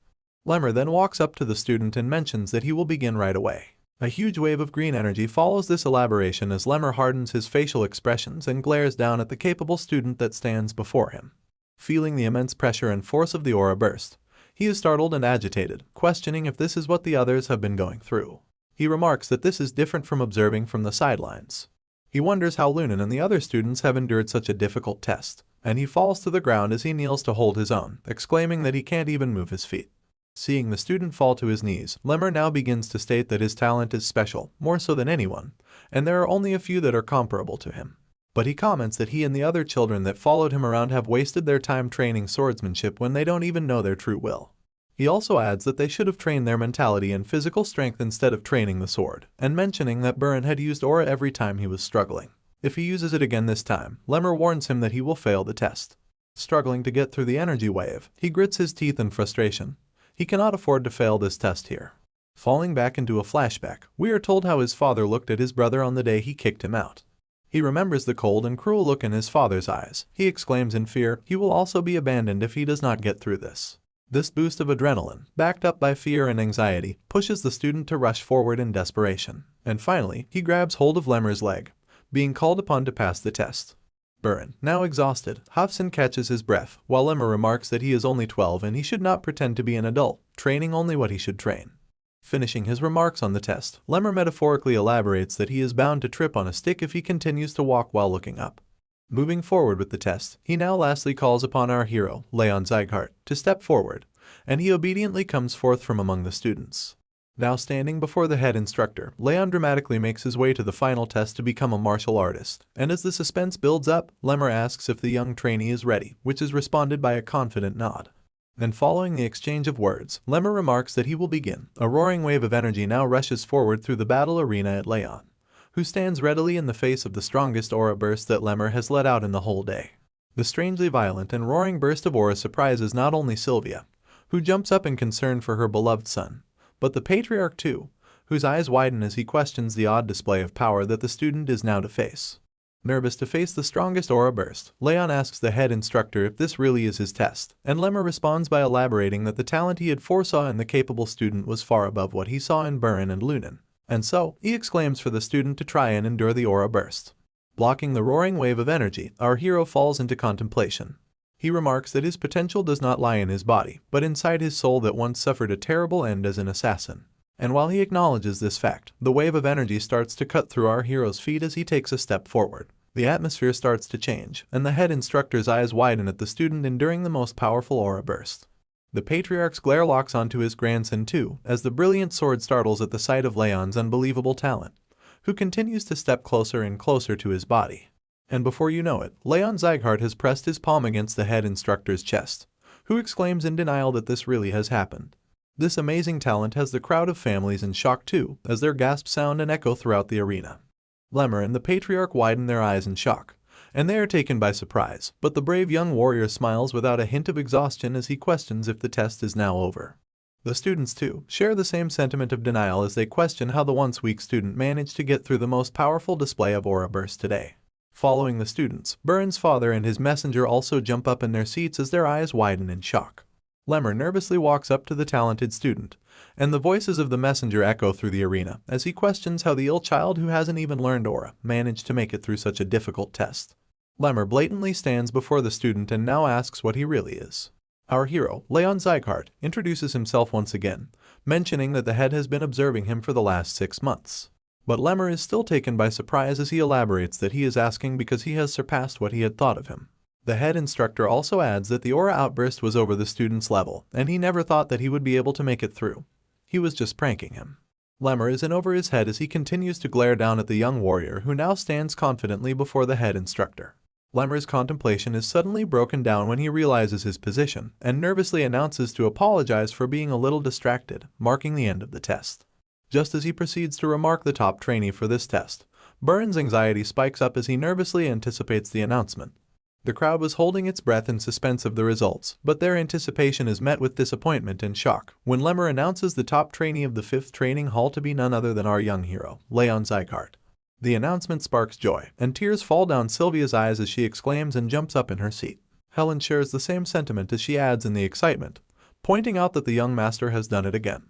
Lemmer then walks up to the student and mentions that he will begin right away. A huge wave of green energy follows this elaboration as Lemmer hardens his facial expressions and glares down at the capable student that stands before him. Feeling the immense pressure and force of the aura burst, he is startled and agitated, questioning if this is what the others have been going through. He remarks that this is different from observing from the sidelines. He wonders how Lunen and the other students have endured such a difficult test, and he falls to the ground as he kneels to hold his own, exclaiming that he can't even move his feet. Seeing the student fall to his knees, Lemmer now begins to state that his talent is special, more so than anyone, and there are only a few that are comparable to him. But he comments that he and the other children that followed him around have wasted their time training swordsmanship when they don't even know their true will. He also adds that they should have trained their mentality and physical strength instead of training the sword, and mentioning that Baron had used aura every time he was struggling. If he uses it again this time, Lemmer warns him that he will fail the test. Struggling to get through the energy wave, he grits his teeth in frustration. He cannot afford to fail this test here. Falling back into a flashback, we are told how his father looked at his brother on the day he kicked him out. He remembers the cold and cruel look in his father's eyes. He exclaims in fear he will also be abandoned if he does not get through this. This boost of adrenaline, backed up by fear and anxiety, pushes the student to rush forward in desperation. And finally, he grabs hold of Lemmer's leg, being called upon to pass the test. Baron, now exhausted, huffs and catches his breath, while Lemmer remarks that he is only 12 and he should not pretend to be an adult, training only what he should train. Finishing his remarks on the test, Lemmer metaphorically elaborates that he is bound to trip on a stick if he continues to walk while looking up. Moving forward with the test, he now lastly calls upon our hero, Rayon Zieghart, to step forward, and he obediently comes forth from among the students. Now standing before the head instructor, Rayon dramatically makes his way to the final test to become a martial artist, and as the suspense builds up, Lemmer asks if the young trainee is ready, which is responded by a confident nod. Then following the exchange of words, Lemmer remarks that he will begin. A roaring wave of energy now rushes forward through the battle arena at Rayon, who stands readily in the face of the strongest aura burst that Lemmer has let out in the whole day. The strangely violent and roaring burst of aura surprises not only Sylvia, who jumps up in concern for her beloved son, but the patriarch too, whose eyes widen as he questions the odd display of power that the student is now to face. Nervous to face the strongest aura burst, Rayon asks the head instructor if this really is his test, and Lemmer responds by elaborating that the talent he had foresaw in the capable student was far above what he saw in Baron and Lunen, and so, he exclaims for the student to try and endure the aura burst. Blocking the roaring wave of energy, our hero falls into contemplation. He remarks that his potential does not lie in his body, but inside his soul that once suffered a terrible end as an assassin. And while he acknowledges this fact, the wave of energy starts to cut through our hero's feet as he takes a step forward. The atmosphere starts to change, and the head instructor's eyes widen at the student enduring the most powerful aura burst. The patriarch's glare locks onto his grandson too, as the brilliant sword startles at the sight of Rayon's unbelievable talent, who continues to step closer and closer to his body. And before you know it, Rayon zieghart has pressed his palm against the head instructor's chest, who exclaims in denial that this really has happened. This amazing talent has the crowd of families in shock too, as their gasps sound and echo throughout the arena. Lemmer and the patriarch widen their eyes in shock, and they are taken by surprise, but the brave young warrior smiles without a hint of exhaustion as he questions if the test is now over. The students too share the same sentiment of denial as they question how the once weak student managed to get through the most powerful display of aura burst today. Following the students, Burren's father and his messenger also jump up in their seats as their eyes widen in shock. Lemmer nervously walks up to the talented student, and the voices of the messenger echo through the arena as he questions how the ill child who hasn't even learned aura managed to make it through such a difficult test. Lemmer blatantly stands before the student and now asks what he really is. Our hero, Rayon zieghart, introduces himself once again, mentioning that the head has been observing him for the last 6 months. But Lemmer is still taken by surprise as he elaborates that he is asking because he has surpassed what he had thought of him. The head instructor also adds that the aura outburst was over the student's level, and he never thought that he would be able to make it through. He was just pranking him. Lemmer is in over his head as he continues to glare down at the young warrior who now stands confidently before the head instructor. Lemmer's contemplation is suddenly broken down when he realizes his position, and nervously announces to apologize for being a little distracted, marking the end of the test. Just as he proceeds to remark the top trainee for this test, Burren's anxiety spikes up as he nervously anticipates the announcement. The crowd was holding its breath in suspense of the results, but their anticipation is met with disappointment and shock when Lemmer announces the top trainee of the 5th training hall to be none other than our young hero, Rayon zieghart. The announcement sparks joy, and tears fall down Sylvia's eyes as she exclaims and jumps up in her seat. Helen shares the same sentiment as she adds in the excitement, pointing out that the young master has done it again.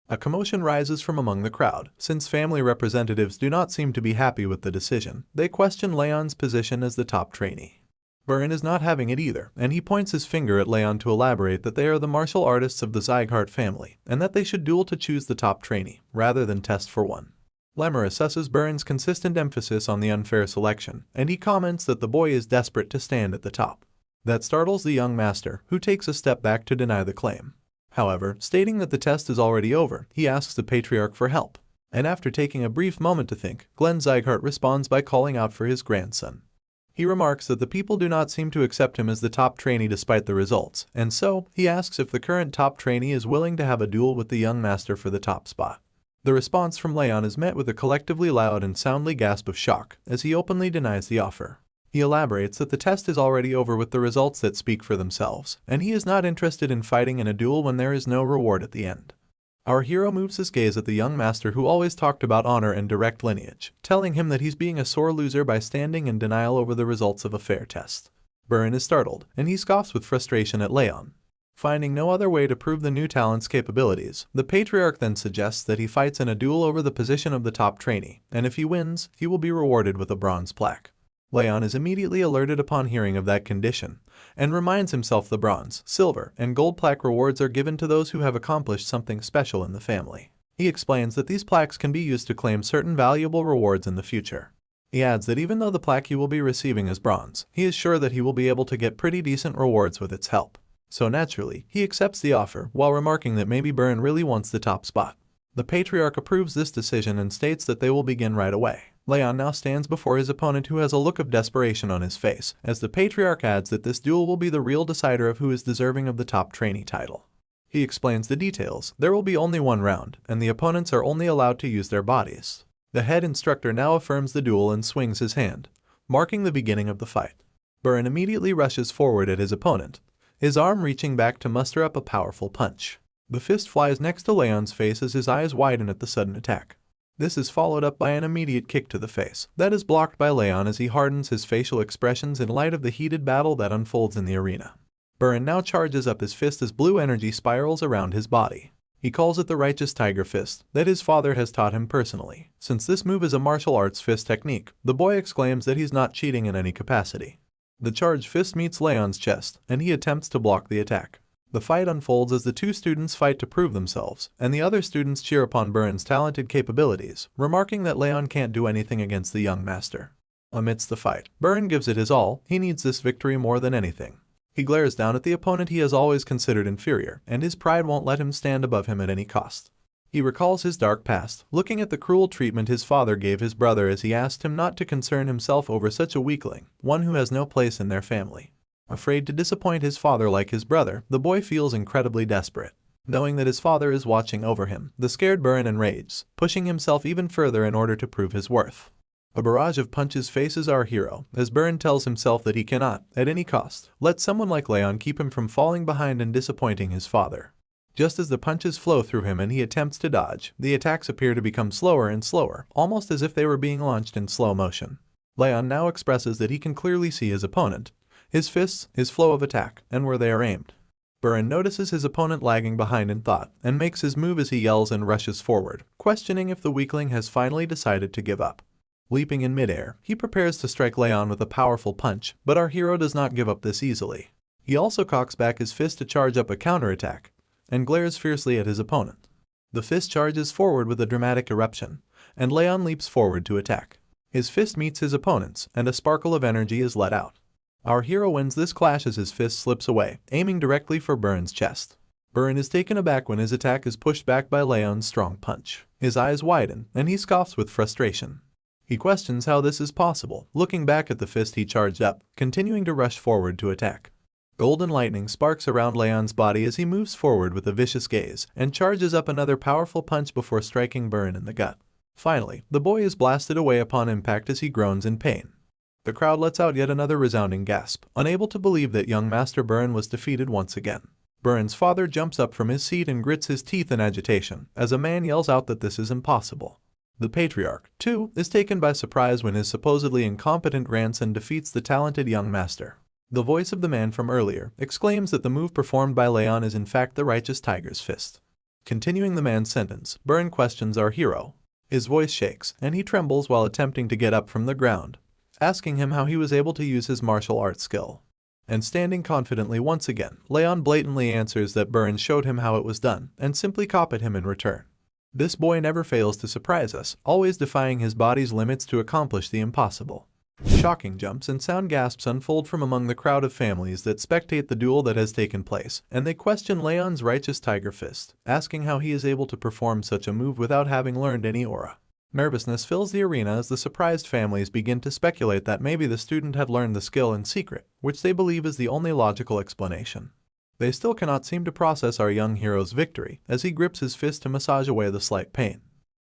A commotion rises from among the crowd, since family representatives do not seem to be happy with the decision. They question Rayon's position as the top trainee. Burren is not having it either, and he points his finger at Rayon to elaborate that they are the martial artists of the zieghart family, and that they should duel to choose the top trainee, rather than test for one. Lemmer assesses Burren's consistent emphasis on the unfair selection, and he comments that the boy is desperate to stand at the top. That startles the young master, who takes a step back to deny the claim. However, stating that the test is already over, he asks the patriarch for help. And after taking a brief moment to think, Glenn zieghart responds by calling out for his grandson. He remarks that the people do not seem to accept him as the top trainee despite the results, and so he asks if the current top trainee is willing to have a duel with the young master for the top spot. The response from Rayon is met with a collectively loud and soundly gasp of shock as he openly denies the offer. He elaborates that the test is already over with the results that speak for themselves, and he is not interested in fighting in a duel when there is no reward at the end. Our hero moves his gaze at the young master who always talked about honor and direct lineage, telling him that he's being a sore loser by standing in denial over the results of a fair test. Burren is startled, and he scoffs with frustration at Rayon. Finding no other way to prove the new talent's capabilities, the patriarch then suggests that he fights in a duel over the position of the top trainee, and if he wins, he will be rewarded with a bronze plaque. Rayon is immediately alerted upon hearing of that condition, and reminds himself the bronze, silver, and gold plaque rewards are given to those who have accomplished something special in the family. He explains that these plaques can be used to claim certain valuable rewards in the future. He adds that even though the plaque he will be receiving is bronze, he is sure that he will be able to get pretty decent rewards with its help. So naturally, he accepts the offer, while remarking that maybe Burren really wants the top spot. The patriarch approves this decision and states that they will begin right away. Rayon now stands before his opponent who has a look of desperation on his face, as the patriarch adds that this duel will be the real decider of who is deserving of the top trainee title. He explains the details. There will be only one round, and the opponents are only allowed to use their bodies. The head instructor now affirms the duel and swings his hand, marking the beginning of the fight. Burren immediately rushes forward at his opponent, his arm reaching back to muster up a powerful punch. The fist flies next to Rayon's face as his eyes widen at the sudden attack. This is followed up by an immediate kick to the face that is blocked by Rayon as he hardens his facial expressions in light of the heated battle that unfolds in the arena. Burren now charges up his fist as blue energy spirals around his body. He calls it the righteous tiger fist that his father has taught him personally. Since this move is a martial arts fist technique, the boy exclaims that he's not cheating in any capacity. The charged fist meets Rayon's chest, and he attempts to block the attack. The fight unfolds as the two students fight to prove themselves, and the other students cheer upon Burren's talented capabilities, remarking that Rayon can't do anything against the young master. Amidst the fight, Burren gives it his all. He needs this victory more than anything. He glares down at the opponent he has always considered inferior, and his pride won't let him stand above him at any cost. He recalls his dark past, looking at the cruel treatment his father gave his brother as he asked him not to concern himself over such a weakling, one who has no place in their family. Afraid to disappoint his father like his brother, the boy feels incredibly desperate. Knowing that his father is watching over him, the scared Burin enrages, pushing himself even further in order to prove his worth. A barrage of punches faces our hero, as Burin tells himself that he cannot, at any cost, let someone like Rayon keep him from falling behind and disappointing his father. Just as the punches flow through him and he attempts to dodge, the attacks appear to become slower and slower, almost as if they were being launched in slow motion. Rayon now expresses that he can clearly see his opponent, his fists, his flow of attack, and where they are aimed. Burin notices his opponent lagging behind in thought, and makes his move as he yells and rushes forward, questioning if the weakling has finally decided to give up. Leaping in midair, he prepares to strike Rayon with a powerful punch, but our hero does not give up this easily. He also cocks back his fist to charge up a counterattack, and glares fiercely at his opponent. The fist charges forward with a dramatic eruption, and Rayon leaps forward to attack. His fist meets his opponent's, and a sparkle of energy is let out. Our hero wins this clash as his fist slips away, aiming directly for Burin's chest. Burin is taken aback when his attack is pushed back by Rayon's strong punch. His eyes widen, and he scoffs with frustration. He questions how this is possible, looking back at the fist he charged up, continuing to rush forward to attack. Golden lightning sparks around Rayon's body as he moves forward with a vicious gaze, and charges up another powerful punch before striking Burin in the gut. Finally, the boy is blasted away upon impact as he groans in pain. The crowd lets out yet another resounding gasp, unable to believe that young Master Burin was defeated once again. Burin's father jumps up from his seat and grits his teeth in agitation, as a man yells out that this is impossible. The patriarch, too, is taken by surprise when his supposedly incompetent grandson defeats the talented young master. The voice of the man from earlier exclaims that the move performed by Rayon is in fact the righteous tiger's fist. Continuing the man's sentence, Burin questions our hero. His voice shakes, and he trembles while attempting to get up from the ground, asking him how he was able to use his martial arts skill. And standing confidently once again, Rayon blatantly answers that Burin showed him how it was done, and simply copied him in return. This boy never fails to surprise us, always defying his body's limits to accomplish the impossible. Shocking jumps and sound gasps unfold from among the crowd of families that spectate the duel that has taken place, and they question Rayon's righteous tiger fist, asking how he is able to perform such a move without having learned any aura. Nervousness fills the arena as the surprised families begin to speculate that maybe the student had learned the skill in secret, which they believe is the only logical explanation. They still cannot seem to process our young hero's victory, as he grips his fist to massage away the slight pain.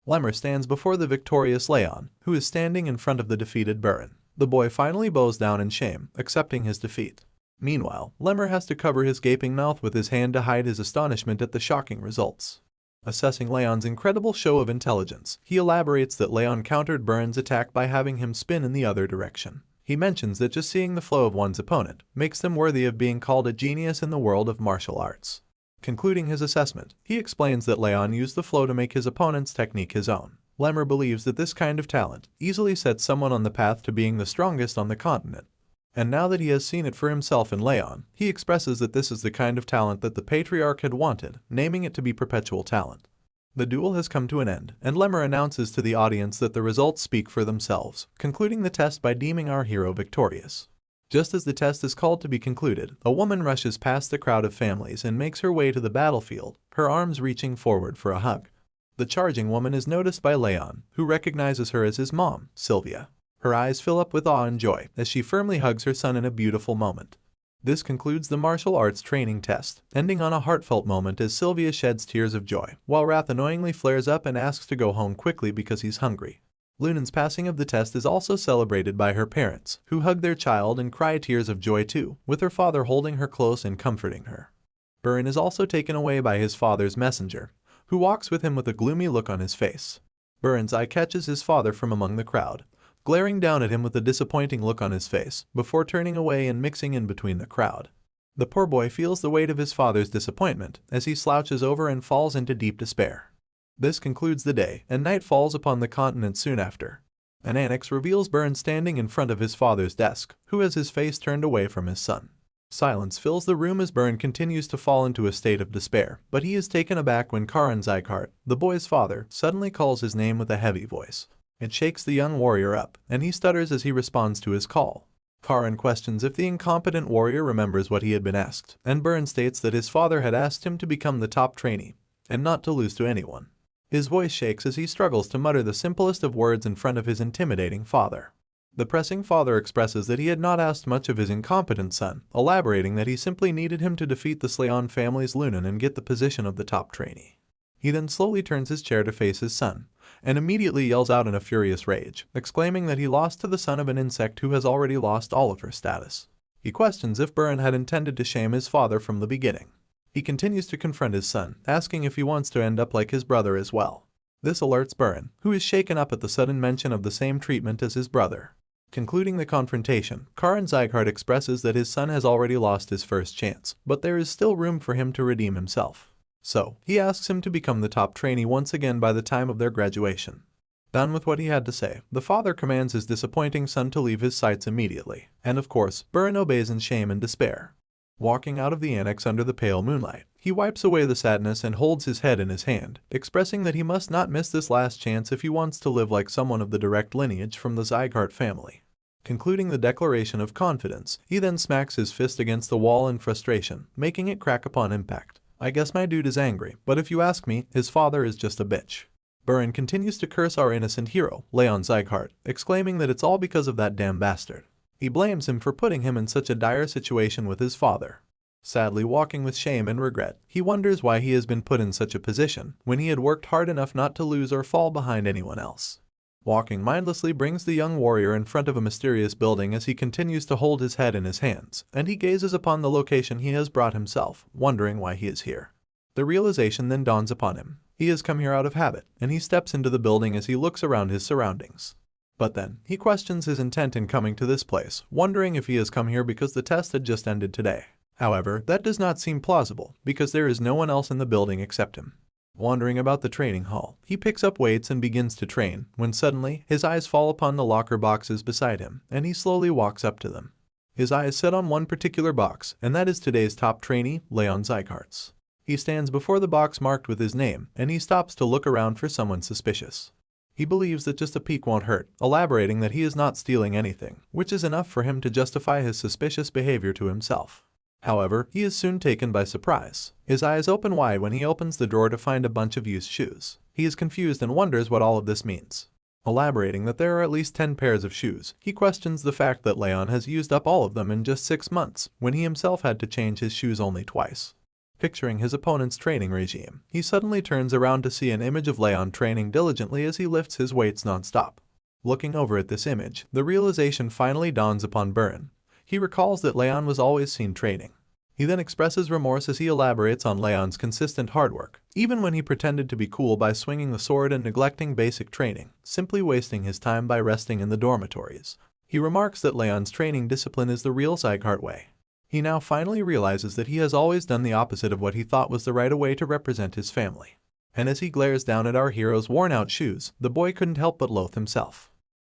Lemmer stands before the victorious Rayon, who is standing in front of the defeated Burin. The boy finally bows down in shame, accepting his defeat. Meanwhile, Lemmer has to cover his gaping mouth with his hand to hide his astonishment at the shocking results. Assessing Rayon's incredible show of intelligence, he elaborates that Rayon countered Burin's attack by having him spin in the other direction. He mentions that just seeing the flow of one's opponent makes them worthy of being called a genius in the world of martial arts. Concluding his assessment, he explains that Rayon used the flow to make his opponent's technique his own. Lemmer believes that this kind of talent easily sets someone on the path to being the strongest on the continent. And now that he has seen it for himself in Rayon, he expresses that this is the kind of talent that the patriarch had wanted, naming it to be perpetual talent. The duel has come to an end, and Lemmer announces to the audience that the results speak for themselves, concluding the test by deeming our hero victorious. Just as the test is called to be concluded, a woman rushes past the crowd of families and makes her way to the battlefield, her arms reaching forward for a hug. The charging woman is noticed by Rayon, who recognizes her as his mom, Sylvia. Her eyes fill up with awe and joy as she firmly hugs her son in a beautiful moment. This concludes the martial arts training test, ending on a heartfelt moment as Sylvia sheds tears of joy, while Wrath annoyingly flares up and asks to go home quickly because he's hungry. Lunen's passing of the test is also celebrated by her parents, who hug their child and cry tears of joy too, with her father holding her close and comforting her. Burin is also taken away by his father's messenger, who walks with him with a gloomy look on his face. Burin's eye catches his father from among the crowd, glaring down at him with a disappointing look on his face, before turning away and mixing in between the crowd. The poor boy feels the weight of his father's disappointment as he slouches over and falls into deep despair. This concludes the day, and night falls upon the continent soon after. An annex reveals Burin standing in front of his father's desk, who has his face turned away from his son. Silence fills the room as Burin continues to fall into a state of despair, but he is taken aback when zieghart, the boy's father, suddenly calls his name with a heavy voice. It shakes the young warrior up, and he stutters as he responds to his call. Karan questions if the incompetent warrior remembers what he had been asked, and Burn states that his father had asked him to become the top trainee, and not to lose to anyone. His voice shakes as he struggles to mutter the simplest of words in front of his intimidating father. The pressing father expresses that he had not asked much of his incompetent son, elaborating that he simply needed him to defeat the Slayon family's Lunan and get the position of the top trainee. He then slowly turns his chair to face his son, and immediately yells out in a furious rage, exclaiming that he lost to the son of an insect who has already lost all of her status. He questions if Burn had intended to shame his father from the beginning. He continues to confront his son, asking if he wants to end up like his brother as well. This alerts Burn, who is shaken up at the sudden mention of the same treatment as his brother. Concluding the confrontation, Karan zieghart expresses that his son has already lost his first chance, but there is still room for him to redeem himself. So, he asks him to become the top trainee once again by the time of their graduation. Done with what he had to say, the father commands his disappointing son to leave his sights immediately, and of course, Burn obeys in shame and despair. Walking out of the annex under the pale moonlight, he wipes away the sadness and holds his head in his hand, expressing that he must not miss this last chance if he wants to live like someone of the direct lineage from the zieghart family. Concluding the declaration of confidence, he then smacks his fist against the wall in frustration, making it crack upon impact. I guess my dude is angry, but if you ask me, his father is just a bitch. Burn continues to curse our innocent hero, Rayon zieghart, exclaiming that it's all because of that damn bastard. He blames him for putting him in such a dire situation with his father. Sadly walking with shame and regret, he wonders why he has been put in such a position when he had worked hard enough not to lose or fall behind anyone else. Walking mindlessly brings the young warrior in front of a mysterious building as he continues to hold his head in his hands, and he gazes upon the location he has brought himself, wondering why he is here. The realization then dawns upon him. He has come here out of habit, and he steps into the building as he looks around his surroundings. But then, he questions his intent in coming to this place, wondering if he has come here because the test had just ended today. However, that does not seem plausible, because there is no one else in the building except him. Wandering about the training hall, he picks up weights and begins to train, when suddenly, his eyes fall upon the locker boxes beside him, and he slowly walks up to them. His eyes set on one particular box, and that is today's top trainee, Rayon zieghart's. He stands before the box marked with his name, and he stops to look around for someone suspicious. He believes that just a peek won't hurt, elaborating that he is not stealing anything, which is enough for him to justify his suspicious behavior to himself. However, he is soon taken by surprise. His eyes open wide when he opens the drawer to find a bunch of used shoes. He is confused and wonders what all of this means. Elaborating that there are at least 10 pairs of shoes, he questions the fact that Rayon has used up all of them in just 6 months, when he himself had to change his shoes only twice. Picturing his opponent's training regime, he suddenly turns around to see an image of Rayon training diligently as he lifts his weights non-stop. Looking over at this image, the realization finally dawns upon Burn. He recalls that Rayon was always seen training. He then expresses remorse as he elaborates on Rayon's consistent hard work, even when he pretended to be cool by swinging the sword and neglecting basic training, simply wasting his time by resting in the dormitories. He remarks that Rayon's training discipline is the real zieghart way. He now finally realizes that he has always done the opposite of what he thought was the right way to represent his family. And as he glares down at our hero's worn-out shoes, the boy couldn't help but loathe himself.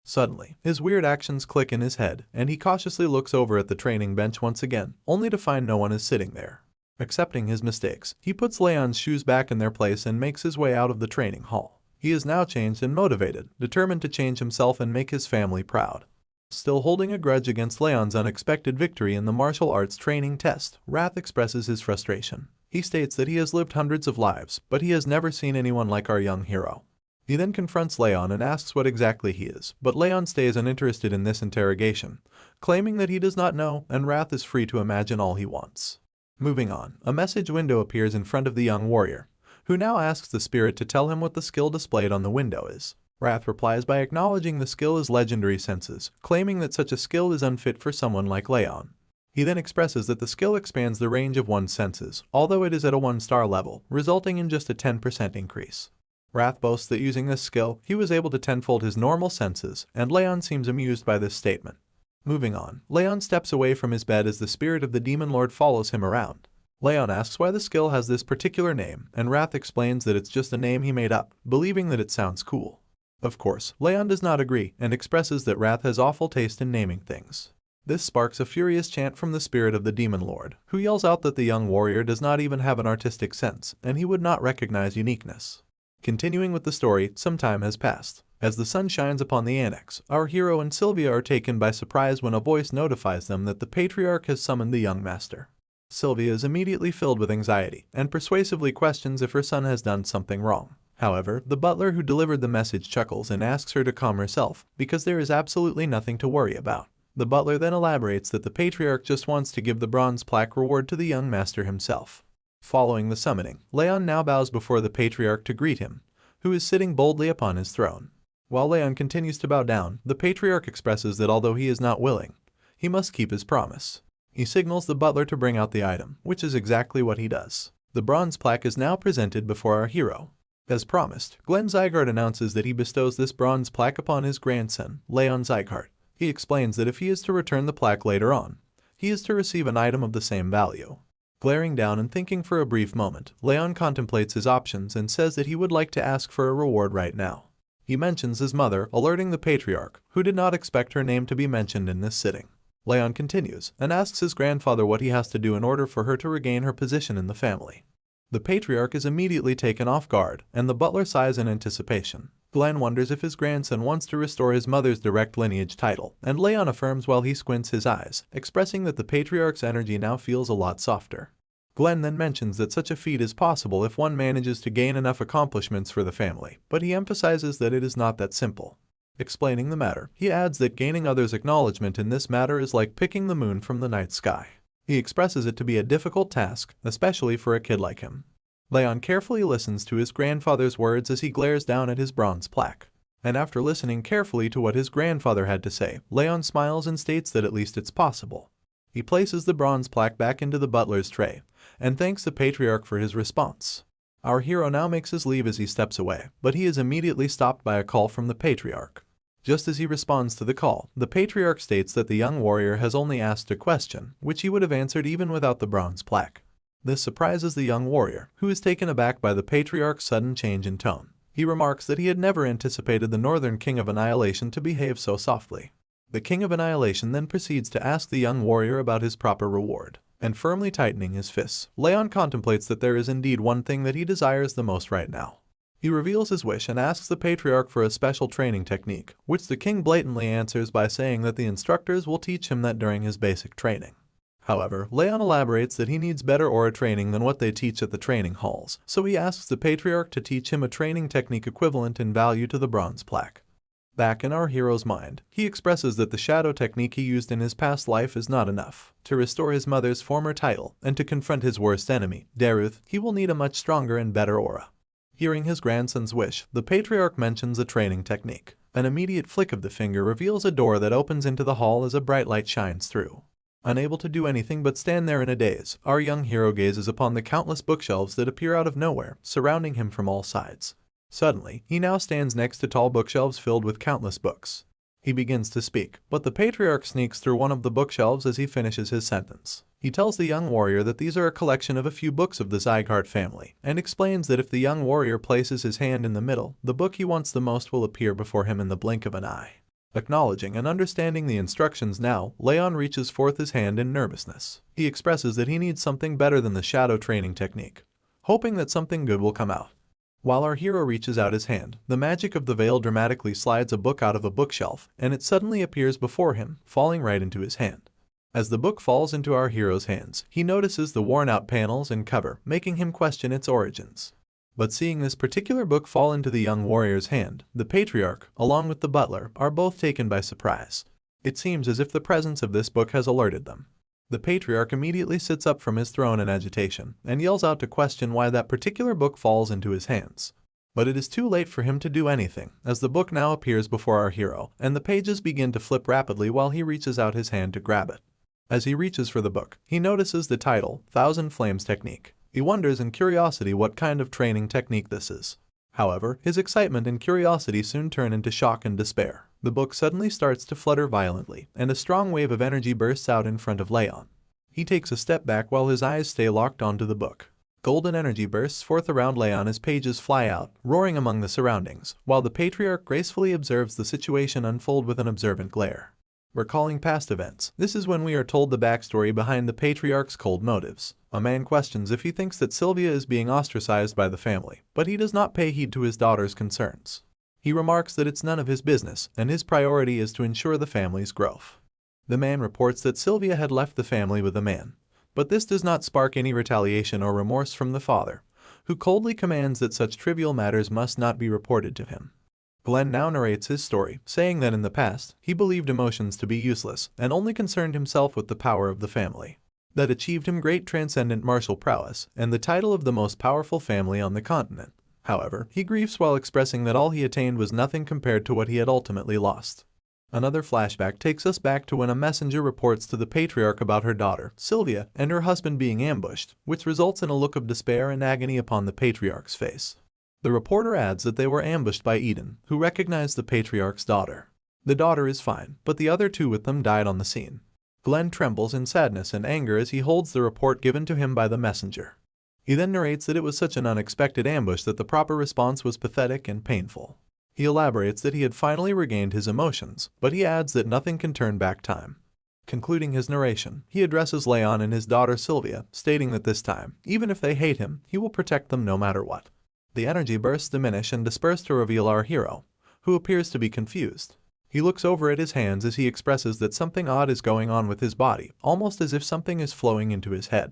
Suddenly, his weird actions click in his head, and he cautiously looks over at the training bench once again, only to find no one is sitting there. Accepting his mistakes, he puts Rayon's shoes back in their place and makes his way out of the training hall. He is now changed and motivated, determined to change himself and make his family proud. Still holding a grudge against Rayon's unexpected victory in the martial arts training test, Wrath expresses his frustration. He states that he has lived hundreds of lives, but he has never seen anyone like our young hero. He then confronts Rayon and asks what exactly he is, but Rayon stays uninterested in this interrogation, claiming that he does not know, and Wrath is free to imagine all he wants. Moving on, a message window appears in front of the young warrior, who now asks the spirit to tell him what the skill displayed on the window is. Wrath replies by acknowledging the skill as legendary senses, claiming that such a skill is unfit for someone like Rayon. He then expresses that the skill expands the range of one's senses, although it is at a 1-star level, resulting in just a 10% increase. Wrath boasts that using this skill, he was able to tenfold his normal senses, and Rayon seems amused by this statement. Moving on, Rayon steps away from his bed as the spirit of the demon lord follows him around. Rayon asks why the skill has this particular name, and Wrath explains that it's just a name he made up, believing that it sounds cool. Of course, Rayon does not agree and expresses that Wrath has awful taste in naming things. This sparks a furious chant from the spirit of the demon lord, who yells out that the young warrior does not even have an artistic sense, and he would not recognize uniqueness. Continuing with the story, some time has passed. As the sun shines upon the annex, our hero and Sylvia are taken by surprise when a voice notifies them that the patriarch has summoned the young master. Sylvia is immediately filled with anxiety and persuasively questions if her son has done something wrong. However, the butler who delivered the message chuckles and asks her to calm herself because there is absolutely nothing to worry about. The butler then elaborates that the patriarch just wants to give the bronze plaque reward to the young master himself. Following the summoning, Rayon now bows before the patriarch to greet him, who is sitting boldly upon his throne. While Rayon continues to bow down, the patriarch expresses that although he is not willing, he must keep his promise. He signals the butler to bring out the item, which is exactly what he does. The bronze plaque is now presented before our hero. As promised, zieghart announces that he bestows this bronze plaque upon his grandson, Rayon zieghart. He explains that if he is to return the plaque later on, he is to receive an item of the same value. Glaring down and thinking for a brief moment, Rayon contemplates his options and says that he would like to ask for a reward right now. He mentions his mother, alerting the patriarch, who did not expect her name to be mentioned in this sitting. Rayon continues and asks his grandfather what he has to do in order for her to regain her position in the family. The patriarch is immediately taken off guard, and the butler sighs in anticipation. Glenn wonders if his grandson wants to restore his mother's direct lineage title, and Rayon affirms while he squints his eyes, expressing that the patriarch's energy now feels a lot softer. Glenn then mentions that such a feat is possible if one manages to gain enough accomplishments for the family, but he emphasizes that it is not that simple. Explaining the matter, he adds that gaining others' acknowledgement in this matter is like picking the moon from the night sky. He expresses it to be a difficult task, especially for a kid like him. Rayon carefully listens to his grandfather's words as he glares down at his bronze plaque. And after listening carefully to what his grandfather had to say, Rayon smiles and states that at least it's possible. He places the bronze plaque back into the butler's tray, and thanks the patriarch for his response. Our hero now makes his leave as he steps away, but he is immediately stopped by a call from the patriarch. Just as he responds to the call, the patriarch states that the young warrior has only asked a question, which he would have answered even without the bronze plaque. This surprises the young warrior, who is taken aback by the patriarch's sudden change in tone. He remarks that he had never anticipated the Northern King of Annihilation to behave so softly. The King of Annihilation then proceeds to ask the young warrior about his proper reward, and firmly tightening his fists, Rayon contemplates that there is indeed one thing that he desires the most right now. He reveals his wish and asks the patriarch for a special training technique, which the king blatantly answers by saying that the instructors will teach him that during his basic training. However, Rayon elaborates that he needs better aura training than what they teach at the training halls, so he asks the patriarch to teach him a training technique equivalent in value to the bronze plaque. Back in our hero's mind, he expresses that the shadow technique he used in his past life is not enough. To restore his mother's former title and to confront his worst enemy, Derus, he will need a much stronger and better aura. Hearing his grandson's wish, the patriarch mentions a training technique. An immediate flick of the finger reveals a door that opens into the hall as a bright light shines through. Unable to do anything but stand there in a daze, our young hero gazes upon the countless bookshelves that appear out of nowhere, surrounding him from all sides. Suddenly, he now stands next to tall bookshelves filled with countless books. He begins to speak, but the patriarch sneaks through one of the bookshelves as he finishes his sentence. He tells the young warrior that these are a collection of a few books of the zieghart family, and explains that if the young warrior places his hand in the middle, the book he wants the most will appear before him in the blink of an eye. Acknowledging and understanding the instructions now, Rayon reaches forth his hand in nervousness. He expresses that he needs something better than the shadow training technique, hoping that something good will come out. While our hero reaches out his hand, the magic of the veil dramatically slides a book out of a bookshelf, and it suddenly appears before him, falling right into his hand. As the book falls into our hero's hands, he notices the worn-out panels and cover, making him question its origins. But seeing this particular book fall into the young warrior's hand, the patriarch, along with the butler, are both taken by surprise. It seems as if the presence of this book has alerted them. The patriarch immediately sits up from his throne in agitation, and yells out to question why that particular book falls into his hands. But it is too late for him to do anything, as the book now appears before our hero, and the pages begin to flip rapidly while he reaches out his hand to grab it. As he reaches for the book, he notices the title, Thousand Flames Technique. He wonders in curiosity what kind of training technique this is. However, his excitement and curiosity soon turn into shock and despair. The book suddenly starts to flutter violently, and a strong wave of energy bursts out in front of Rayon. He takes a step back while his eyes stay locked onto the book. Golden energy bursts forth around Rayon as pages fly out, roaring among the surroundings, while the patriarch gracefully observes the situation unfold with an observant glare. Recalling past events, this is when we are told the backstory behind the patriarch's cold motives. A man questions if he thinks that Sylvia is being ostracized by the family, but he does not pay heed to his daughter's concerns. He remarks that it's none of his business, and his priority is to ensure the family's growth. The man reports that Sylvia had left the family with the man, but this does not spark any retaliation or remorse from the father, who coldly commands that such trivial matters must not be reported to him. Glenn now narrates his story, saying that in the past, he believed emotions to be useless and only concerned himself with the power of the family. That achieved him great transcendent martial prowess and the title of the most powerful family on the continent. However, he grieves while expressing that all he attained was nothing compared to what he had ultimately lost. Another flashback takes us back to when a messenger reports to the patriarch about her daughter, Sylvia, and her husband being ambushed, which results in a look of despair and agony upon the patriarch's face. The reporter adds that they were ambushed by Eden, who recognized the patriarch's daughter. The daughter is fine, but the other two with them died on the scene. Glenn trembles in sadness and anger as he holds the report given to him by the messenger. He then narrates that it was such an unexpected ambush that the proper response was pathetic and painful. He elaborates that he had finally regained his emotions, but he adds that nothing can turn back time. Concluding his narration, he addresses Rayon and his daughter Sylvia, stating that this time, even if they hate him, he will protect them no matter what. The energy bursts diminish and disperse to reveal our hero, who appears to be confused. He looks over at his hands as he expresses that something odd is going on with his body, almost as if something is flowing into his head.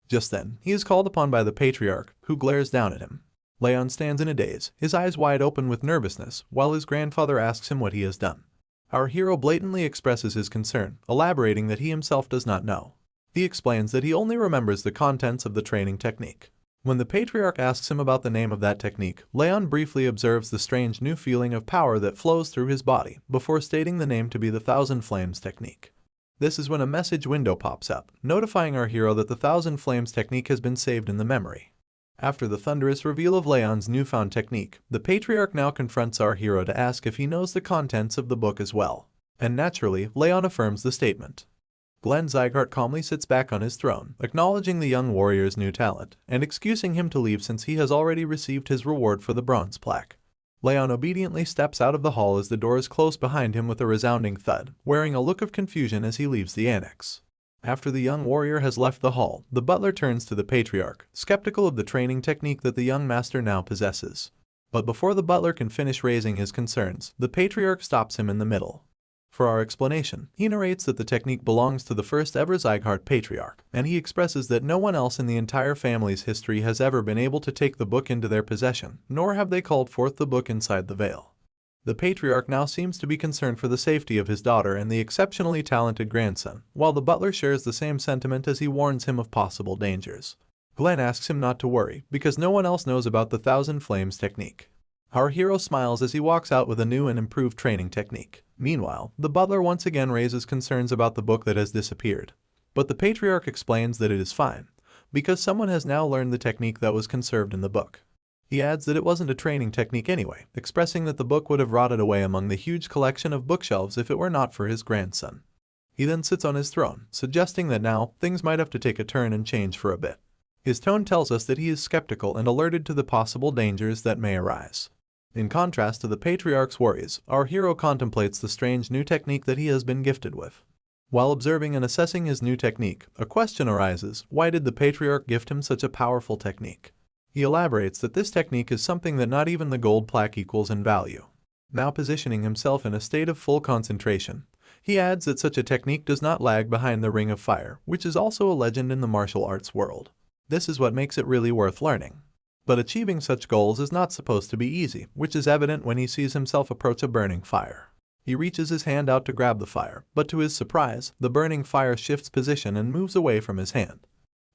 Just then, he is called upon by the patriarch, who glares down at him. Rayon stands in a daze, his eyes wide open with nervousness, while his grandfather asks him what he has done. Our hero blatantly expresses his concern, elaborating that he himself does not know. He explains that he only remembers the contents of the training technique. When the patriarch asks him about the name of that technique, Rayon briefly observes the strange new feeling of power that flows through his body, before stating the name to be the Thousand Flames technique. This is when a message window pops up, notifying our hero that the Thousand Flames technique has been saved in the memory. After the thunderous reveal of Rayon's newfound technique, the patriarch now confronts our hero to ask if he knows the contents of the book as well. And naturally, Rayon affirms the statement. Glenn Zieghart calmly sits back on his throne, acknowledging the young warrior's new talent, and excusing him to leave since he has already received his reward for the bronze plaque. Rayon obediently steps out of the hall as the doors close behind him with a resounding thud, wearing a look of confusion as he leaves the annex. After the young warrior has left the hall, the butler turns to the patriarch, skeptical of the training technique that the young master now possesses. But before the butler can finish raising his concerns, the patriarch stops him in the middle. For our explanation, he narrates that the technique belongs to the first ever zieghart patriarch, and he expresses that no one else in the entire family's history has ever been able to take the book into their possession, nor have they called forth the book inside the veil. The patriarch now seems to be concerned for the safety of his daughter and the exceptionally talented grandson, while the butler shares the same sentiment as he warns him of possible dangers. Glenn asks him not to worry, because no one else knows about the Thousand Flames technique. Our hero smiles as he walks out with a new and improved training technique. Meanwhile, the butler once again raises concerns about the book that has disappeared. But the patriarch explains that it is fine, because someone has now learned the technique that was conserved in the book. He adds that it wasn't a training technique anyway, expressing that the book would have rotted away among the huge collection of bookshelves if it were not for his grandson. He then sits on his throne, suggesting that now, things might have to take a turn and change for a bit. His tone tells us that he is skeptical and alerted to the possible dangers that may arise. In contrast to the patriarch's worries, our hero contemplates the strange new technique that he has been gifted with. While observing and assessing his new technique, a question arises: why did the patriarch gift him such a powerful technique? He elaborates that this technique is something that not even the gold plaque equals in value. Now positioning himself in a state of full concentration, he adds that such a technique does not lag behind the Ring of Fire, which is also a legend in the martial arts world. This is what makes it really worth learning. But achieving such goals is not supposed to be easy, which is evident when he sees himself approach a burning fire. He reaches his hand out to grab the fire, but to his surprise, the burning fire shifts position and moves away from his hand.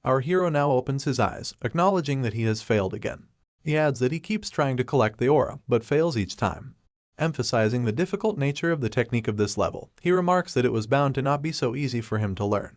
Our hero now opens his eyes, acknowledging that he has failed again. He adds that he keeps trying to collect the aura, but fails each time. Emphasizing the difficult nature of the technique of this level, he remarks that it was bound to not be so easy for him to learn.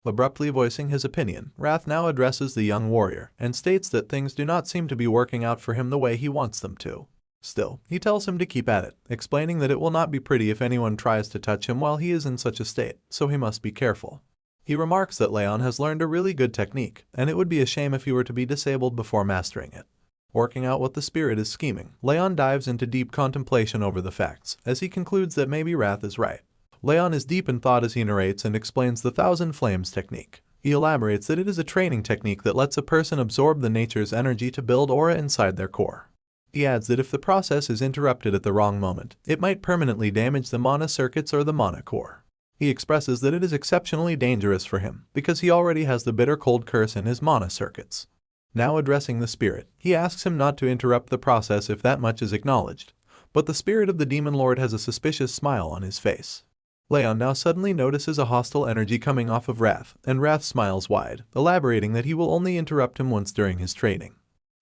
Abruptly voicing his opinion, Wrath now addresses the young warrior, and states that things do not seem to be working out for him the way he wants them to. Still, he tells him to keep at it, explaining that it will not be pretty if anyone tries to touch him while he is in such a state, so he must be careful. He remarks that Rayon has learned a really good technique, and it would be a shame if he were to be disabled before mastering it. Working out what the spirit is scheming, Rayon dives into deep contemplation over the facts, as he concludes that maybe Wrath is right. Rayon is deep in thought as he narrates and explains the Thousand Flames technique. He elaborates that it is a training technique that lets a person absorb the nature's energy to build aura inside their core. He adds that if the process is interrupted at the wrong moment, it might permanently damage the mana circuits or the mana core. He expresses that it is exceptionally dangerous for him because he already has the bitter cold curse in his mana circuits. Now addressing the spirit, he asks him not to interrupt the process if that much is acknowledged, but the spirit of the demon lord has a suspicious smile on his face. Rayon now suddenly notices a hostile energy coming off of Wrath, and Wrath smiles wide, elaborating that he will only interrupt him once during his training.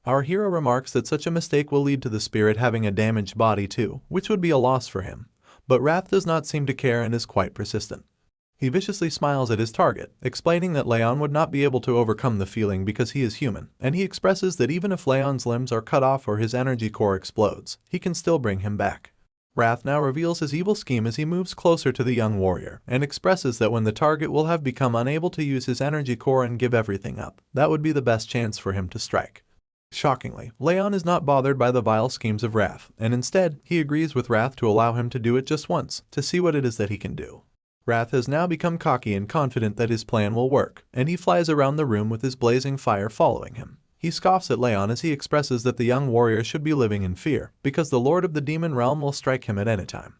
Our hero remarks that such a mistake will lead to the spirit having a damaged body too, which would be a loss for him, but Wrath does not seem to care and is quite persistent. He viciously smiles at his target, explaining that Rayon would not be able to overcome the feeling because he is human, and he expresses that even if Rayon's limbs are cut off or his energy core explodes, he can still bring him back. Wrath now reveals his evil scheme as he moves closer to the young warrior, and expresses that when the target will have become unable to use his energy core and give everything up, that would be the best chance for him to strike. Shockingly, Rayon is not bothered by the vile schemes of Wrath, and instead, he agrees with Wrath to allow him to do it just once, to see what it is that he can do. Wrath has now become cocky and confident that his plan will work, and he flies around the room with his blazing fire following him. He scoffs at Rayon as he expresses that the young warrior should be living in fear, because the Lord of the Demon Realm will strike him at any time.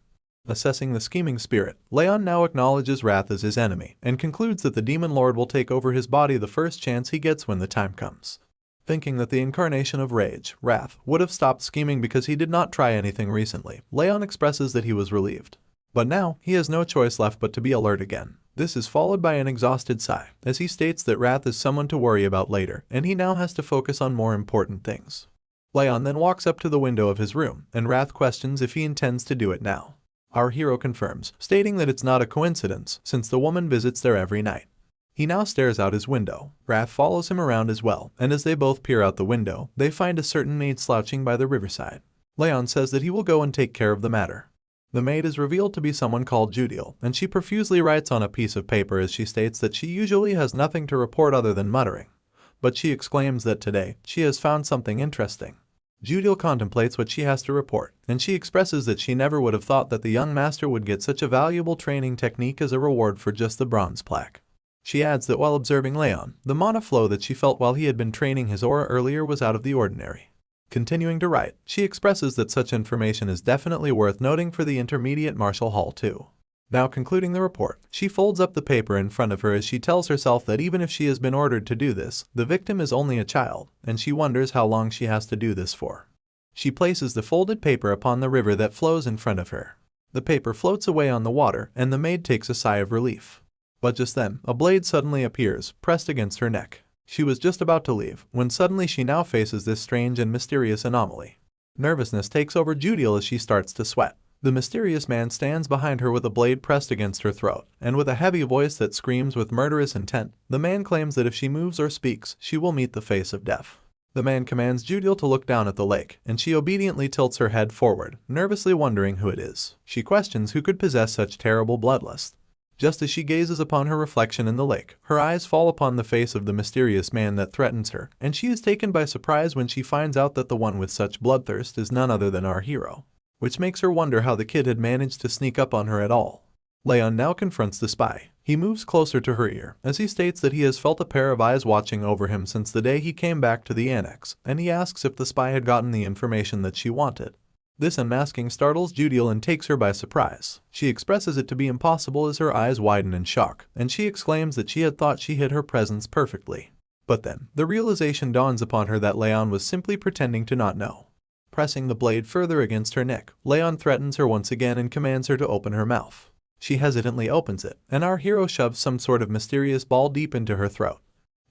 Assessing the scheming spirit, Rayon now acknowledges Wrath as his enemy, and concludes that the Demon Lord will take over his body the first chance he gets when the time comes. Thinking that the incarnation of rage, Wrath, would have stopped scheming because he did not try anything recently, Rayon expresses that he was relieved. But now, he has no choice left but to be alert again. This is followed by an exhausted sigh, as he states that Wrath is someone to worry about later, and he now has to focus on more important things. Rayon then walks up to the window of his room, and Wrath questions if he intends to do it now. Our hero confirms, stating that it's not a coincidence, since the woman visits there every night. He now stares out his window. Wrath follows him around as well, and as they both peer out the window, they find a certain maid slouching by the riverside. Rayon says that he will go and take care of the matter. The maid is revealed to be someone called Judiel, and she profusely writes on a piece of paper as she states that she usually has nothing to report other than muttering. But she exclaims that today, she has found something interesting. Judiel contemplates what she has to report, and she expresses that she never would have thought that the young master would get such a valuable training technique as a reward for just the bronze plaque. She adds that while observing Rayon, the mana flow that she felt while he had been training his aura earlier was out of the ordinary. Continuing to write, she expresses that such information is definitely worth noting for the intermediate martial hall too. Now concluding the report, she folds up the paper in front of her as she tells herself that even if she has been ordered to do this, the victim is only a child, and she wonders how long she has to do this for. She places the folded paper upon the river that flows in front of her. The paper floats away on the water, and the maid takes a sigh of relief. But just then, a blade suddenly appears, pressed against her neck. She was just about to leave, when suddenly she now faces this strange and mysterious anomaly. Nervousness takes over Judiel as she starts to sweat. The mysterious man stands behind her with a blade pressed against her throat, and with a heavy voice that screams with murderous intent, the man claims that if she moves or speaks, she will meet the face of death. The man commands Judiel to look down at the lake, and she obediently tilts her head forward, nervously wondering who it is. She questions who could possess such terrible bloodlust. Just as she gazes upon her reflection in the lake, her eyes fall upon the face of the mysterious man that threatens her, and she is taken by surprise when she finds out that the one with such bloodthirst is none other than our hero, which makes her wonder how the kid had managed to sneak up on her at all. Rayon now confronts the spy. He moves closer to her ear, as he states that he has felt a pair of eyes watching over him since the day he came back to the annex, and he asks if the spy had gotten the information that she wanted. This unmasking startles Judiel and takes her by surprise. She expresses it to be impossible as her eyes widen in shock, and she exclaims that she had thought she hid her presence perfectly. But then, the realization dawns upon her that Rayon was simply pretending to not know. Pressing the blade further against her neck, Rayon threatens her once again and commands her to open her mouth. She hesitantly opens it, and our hero shoves some sort of mysterious ball deep into her throat.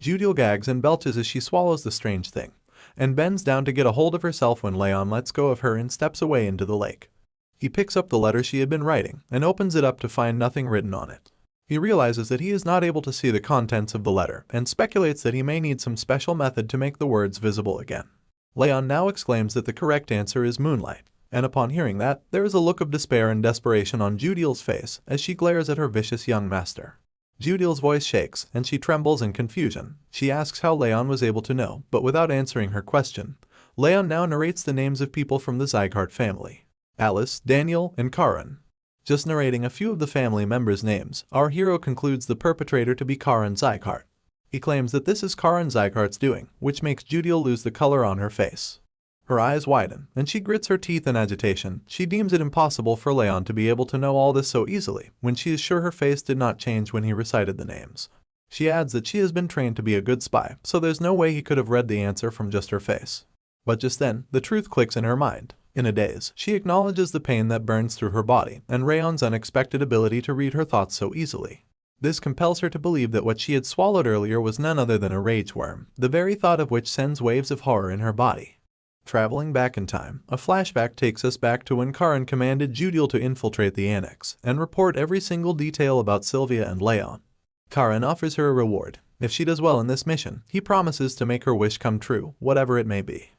Judiel gags and belches as she swallows the strange thing, and bends down to get a hold of herself when Rayon lets go of her and steps away into the lake. He picks up the letter she had been writing, and opens it up to find nothing written on it. He realizes that he is not able to see the contents of the letter, and speculates that he may need some special method to make the words visible again. Rayon now exclaims that the correct answer is moonlight, and upon hearing that, there is a look of despair and desperation on Judiel's face as she glares at her vicious young master. Judiel's voice shakes, and she trembles in confusion. She asks how Rayon was able to know, but without answering her question, Rayon now narrates the names of people from the Zieghart family: Alice, Daniel, and Karin. Just narrating a few of the family members' names, our hero concludes the perpetrator to be Karin Zieghart. He claims that this is Karin Zieghart's doing, which makes Judiel lose the color on her face. Her eyes widen, and she grits her teeth in agitation. She deems it impossible for Rayon to be able to know all this so easily, when she is sure her face did not change when he recited the names. She adds that she has been trained to be a good spy, so there's no way he could have read the answer from just her face. But just then, the truth clicks in her mind. In a daze, she acknowledges the pain that burns through her body, and Rayon's unexpected ability to read her thoughts so easily. This compels her to believe that what she had swallowed earlier was none other than a rage worm, the very thought of which sends waves of horror in her body. Traveling back in time, a flashback takes us back to when Karan commanded Judiel to infiltrate the annex and report every single detail about Sylvia and Rayon. Karan offers her a reward. If she does well in this mission, he promises to make her wish come true, whatever it may be.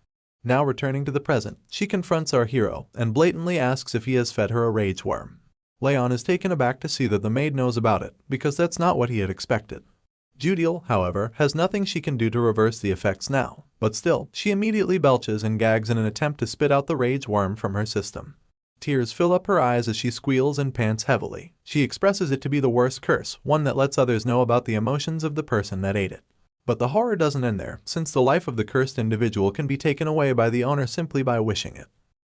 Now returning to the present, she confronts our hero and blatantly asks if he has fed her a rage worm. Rayon is taken aback to see that the maid knows about it, because that's not what he had expected. Judiel, however, has nothing she can do to reverse the effects now, but still, she immediately belches and gags in an attempt to spit out the rage worm from her system. Tears fill up her eyes as she squeals and pants heavily. She expresses it to be the worst curse, one that lets others know about the emotions of the person that ate it. But the horror doesn't end there, since the life of the cursed individual can be taken away by the owner simply by wishing it.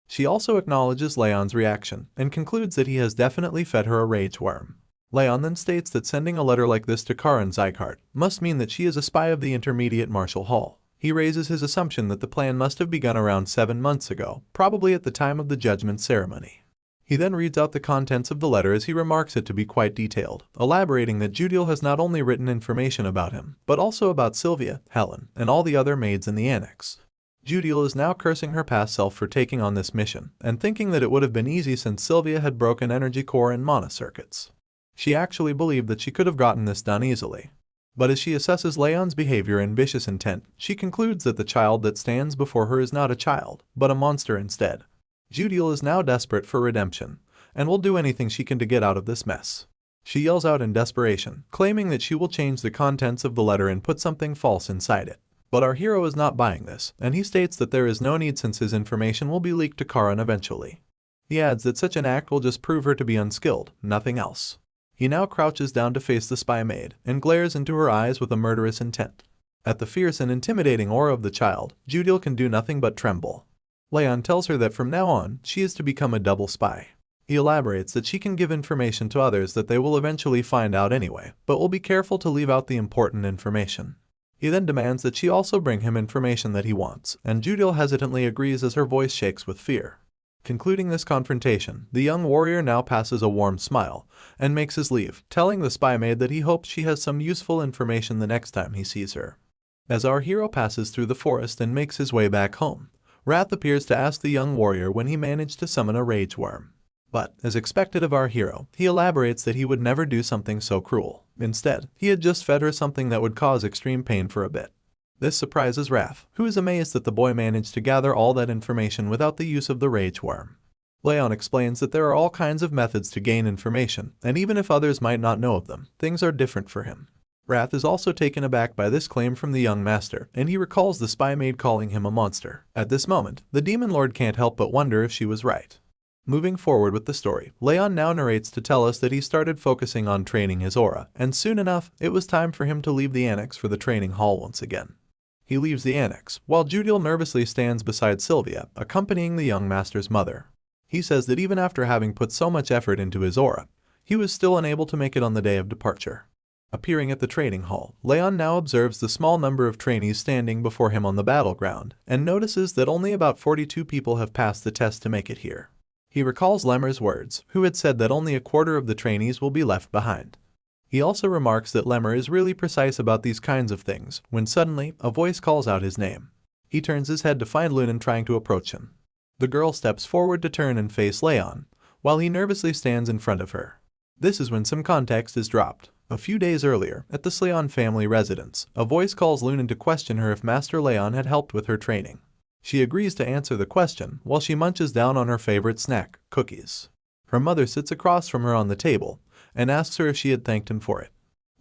She also acknowledges Rayon's reaction, and concludes that he has definitely fed her a rage worm. Rayon then states that sending a letter like this to Karan zieghart must mean that she is a spy of the Intermediate Martial Hall. He raises his assumption that the plan must have begun around 7 months ago, probably at the time of the judgment ceremony. He then reads out the contents of the letter as he remarks it to be quite detailed, elaborating that Judiel has not only written information about him, but also about Sylvia, Helen, and all the other maids in the annex. Judiel is now cursing her past self for taking on this mission, and thinking that it would have been easy since Sylvia had broken energy core and mana circuits. She actually believed that she could have gotten this done easily. But as she assesses Rayon's behavior and vicious intent, she concludes that the child that stands before her is not a child, but a monster instead. Judiel is now desperate for redemption, and will do anything she can to get out of this mess. She yells out in desperation, claiming that she will change the contents of the letter and put something false inside it. But our hero is not buying this, and he states that there is no need since his information will be leaked to Karan eventually. He adds that such an act will just prove her to be unskilled, nothing else. He now crouches down to face the spy maid, and glares into her eyes with a murderous intent. At the fierce and intimidating aura of the child, Judiel can do nothing but tremble. Rayon tells her that from now on, she is to become a double spy. He elaborates that she can give information to others that they will eventually find out anyway, but will be careful to leave out the important information. He then demands that she also bring him information that he wants, and Judiel hesitantly agrees as her voice shakes with fear. Concluding this confrontation, the young warrior now passes a warm smile and makes his leave, telling the spy maid that he hopes she has some useful information the next time he sees her. As our hero passes through the forest and makes his way back home, Wrath appears to ask the young warrior when he managed to summon a rage worm. But, as expected of our hero, he elaborates that he would never do something so cruel. Instead, he had just fed her something that would cause extreme pain for a bit. This surprises Wrath, who is amazed that the boy managed to gather all that information without the use of the rage worm. Rayon explains that there are all kinds of methods to gain information, and even if others might not know of them, things are different for him. Wrath is also taken aback by this claim from the young master, and he recalls the spy maid calling him a monster. At this moment, the demon lord can't help but wonder if she was right. Moving forward with the story, Rayon now narrates to tell us that he started focusing on training his aura, and soon enough, it was time for him to leave the annex for the training hall once again. He leaves the annex, while Judiel nervously stands beside Sylvia, accompanying the young master's mother. He says that even after having put so much effort into his aura, he was still unable to make it on the day of departure. Appearing at the training hall, Rayon now observes the small number of trainees standing before him on the battleground, and notices that only about 42 people have passed the test to make it here. He recalls Lemur's words, who had said that only a quarter of the trainees will be left behind. He also remarks that Lemur is really precise about these kinds of things, when suddenly, a voice calls out his name. He turns his head to find Lunan trying to approach him. The girl steps forward to turn and face Rayon, while he nervously stands in front of her. This is when some context is dropped. A few days earlier, at the Rayon family residence, a voice calls Lunan to question her if Master Rayon had helped with her training. She agrees to answer the question while she munches down on her favorite snack, cookies. Her mother sits across from her on the table and asks her if she had thanked him for it.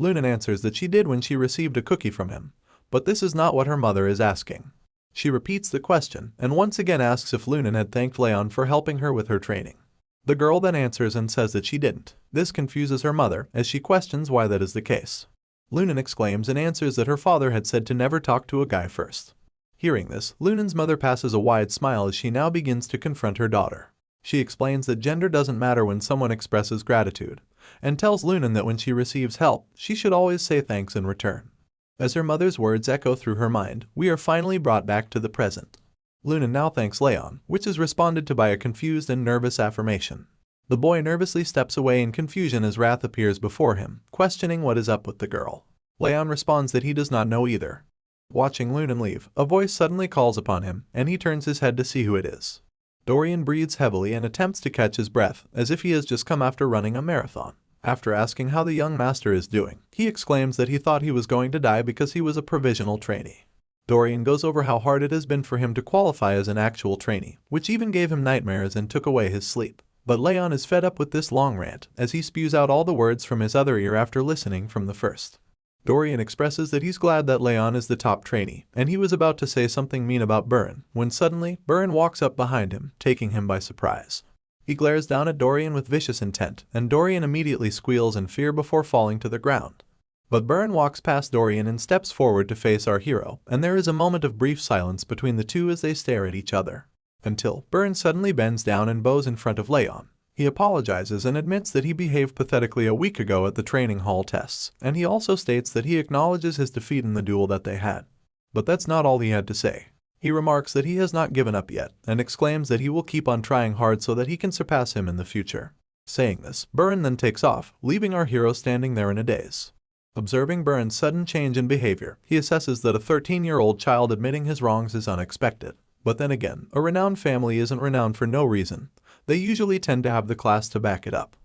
Lunan answers that she did when she received a cookie from him, but this is not what her mother is asking. She repeats the question and once again asks if Lunan had thanked Rayon for helping her with her training. The girl then answers and says that she didn't. This confuses her mother as she questions why that is the case. Lunan exclaims and answers that her father had said to never talk to a guy first. Hearing this, Lunen's mother passes a wide smile as she now begins to confront her daughter. She explains that gender doesn't matter when someone expresses gratitude, and tells Lunen that when she receives help, she should always say thanks in return. As her mother's words echo through her mind, we are finally brought back to the present. Lunen now thanks Rayon, which is responded to by a confused and nervous affirmation. The boy nervously steps away in confusion as wrath appears before him, questioning what is up with the girl. Rayon responds that he does not know either. Watching Lunen leave, a voice suddenly calls upon him, and he turns his head to see who it is. Dorian breathes heavily and attempts to catch his breath, as if he has just come after running a marathon. After asking how the young master is doing, he exclaims that he thought he was going to die because he was a provisional trainee. Dorian goes over how hard it has been for him to qualify as an actual trainee, which even gave him nightmares and took away his sleep. But Rayon is fed up with this long rant, as he spews out all the words from his other ear after listening from the first. Dorian expresses that he's glad that Rayon is the top trainee, and he was about to say something mean about Buren, when suddenly, Buren walks up behind him, taking him by surprise. He glares down at Dorian with vicious intent, and Dorian immediately squeals in fear before falling to the ground. But Buren walks past Dorian and steps forward to face our hero, and there is a moment of brief silence between the two as they stare at each other. Until Buren suddenly bends down and bows in front of Rayon. He apologizes and admits that he behaved pathetically a week ago at the training hall tests, and he also states that he acknowledges his defeat in the duel that they had. But that's not all he had to say. He remarks that he has not given up yet, and exclaims that he will keep on trying hard so that he can surpass him in the future. Saying this, Buren then takes off, leaving our hero standing there in a daze. Observing Buren's sudden change in behavior, he assesses that a 13-year-old child admitting his wrongs is unexpected. But then again, a renowned family isn't renowned for no reason. They usually tend to have the class to back it up.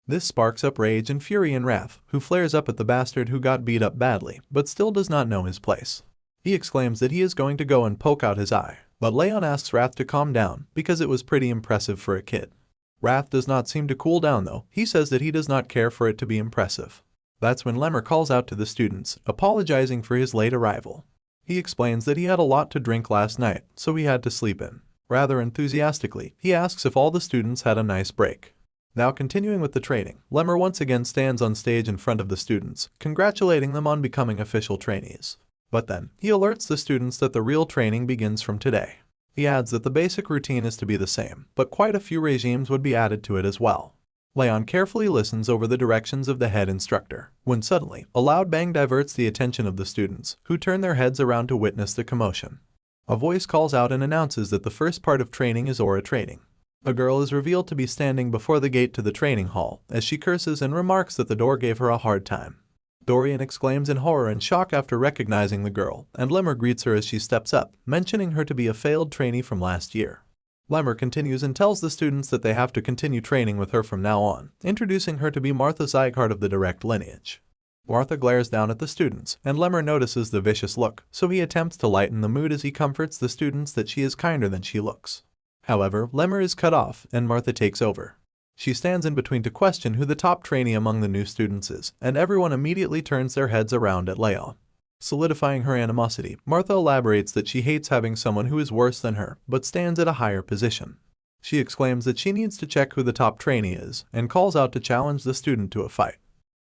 This sparks up rage and fury in Wrath, who flares up at the bastard who got beat up badly, but still does not know his place. He exclaims that he is going to go and poke out his eye, but Rayon asks Wrath to calm down, because it was pretty impressive for a kid. Wrath does not seem to cool down though. He says that he does not care for it to be impressive. That's when Lemmer calls out to the students, apologizing for his late arrival. He explains that he had a lot to drink last night, so he had to sleep in. Rather enthusiastically, he asks if all the students had a nice break. Now continuing with the training, Lemmer once again stands on stage in front of the students, congratulating them on becoming official trainees. But then, he alerts the students that the real training begins from today. He adds that the basic routine is to be the same, but quite a few regimes would be added to it as well. Rayon carefully listens over the directions of the head instructor, when suddenly, a loud bang diverts the attention of the students, who turn their heads around to witness the commotion. A voice calls out and announces that the first part of training is aura training. A girl is revealed to be standing before the gate to the training hall, as she curses and remarks that the door gave her a hard time. Dorian exclaims in horror and shock after recognizing the girl, and Lemmer greets her as she steps up, mentioning her to be a failed trainee from last year. Lemmer continues and tells the students that they have to continue training with her from now on, introducing her to be Martha Zieghart of the direct lineage. Martha glares down at the students, and Lemmer notices the vicious look, so he attempts to lighten the mood as he comforts the students that she is kinder than she looks. However, Lemmer is cut off, and Martha takes over. She stands in between to question who the top trainee among the new students is, and everyone immediately turns their heads around at Rayon. Solidifying her animosity, Martha elaborates that she hates having someone who is worse than her, but stands at a higher position. She exclaims that she needs to check who the top trainee is, and calls out to challenge the student to a fight.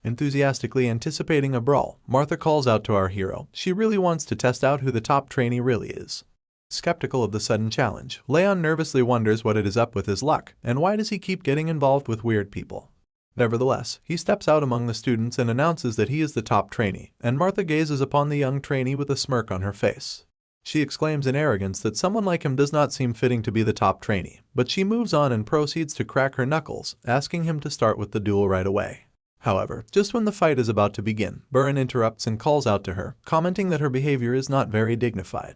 Enthusiastically anticipating a brawl, Martha calls out to our hero. She really wants to test out who the top trainee really is. Skeptical of the sudden challenge, Rayon nervously wonders what it is up with his luck, and why does he keep getting involved with weird people. Nevertheless, he steps out among the students and announces that he is the top trainee, and Martha gazes upon the young trainee with a smirk on her face. She exclaims in arrogance that someone like him does not seem fitting to be the top trainee, but she moves on and proceeds to crack her knuckles, asking him to start with the duel right away. However, just when the fight is about to begin, Buren interrupts and calls out to her, commenting that her behavior is not very dignified.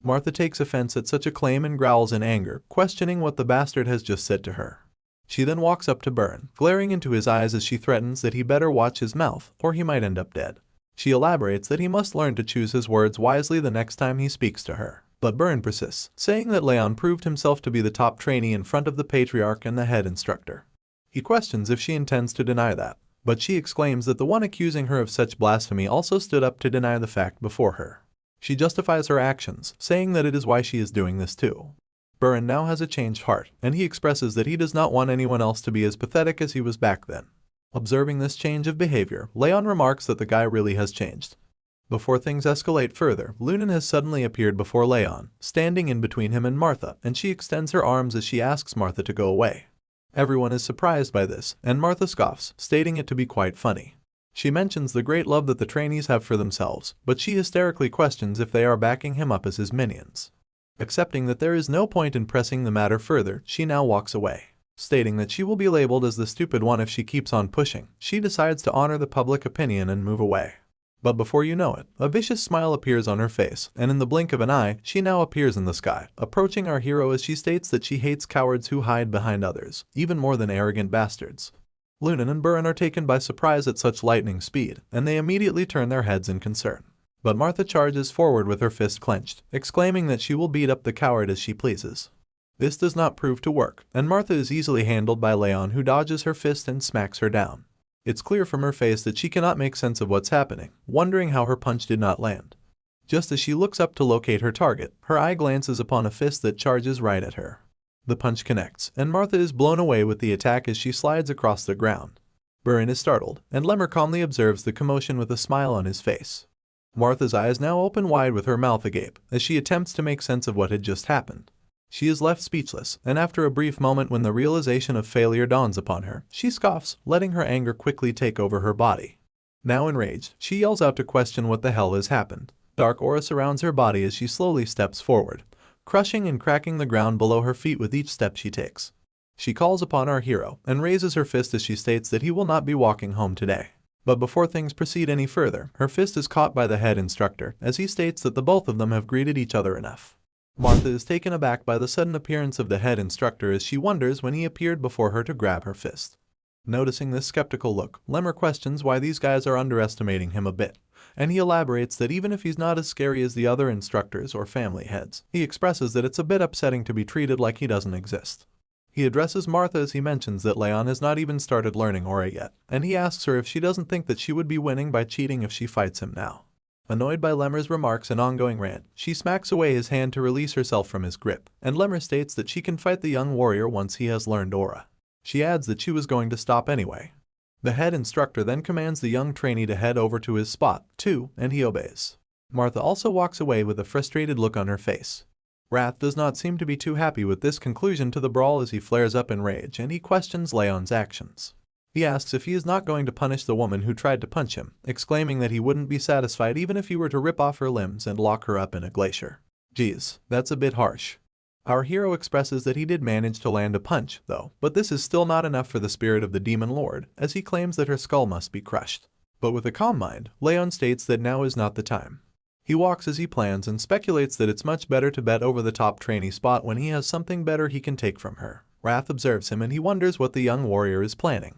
Martha takes offense at such a claim and growls in anger, questioning what the bastard has just said to her. She then walks up to Buren, glaring into his eyes as she threatens that he better watch his mouth, or he might end up dead. She elaborates that he must learn to choose his words wisely the next time he speaks to her. But Buren persists, saying that Rayon proved himself to be the top trainee in front of the patriarch and the head instructor. He questions if she intends to deny that, but she exclaims that the one accusing her of such blasphemy also stood up to deny the fact before her. She justifies her actions, saying that it is why she is doing this too. Buren now has a changed heart, and he expresses that he does not want anyone else to be as pathetic as he was back then. Observing this change of behavior, Rayon remarks that the guy really has changed. Before things escalate further, Lunan has suddenly appeared before Rayon, standing in between him and Martha, and she extends her arms as she asks Martha to go away. Everyone is surprised by this, and Martha scoffs, stating it to be quite funny. She mentions the great love that the trainees have for themselves, but she hysterically questions if they are backing him up as his minions. Accepting that there is no point in pressing the matter further, she now walks away. Stating that she will be labeled as the stupid one if she keeps on pushing, she decides to honor the public opinion and move away. But before you know it, a vicious smile appears on her face, and in the blink of an eye, she now appears in the sky, approaching our hero as she states that she hates cowards who hide behind others, even more than arrogant bastards. Lunan and Burin are taken by surprise at such lightning speed, and they immediately turn their heads in concern. But Martha charges forward with her fist clenched, exclaiming that she will beat up the coward as she pleases. This does not prove to work, and Martha is easily handled by Rayon, who dodges her fist and smacks her down. It's clear from her face that she cannot make sense of what's happening, wondering how her punch did not land. Just as she looks up to locate her target, her eye glances upon a fist that charges right at her. The punch connects, and Martha is blown away with the attack as she slides across the ground. Burin is startled, and Lemmer calmly observes the commotion with a smile on his face. Martha's eyes now open wide with her mouth agape, as she attempts to make sense of what had just happened. She is left speechless, and after a brief moment when the realization of failure dawns upon her, she scoffs, letting her anger quickly take over her body. Now enraged, she yells out to question what the hell has happened. Dark aura surrounds her body as she slowly steps forward, crushing and cracking the ground below her feet with each step she takes. She calls upon our hero, and raises her fist as she states that he will not be walking home today. But before things proceed any further, her fist is caught by the head instructor, as he states that the both of them have greeted each other enough. Martha is taken aback by the sudden appearance of the head instructor as she wonders when he appeared before her to grab her fist. Noticing this skeptical look, Lemmer questions why these guys are underestimating him a bit, and he elaborates that even if he's not as scary as the other instructors or family heads, he expresses that it's a bit upsetting to be treated like he doesn't exist. He addresses Martha as he mentions that Rayon has not even started learning aura yet, and he asks her if she doesn't think that she would be winning by cheating if she fights him now. Annoyed by Lemmer's remarks and ongoing rant, she smacks away his hand to release herself from his grip, and Lemmer states that she can fight the young warrior once he has learned aura. She adds that she was going to stop anyway. The head instructor then commands the young trainee to head over to his spot, too, and he obeys. Martha also walks away with a frustrated look on her face. Wrath does not seem to be too happy with this conclusion to the brawl as he flares up in rage and he questions Rayon's actions. He asks if he is not going to punish the woman who tried to punch him, exclaiming that he wouldn't be satisfied even if he were to rip off her limbs and lock her up in a glacier. Geez, that's a bit harsh. Our hero expresses that he did manage to land a punch, though, but this is still not enough for the spirit of the demon lord, as he claims that her skull must be crushed. But with a calm mind, Rayon states that now is not the time. He walks as he plans and speculates that it's much better to bet over the top trainee spot when he has something better he can take from her. Wrath observes him and he wonders what the young warrior is planning.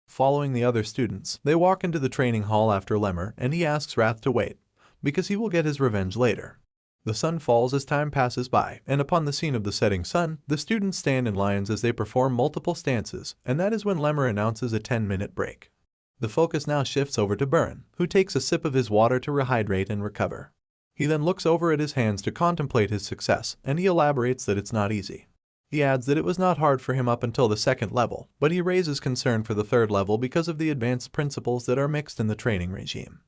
Following the other students, they walk into the training hall after Lemmer, and he asks Wrath to wait, because he will get his revenge later. The sun falls as time passes by, and upon the scene of the setting sun, the students stand in lines as they perform multiple stances, and that is when Lemmer announces a 10-minute break. The focus now shifts over to Burin, who takes a sip of his water to rehydrate and recover. He then looks over at his hands to contemplate his success, and he elaborates that it's not easy. He adds that it was not hard for him up until the second level, but he raises concern for the third level because of the advanced principles that are mixed in the training regime.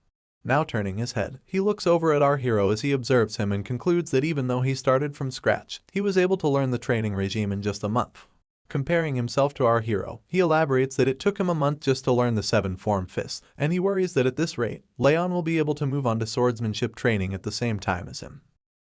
Now turning his head, he looks over at our hero as he observes him and concludes that even though he started from scratch, he was able to learn the training regime in just a month. Comparing himself to our hero, he elaborates that it took him a month just to learn the 7-form fists, and he worries that at this rate, Rayon will be able to move on to swordsmanship training at the same time as him.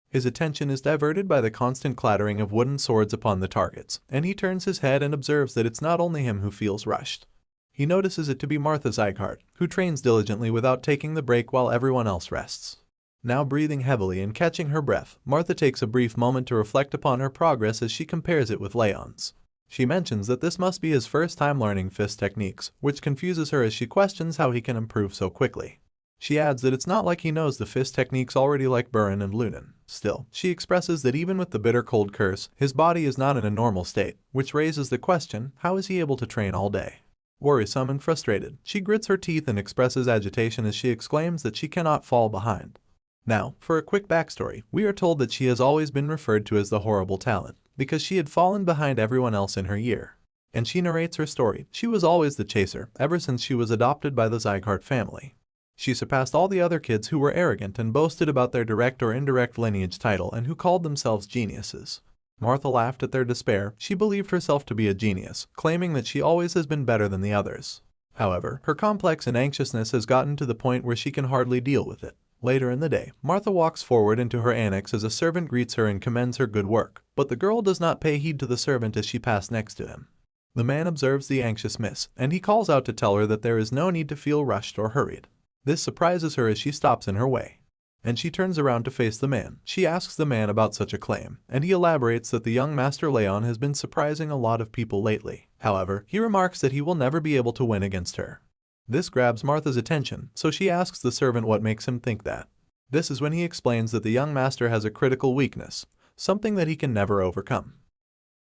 His attention is diverted by the constant clattering of wooden swords upon the targets, and he turns his head and observes that it's not only him who feels rushed. He notices it to be Martha zieghart, who trains diligently without taking the break while everyone else rests. Now breathing heavily and catching her breath, Martha takes a brief moment to reflect upon her progress as she compares it with Rayon's. She mentions that this must be his first time learning fist techniques, which confuses her as she questions how he can improve so quickly. She adds that it's not like he knows the fist techniques already like Burin and Lunan. Still, she expresses that even with the bitter cold curse, his body is not in a normal state, which raises the question, how is he able to train all day? Worrisome and frustrated, she grits her teeth and expresses agitation as she exclaims that she cannot fall behind. Now, for a quick backstory, we are told that she has always been referred to as the horrible talent, because she had fallen behind everyone else in her year. And she narrates her story. She was always the chaser, ever since she was adopted by the zieghart family. She surpassed all the other kids who were arrogant and boasted about their direct or indirect lineage title and who called themselves geniuses. Martha laughed at their despair. She believed herself to be a genius, claiming that she always has been better than the others. However, her complex and anxiousness has gotten to the point where she can hardly deal with it. Later in the day, Martha walks forward into her annex as a servant greets her and commends her good work, but the girl does not pay heed to the servant as she passed next to him. The man observes the anxious miss, and he calls out to tell her that there is no need to feel rushed or hurried. This surprises her as she stops in her way, and she turns around to face the man. She asks the man about such a claim, and he elaborates that the young master Rayon has been surprising a lot of people lately. However, he remarks that he will never be able to win against her. This grabs Martha's attention, so she asks the servant what makes him think that. This is when he explains that the young master has a critical weakness, something that he can never overcome.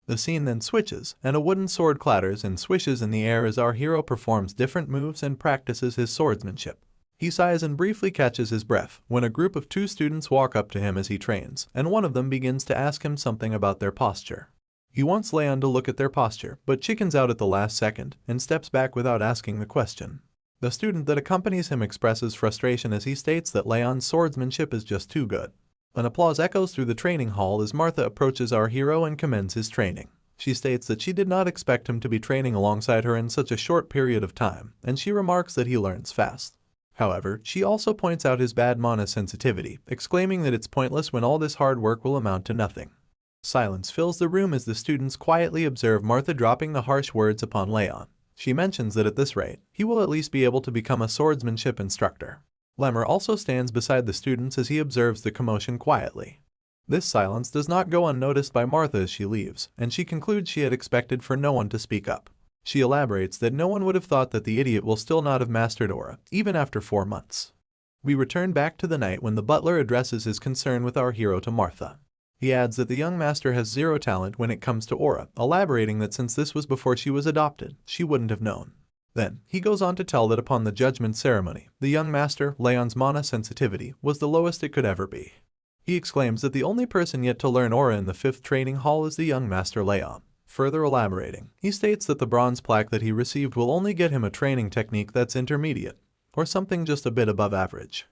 The scene then switches, and a wooden sword clatters and swishes in the air as our hero performs different moves and practices his swordsmanship. He sighs and briefly catches his breath when a group of 2 students walk up to him as he trains, and one of them begins to ask him something about their posture. He wants Rayon to look at their posture, but chickens out at the last second and steps back without asking the question. The student that accompanies him expresses frustration as he states that Rayon's swordsmanship is just too good. An applause echoes through the training hall as Martha approaches our hero and commends his training. She states that she did not expect him to be training alongside her in such a short period of time, and she remarks that he learns fast. However, she also points out his bad mana sensitivity, exclaiming that it's pointless when all this hard work will amount to nothing. Silence fills the room as the students quietly observe Martha dropping the harsh words upon Rayon. She mentions that at this rate, he will at least be able to become a swordsmanship instructor. Lemmer also stands beside the students as he observes the commotion quietly. This silence does not go unnoticed by Martha as she leaves, and she concludes she had expected for no one to speak up. She elaborates that no one would have thought that the idiot will still not have mastered aura, even after 4 months. We return back to the night when the butler addresses his concern with our hero to Martha. He adds that the young master has 0 talent when it comes to aura, elaborating that since this was before she was adopted, she wouldn't have known. Then, he goes on to tell that upon the judgment ceremony, the young master, Rayon's mana sensitivity, was the lowest it could ever be. He exclaims that the only person yet to learn aura in the 5th training hall is the young master Rayon. Further elaborating, he states that the bronze plaque that he received will only get him a training technique that's intermediate, or something just a bit above average.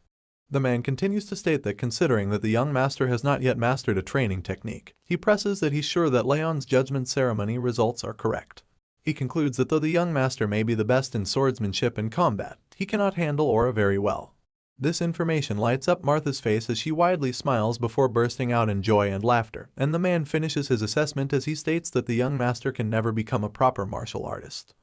The man continues to state that considering that the young master has not yet mastered a training technique, he presses that he's sure that Rayon's judgment ceremony results are correct. He concludes that though the young master may be the best in swordsmanship and combat, he cannot handle aura very well. This information lights up Martha's face as she widely smiles before bursting out in joy and laughter, and the man finishes his assessment as he states that the young master can never become a proper martial artist.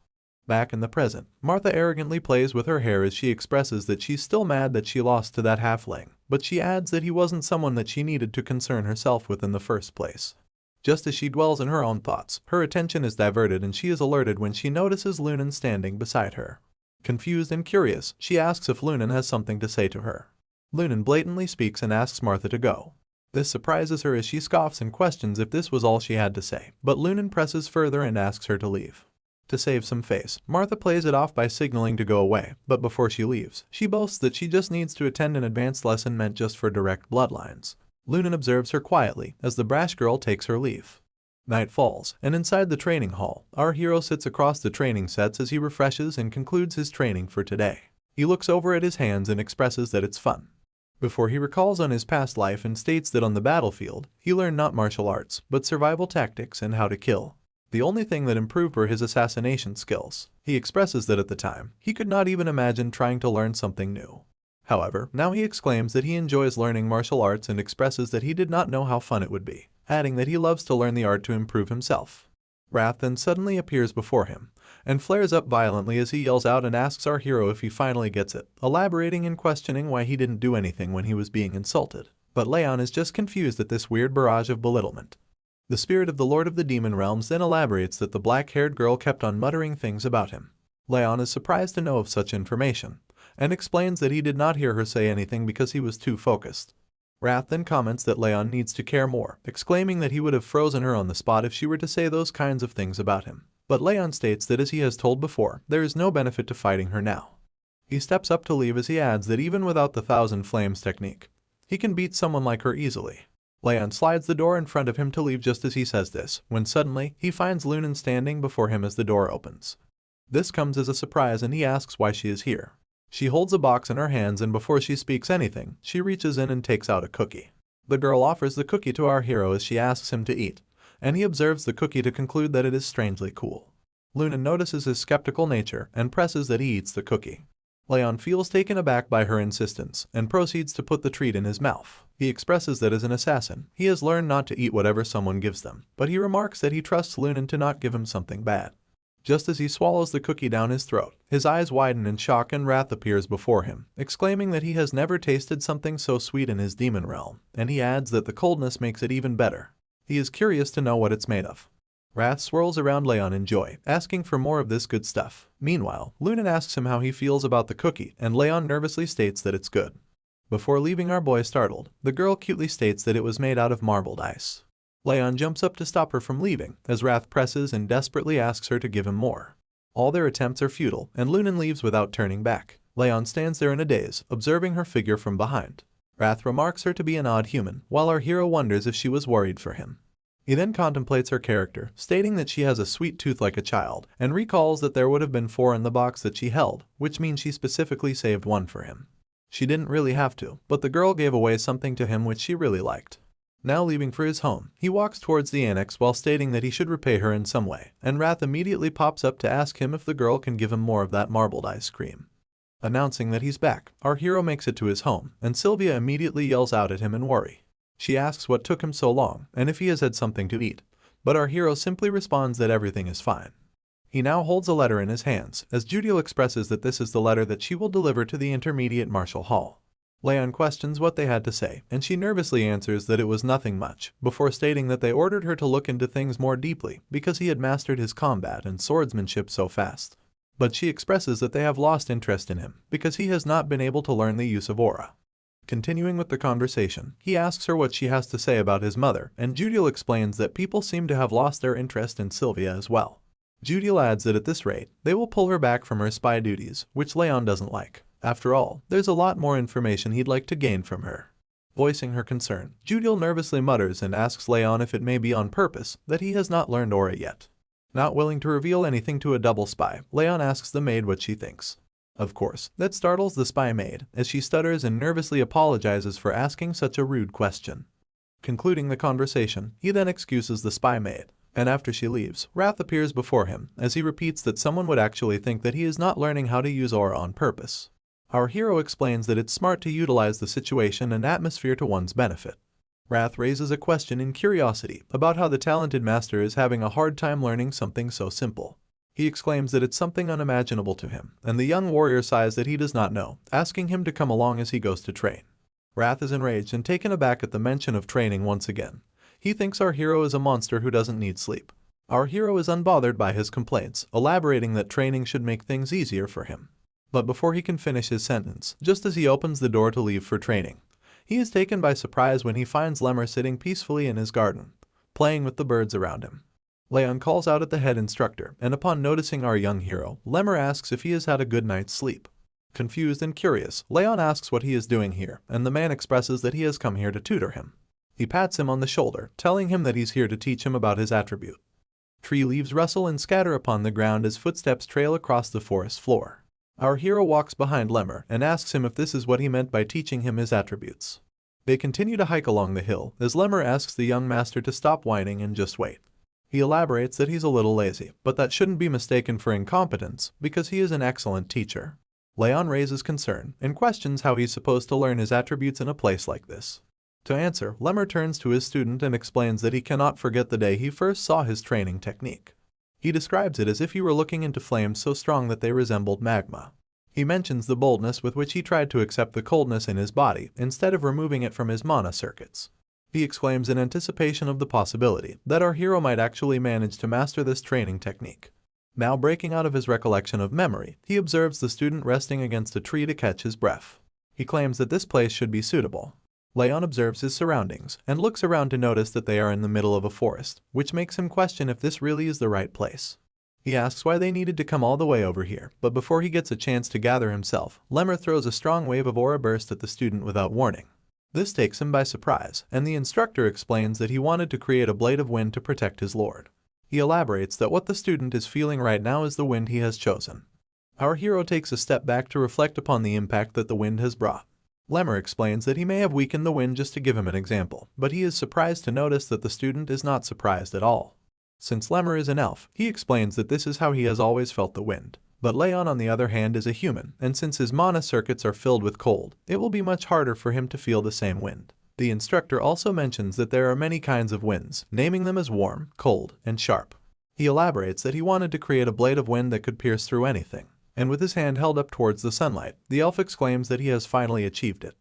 Back in the present, Martha arrogantly plays with her hair as she expresses that she's still mad that she lost to that halfling, but she adds that he wasn't someone that she needed to concern herself with in the first place. Just as she dwells in her own thoughts, her attention is diverted and she is alerted when she notices Lunan standing beside her. Confused and curious, she asks if Lunan has something to say to her. Lunan blatantly speaks and asks Martha to go. This surprises her as she scoffs and questions if this was all she had to say, but Lunan presses further and asks her to leave. To save some face, Martha plays it off by signaling to go away, but before she leaves, she boasts that she just needs to attend an advanced lesson meant just for direct bloodlines. Lunan observes her quietly as the brash girl takes her leave. Night falls, and inside the training hall, our hero sits across the training sets as he refreshes and concludes his training for today. He looks over at his hands and expresses that it's fun. Before he recalls on his past life and states that on the battlefield, he learned not martial arts, but survival tactics and how to kill. The only thing that improved were his assassination skills. He expresses that at the time, he could not even imagine trying to learn something new. However, now he exclaims that he enjoys learning martial arts and expresses that he did not know how fun it would be, adding that he loves to learn the art to improve himself. Wrath then suddenly appears before him, and flares up violently as he yells out and asks our hero if he finally gets it, elaborating and questioning why he didn't do anything when he was being insulted. But Rayon is just confused at this weird barrage of belittlement. The spirit of the Lord of the Demon Realms then elaborates that the black-haired girl kept on muttering things about him. Rayon is surprised to know of such information, and explains that he did not hear her say anything because he was too focused. Wrath then comments that Rayon needs to care more, exclaiming that he would have frozen her on the spot if she were to say those kinds of things about him. But Rayon states that as he has told before, there is no benefit to fighting her now. He steps up to leave as he adds that even without the Thousand Flames technique, he can beat someone like her easily. Rayon slides the door in front of him to leave just as he says this, when suddenly, he finds Lunan standing before him as the door opens. This comes as a surprise and he asks why she is here. She holds a box in her hands and before she speaks anything, she reaches in and takes out a cookie. The girl offers the cookie to our hero as she asks him to eat, and he observes the cookie to conclude that it is strangely cool. Luna notices his skeptical nature and presses that he eats the cookie. Rayon feels taken aback by her insistence and proceeds to put the treat in his mouth. He expresses that as an assassin, he has learned not to eat whatever someone gives them, but he remarks that he trusts Luna to not give him something bad. Just as he swallows the cookie down his throat, his eyes widen in shock and wrath appears before him, exclaiming that he has never tasted something so sweet in his demon realm, and he adds that the coldness makes it even better. He is curious to know what it's made of. Wrath swirls around Rayon in joy, asking for more of this good stuff. Meanwhile, Luna asks him how he feels about the cookie, and Rayon nervously states that it's good. Before leaving our boy startled, the girl cutely states that it was made out of marbled ice. Rayon jumps up to stop her from leaving, as Wrath presses and desperately asks her to give him more. All their attempts are futile, and Luna leaves without turning back. Rayon stands there in a daze, observing her figure from behind. Wrath remarks her to be an odd human, while our hero wonders if she was worried for him. He then contemplates her character, stating that she has a sweet tooth like a child, and recalls that there would have been 4 in the box that she held, which means she specifically saved 1 for him. She didn't really have to, but the girl gave away something to him which she really liked. Now leaving for his home, he walks towards the annex while stating that he should repay her in some way, and Wrath immediately pops up to ask him if the girl can give him more of that marbled ice cream. Announcing that he's back, our hero makes it to his home, and Sylvia immediately yells out at him in worry. She asks what took him so long, and if he has had something to eat, but our hero simply responds that everything is fine. He now holds a letter in his hands, as Judiel expresses that this is the letter that she will deliver to the Intermediate Martial Hall. Rayon questions what they had to say, and she nervously answers that it was nothing much, before stating that they ordered her to look into things more deeply because he had mastered his combat and swordsmanship so fast. But she expresses that they have lost interest in him because he has not been able to learn the use of aura. Continuing with the conversation, he asks her what she has to say about his mother, and Judiel explains that people seem to have lost their interest in Sylvia as well. Judiel adds that at this rate, they will pull her back from her spy duties, which Rayon doesn't like. After all, there's a lot more information he'd like to gain from her. Voicing her concern, Judiel nervously mutters and asks Rayon if it may be on purpose that he has not learned aura yet. Not willing to reveal anything to a double spy, Rayon asks the maid what she thinks. Of course, that startles the spy maid, as she stutters and nervously apologizes for asking such a rude question. Concluding the conversation, he then excuses the spy maid, and after she leaves, Wrath appears before him, as he repeats that someone would actually think that he is not learning how to use aura on purpose. Our hero explains that it's smart to utilize the situation and atmosphere to one's benefit. Wrath raises a question in curiosity about how the talented master is having a hard time learning something so simple. He exclaims that it's something unimaginable to him, and the young warrior sighs that he does not know, asking him to come along as he goes to train. Wrath is enraged and taken aback at the mention of training once again. He thinks our hero is a monster who doesn't need sleep. Our hero is unbothered by his complaints, elaborating that training should make things easier for him. But before he can finish his sentence, just as he opens the door to leave for training, he is taken by surprise when he finds Lemmer sitting peacefully in his garden, playing with the birds around him. Rayon calls out at the head instructor, and upon noticing our young hero, Lemmer asks if he has had a good night's sleep. Confused and curious, Rayon asks what he is doing here, and the man expresses that he has come here to tutor him. He pats him on the shoulder, telling him that he's here to teach him about his attribute. Tree leaves rustle and scatter upon the ground as footsteps trail across the forest floor. Our hero walks behind Lemmer and asks him if this is what he meant by teaching him his attributes. They continue to hike along the hill as Lemmer asks the young master to stop whining and just wait. He elaborates that he's a little lazy, but that shouldn't be mistaken for incompetence because he is an excellent teacher. Rayon raises concern and questions how he's supposed to learn his attributes in a place like this. To answer, Lemmer turns to his student and explains that he cannot forget the day he first saw his training technique. He describes it as if he were looking into flames so strong that they resembled magma. He mentions the boldness with which he tried to accept the coldness in his body instead of removing it from his mana circuits. He exclaims in anticipation of the possibility that our hero might actually manage to master this training technique. Now breaking out of his recollection of memory, he observes the student resting against a tree to catch his breath. He claims that this place should be suitable. Rayon observes his surroundings and looks around to notice that they are in the middle of a forest, which makes him question if this really is the right place. He asks why they needed to come all the way over here, but before he gets a chance to gather himself, Lemmer throws a strong wave of aura burst at the student without warning. This takes him by surprise, and the instructor explains that he wanted to create a blade of wind to protect his lord. He elaborates that what the student is feeling right now is the wind he has chosen. Our hero takes a step back to reflect upon the impact that the wind has brought. Lemmer explains that he may have weakened the wind just to give him an example, but he is surprised to notice that the student is not surprised at all. Since Lemmer is an elf, he explains that this is how he has always felt the wind. But Rayon on the other hand is a human, and since his mana circuits are filled with cold, it will be much harder for him to feel the same wind. The instructor also mentions that there are many kinds of winds, naming them as warm, cold, and sharp. He elaborates that he wanted to create a blade of wind that could pierce through anything. And with his hand held up towards the sunlight, the elf exclaims that he has finally achieved it.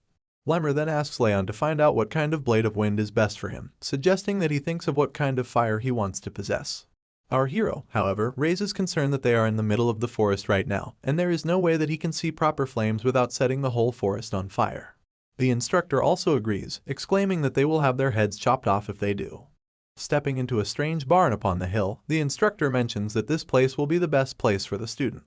Lemmer then asks Rayon to find out what kind of blade of wind is best for him, suggesting that he thinks of what kind of fire he wants to possess. Our hero, however, raises concern that they are in the middle of the forest right now, and there is no way that he can see proper flames without setting the whole forest on fire. The instructor also agrees, exclaiming that they will have their heads chopped off if they do. Stepping into a strange barn upon the hill, the instructor mentions that this place will be the best place for the student.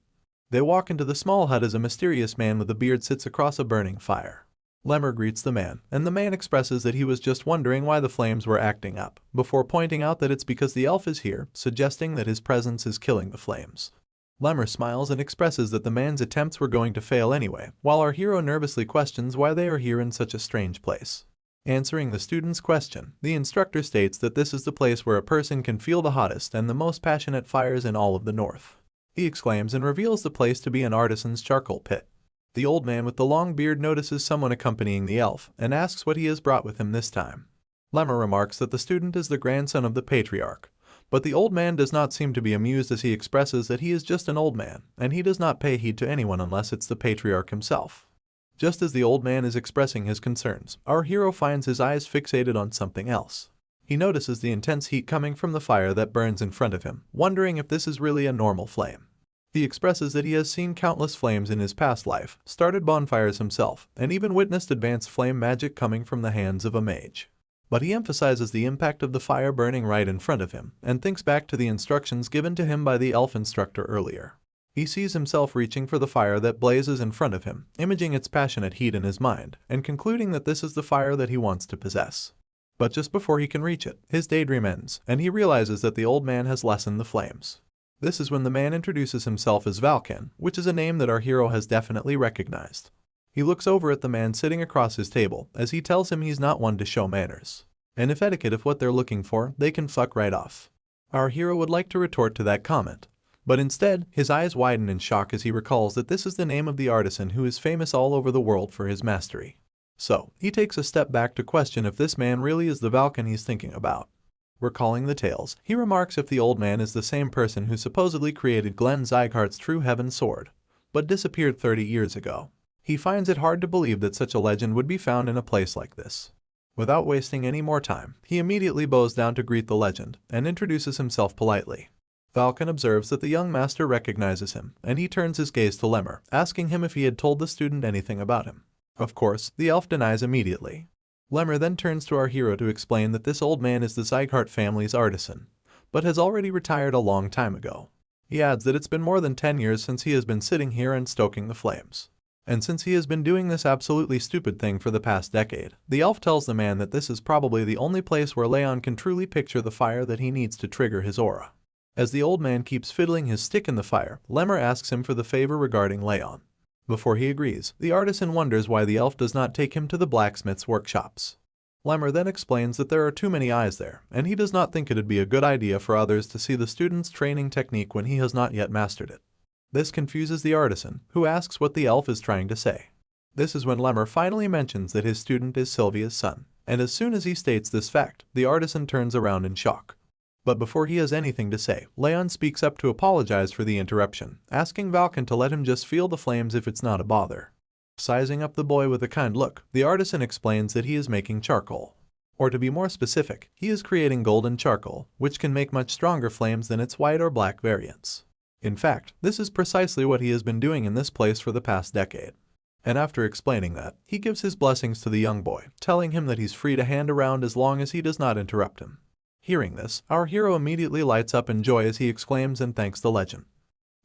They walk into the small hut as a mysterious man with a beard sits across a burning fire. Lemmer greets the man, and the man expresses that he was just wondering why the flames were acting up, before pointing out that it's because the elf is here, suggesting that his presence is killing the flames. Lemmer smiles and expresses that the man's attempts were going to fail anyway, while our hero nervously questions why they are here in such a strange place. Answering the student's question, the instructor states that this is the place where a person can feel the hottest and the most passionate fires in all of the north. He exclaims and reveals the place to be an artisan's charcoal pit. The old man with the long beard notices someone accompanying the elf and asks what he has brought with him this time. Lemmer remarks that the student is the grandson of the patriarch, but the old man does not seem to be amused as he expresses that he is just an old man and he does not pay heed to anyone unless it's the patriarch himself. Just as the old man is expressing his concerns, our hero finds his eyes fixated on something else. He notices the intense heat coming from the fire that burns in front of him, wondering if this is really a normal flame. He expresses that he has seen countless flames in his past life, started bonfires himself, and even witnessed advanced flame magic coming from the hands of a mage. But he emphasizes the impact of the fire burning right in front of him, and thinks back to the instructions given to him by the elf instructor earlier. He sees himself reaching for the fire that blazes in front of him, imaging its passionate heat in his mind, and concluding that this is the fire that he wants to possess. But just before he can reach it, his daydream ends, and he realizes that the old man has lessened the flames. This is when the man introduces himself as Valken, which is a name that our hero has definitely recognized. He looks over at the man sitting across his table, as he tells him he's not one to show manners. And if etiquette is what they're looking for, they can fuck right off. Our hero would like to retort to that comment, but instead, his eyes widen in shock as he recalls that this is the name of the artisan who is famous all over the world for his mastery. So, he takes a step back to question if this man really is the Valken he's thinking about. Recalling the tales, he remarks if the old man is the same person who supposedly created Glenn Zieghart's True Heaven sword, but disappeared 30 years ago. He finds it hard to believe that such a legend would be found in a place like this. Without wasting any more time, he immediately bows down to greet the legend, and introduces himself politely. Valken observes that the young master recognizes him, and he turns his gaze to Lemmer, asking him if he had told the student anything about him. Of course, the elf denies immediately. Lemmer then turns to our hero to explain that this old man is the Zieghart family's artisan, but has already retired a long time ago. He adds that it's been more than 10 years since he has been sitting here and stoking the flames. And since he has been doing this absolutely stupid thing for the past decade, the elf tells the man that this is probably the only place where Rayon can truly picture the fire that he needs to trigger his aura. As the old man keeps fiddling his stick in the fire, Lemmer asks him for the favor regarding Rayon. Before he agrees, the artisan wonders why the elf does not take him to the blacksmith's workshops. Lemmer then explains that there are too many eyes there, and he does not think it'd be a good idea for others to see the student's training technique when he has not yet mastered it. This confuses the artisan, who asks what the elf is trying to say. This is when Lemmer finally mentions that his student is Sylvia's son, and as soon as he states this fact, the artisan turns around in shock. But before he has anything to say, Rayon speaks up to apologize for the interruption, asking Valken to let him just feel the flames if it's not a bother. Sizing up the boy with a kind look, the artisan explains that he is making charcoal. Or to be more specific, he is creating golden charcoal, which can make much stronger flames than its white or black variants. In fact, this is precisely what he has been doing in this place for the past decade. And after explaining that, he gives his blessings to the young boy, telling him that he's free to hand around as long as he does not interrupt him. Hearing this, our hero immediately lights up in joy as he exclaims and thanks the legend.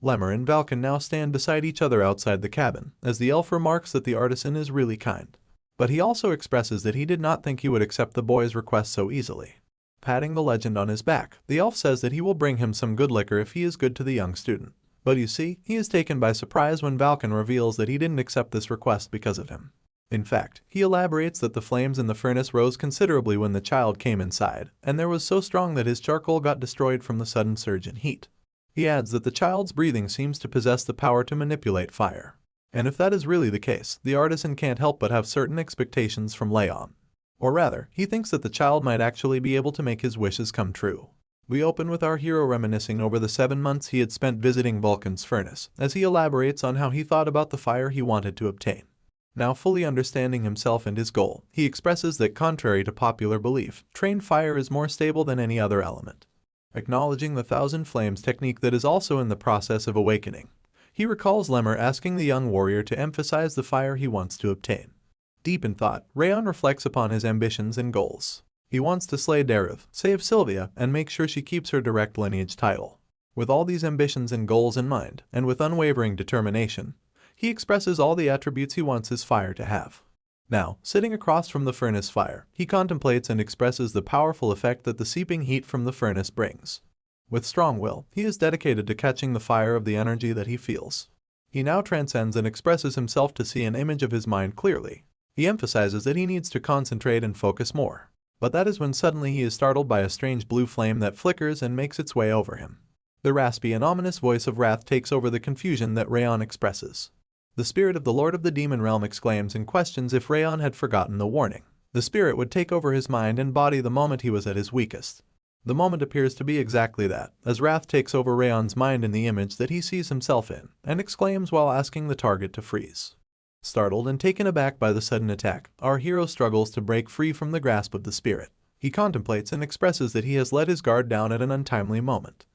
Lemmer and Valken now stand beside each other outside the cabin, as the elf remarks that the artisan is really kind. But he also expresses that he did not think he would accept the boy's request so easily. Patting the legend on his back, the elf says that he will bring him some good liquor if he is good to the young student. But you see, he is taken by surprise when Vulcan reveals that he didn't accept this request because of him. In fact, he elaborates that the flames in the furnace rose considerably when the child came inside, and there was so strong that his charcoal got destroyed from the sudden surge in heat. He adds that the child's breathing seems to possess the power to manipulate fire. And if that is really the case, the artisan can't help but have certain expectations from Rayon. Or rather, he thinks that the child might actually be able to make his wishes come true. We open with our hero reminiscing over the 7 months he had spent visiting Vulcan's furnace, as he elaborates on how he thought about the fire he wanted to obtain. Now fully understanding himself and his goal, he expresses that contrary to popular belief, trained fire is more stable than any other element. Acknowledging the thousand flames technique that is also in the process of awakening, he recalls Lemmer asking the young warrior to emphasize the fire he wants to obtain. Deep in thought, Rayon reflects upon his ambitions and goals. He wants to slay Derus, save Sylvia, and make sure she keeps her direct lineage title. With all these ambitions and goals in mind, and with unwavering determination, he expresses all the attributes he wants his fire to have. Now, sitting across from the furnace fire, he contemplates and expresses the powerful effect that the seeping heat from the furnace brings. With strong will, he is dedicated to catching the fire of the energy that he feels. He now transcends and expresses himself to see an image of his mind clearly. He emphasizes that he needs to concentrate and focus more. But that is when suddenly he is startled by a strange blue flame that flickers and makes its way over him. The raspy and ominous voice of wrath takes over the confusion that Rayon expresses. The spirit of the Lord of the Demon Realm exclaims and questions if Rayon had forgotten the warning. The spirit would take over his mind and body the moment he was at his weakest. The moment appears to be exactly that, as wrath takes over Rayon's mind in the image that he sees himself in, and exclaims while asking the target to freeze. Startled and taken aback by the sudden attack, our hero struggles to break free from the grasp of the spirit. He contemplates and expresses that he has let his guard down at an untimely moment.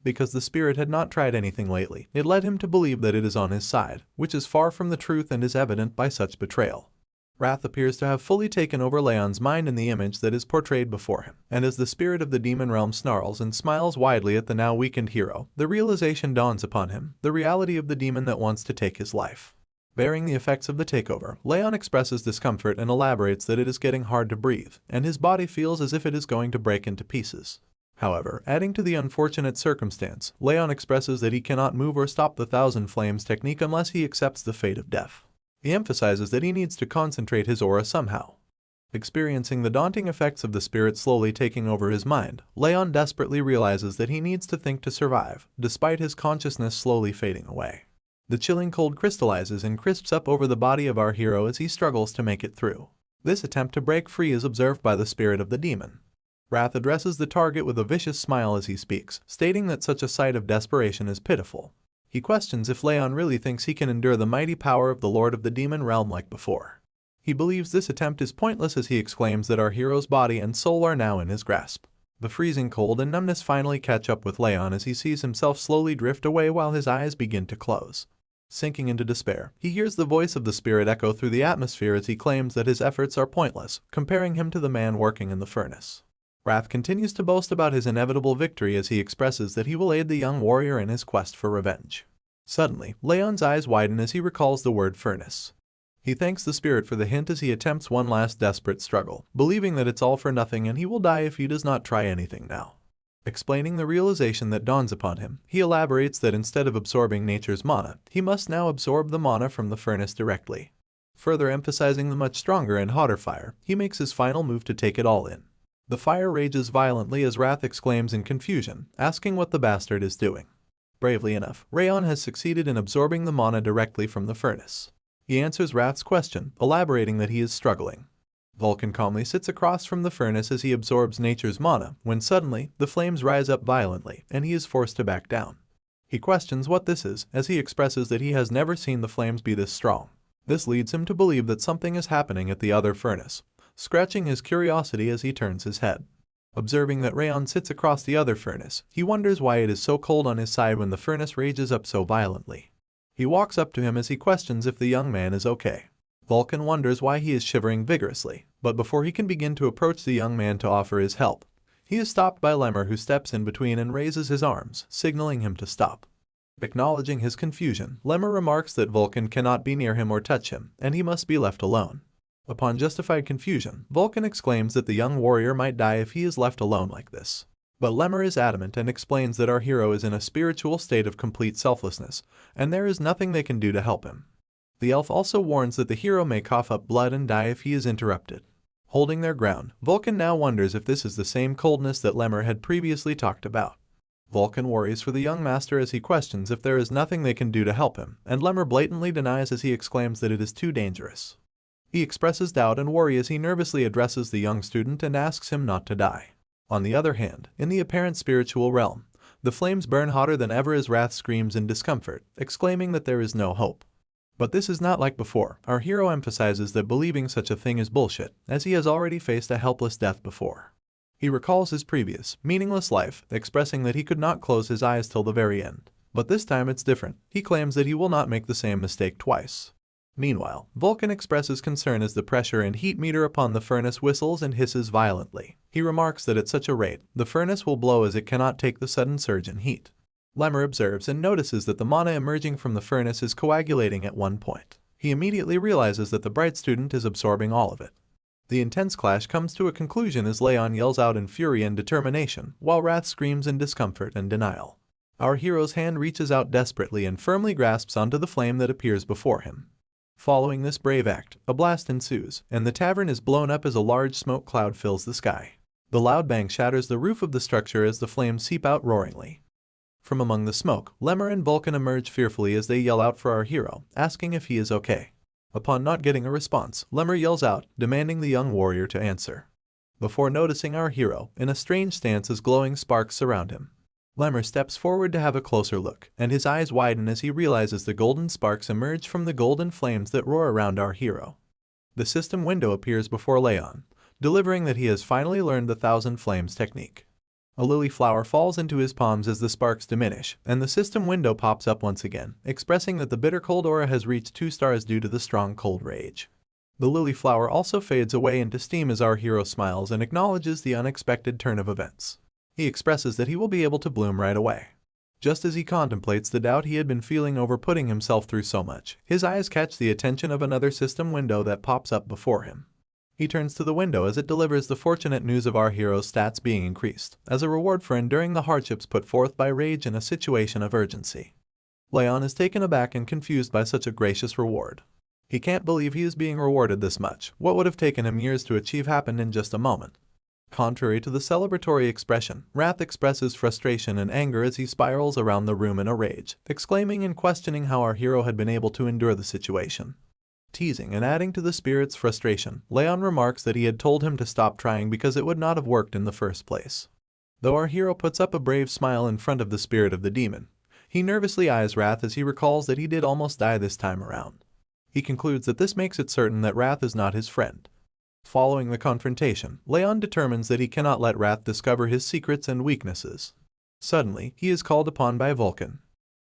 Because the spirit had not tried anything lately, it led him to believe that it is on his side, which is far from the truth and is evident by such betrayal. Wrath appears to have fully taken over Leon's mind in the image that is portrayed before him, and as the spirit of the demon realm snarls and smiles widely at the now weakened hero, the realization dawns upon him, the reality of the demon that wants to take his life. Bearing the effects of the takeover, Rayon expresses discomfort and elaborates that it is getting hard to breathe, and his body feels as if it is going to break into pieces. However, adding to the unfortunate circumstance, Rayon expresses that he cannot move or stop the Thousand Flames technique unless he accepts the fate of death. He emphasizes that he needs to concentrate his aura somehow. Experiencing the daunting effects of the spirit slowly taking over his mind, Rayon desperately realizes that he needs to think to survive, despite his consciousness slowly fading away. The chilling cold crystallizes and crisps up over the body of our hero as he struggles to make it through. This attempt to break free is observed by the spirit of the demon. Wrath addresses the target with a vicious smile as he speaks, stating that such a sight of desperation is pitiful. He questions if Rayon really thinks he can endure the mighty power of the Lord of the Demon Realm like before. He believes this attempt is pointless as he exclaims that our hero's body and soul are now in his grasp. The freezing cold and numbness finally catch up with Rayon as he sees himself slowly drift away while his eyes begin to close. Sinking into despair, he hears the voice of the spirit echo through the atmosphere as he claims that his efforts are pointless, comparing him to the man working in the furnace. Wrath continues to boast about his inevitable victory as he expresses that he will aid the young warrior in his quest for revenge. Suddenly, Rayon's eyes widen as he recalls the word furnace. He thanks the spirit for the hint as he attempts one last desperate struggle, believing that it's all for nothing and he will die if he does not try anything now. Explaining the realization that dawns upon him, he elaborates that instead of absorbing nature's mana, he must now absorb the mana from the furnace directly. Further emphasizing the much stronger and hotter fire, he makes his final move to take it all in. The fire rages violently as Wrath exclaims in confusion, asking what the bastard is doing. Bravely enough, Rayon has succeeded in absorbing the mana directly from the furnace. He answers Wrath's question, elaborating that he is struggling. Vulcan calmly sits across from the furnace as he absorbs nature's mana, when suddenly, the flames rise up violently, and he is forced to back down. He questions what this is, as he expresses that he has never seen the flames be this strong. This leads him to believe that something is happening at the other furnace, scratching his curiosity as he turns his head. Observing that Rayon sits across the other furnace, he wonders why it is so cold on his side when the furnace rages up so violently. He walks up to him as he questions if the young man is okay. Vulcan wonders why he is shivering vigorously, but before he can begin to approach the young man to offer his help, he is stopped by Lemmer, who steps in between and raises his arms, signaling him to stop. Acknowledging his confusion, Lemmer remarks that Vulcan cannot be near him or touch him, and he must be left alone. Upon justified confusion, Vulcan exclaims that the young warrior might die if he is left alone like this. But Lemmer is adamant and explains that our hero is in a spiritual state of complete selflessness, and there is nothing they can do to help him. The elf also warns that the hero may cough up blood and die if he is interrupted. Holding their ground, Vulcan now wonders if this is the same coldness that Lemmer had previously talked about. Vulcan worries for the young master as he questions if there is nothing they can do to help him, and Lemmer blatantly denies as he exclaims that it is too dangerous. He expresses doubt and worry as he nervously addresses the young student and asks him not to die. On the other hand, in the apparent spiritual realm, the flames burn hotter than ever as Wrath screams in discomfort, exclaiming that there is no hope. But this is not like before. Our hero emphasizes that believing such a thing is bullshit, as he has already faced a helpless death before. He recalls his previous, meaningless life, expressing that he could not close his eyes till the very end. But this time it's different. He claims that he will not make the same mistake twice. Meanwhile, Vulcan expresses concern as the pressure and heat meter upon the furnace whistles and hisses violently. He remarks that at such a rate, the furnace will blow as it cannot take the sudden surge in heat. Lemmer observes and notices that the mana emerging from the furnace is coagulating at one point. He immediately realizes that the bright student is absorbing all of it. The intense clash comes to a conclusion as Rayon yells out in fury and determination, while Wrath screams in discomfort and denial. Our hero's hand reaches out desperately and firmly grasps onto the flame that appears before him. Following this brave act, a blast ensues, and the tavern is blown up as a large smoke cloud fills the sky. The loud bang shatters the roof of the structure as the flames seep out roaringly. From among the smoke, Lemmer and Vulcan emerge fearfully as they yell out for our hero, asking if he is okay. Upon not getting a response, Lemmer yells out, demanding the young warrior to answer. Before noticing our hero, in a strange stance as glowing sparks surround him. Lemmer steps forward to have a closer look, and his eyes widen as he realizes the golden sparks emerge from the golden flames that roar around our hero. The system window appears before Rayon, delivering that he has finally learned the Thousand Flames technique. A lily flower falls into his palms as the sparks diminish, and the system window pops up once again, expressing that the bitter cold aura has reached 2 stars due to the strong cold rage. The lily flower also fades away into steam as our hero smiles and acknowledges the unexpected turn of events. He expresses that he will be able to bloom right away. Just as he contemplates the doubt he had been feeling over putting himself through so much, his eyes catch the attention of another system window that pops up before him. He turns to the window as it delivers the fortunate news of our hero's stats being increased, as a reward for enduring the hardships put forth by rage in a situation of urgency. Rayon is taken aback and confused by such a gracious reward. He can't believe he is being rewarded this much. What would have taken him years to achieve happened in just a moment. Contrary to the celebratory expression, Wrath expresses frustration and anger as he spirals around the room in a rage, exclaiming and questioning how our hero had been able to endure the situation. Teasing and adding to the spirit's frustration, Rayon remarks that he had told him to stop trying because it would not have worked in the first place. Though our hero puts up a brave smile in front of the spirit of the demon, he nervously eyes Wrath as he recalls that he did almost die this time around. He concludes that this makes it certain that Wrath is not his friend. Following the confrontation, Rayon determines that he cannot let Wrath discover his secrets and weaknesses. Suddenly, he is called upon by Vulcan.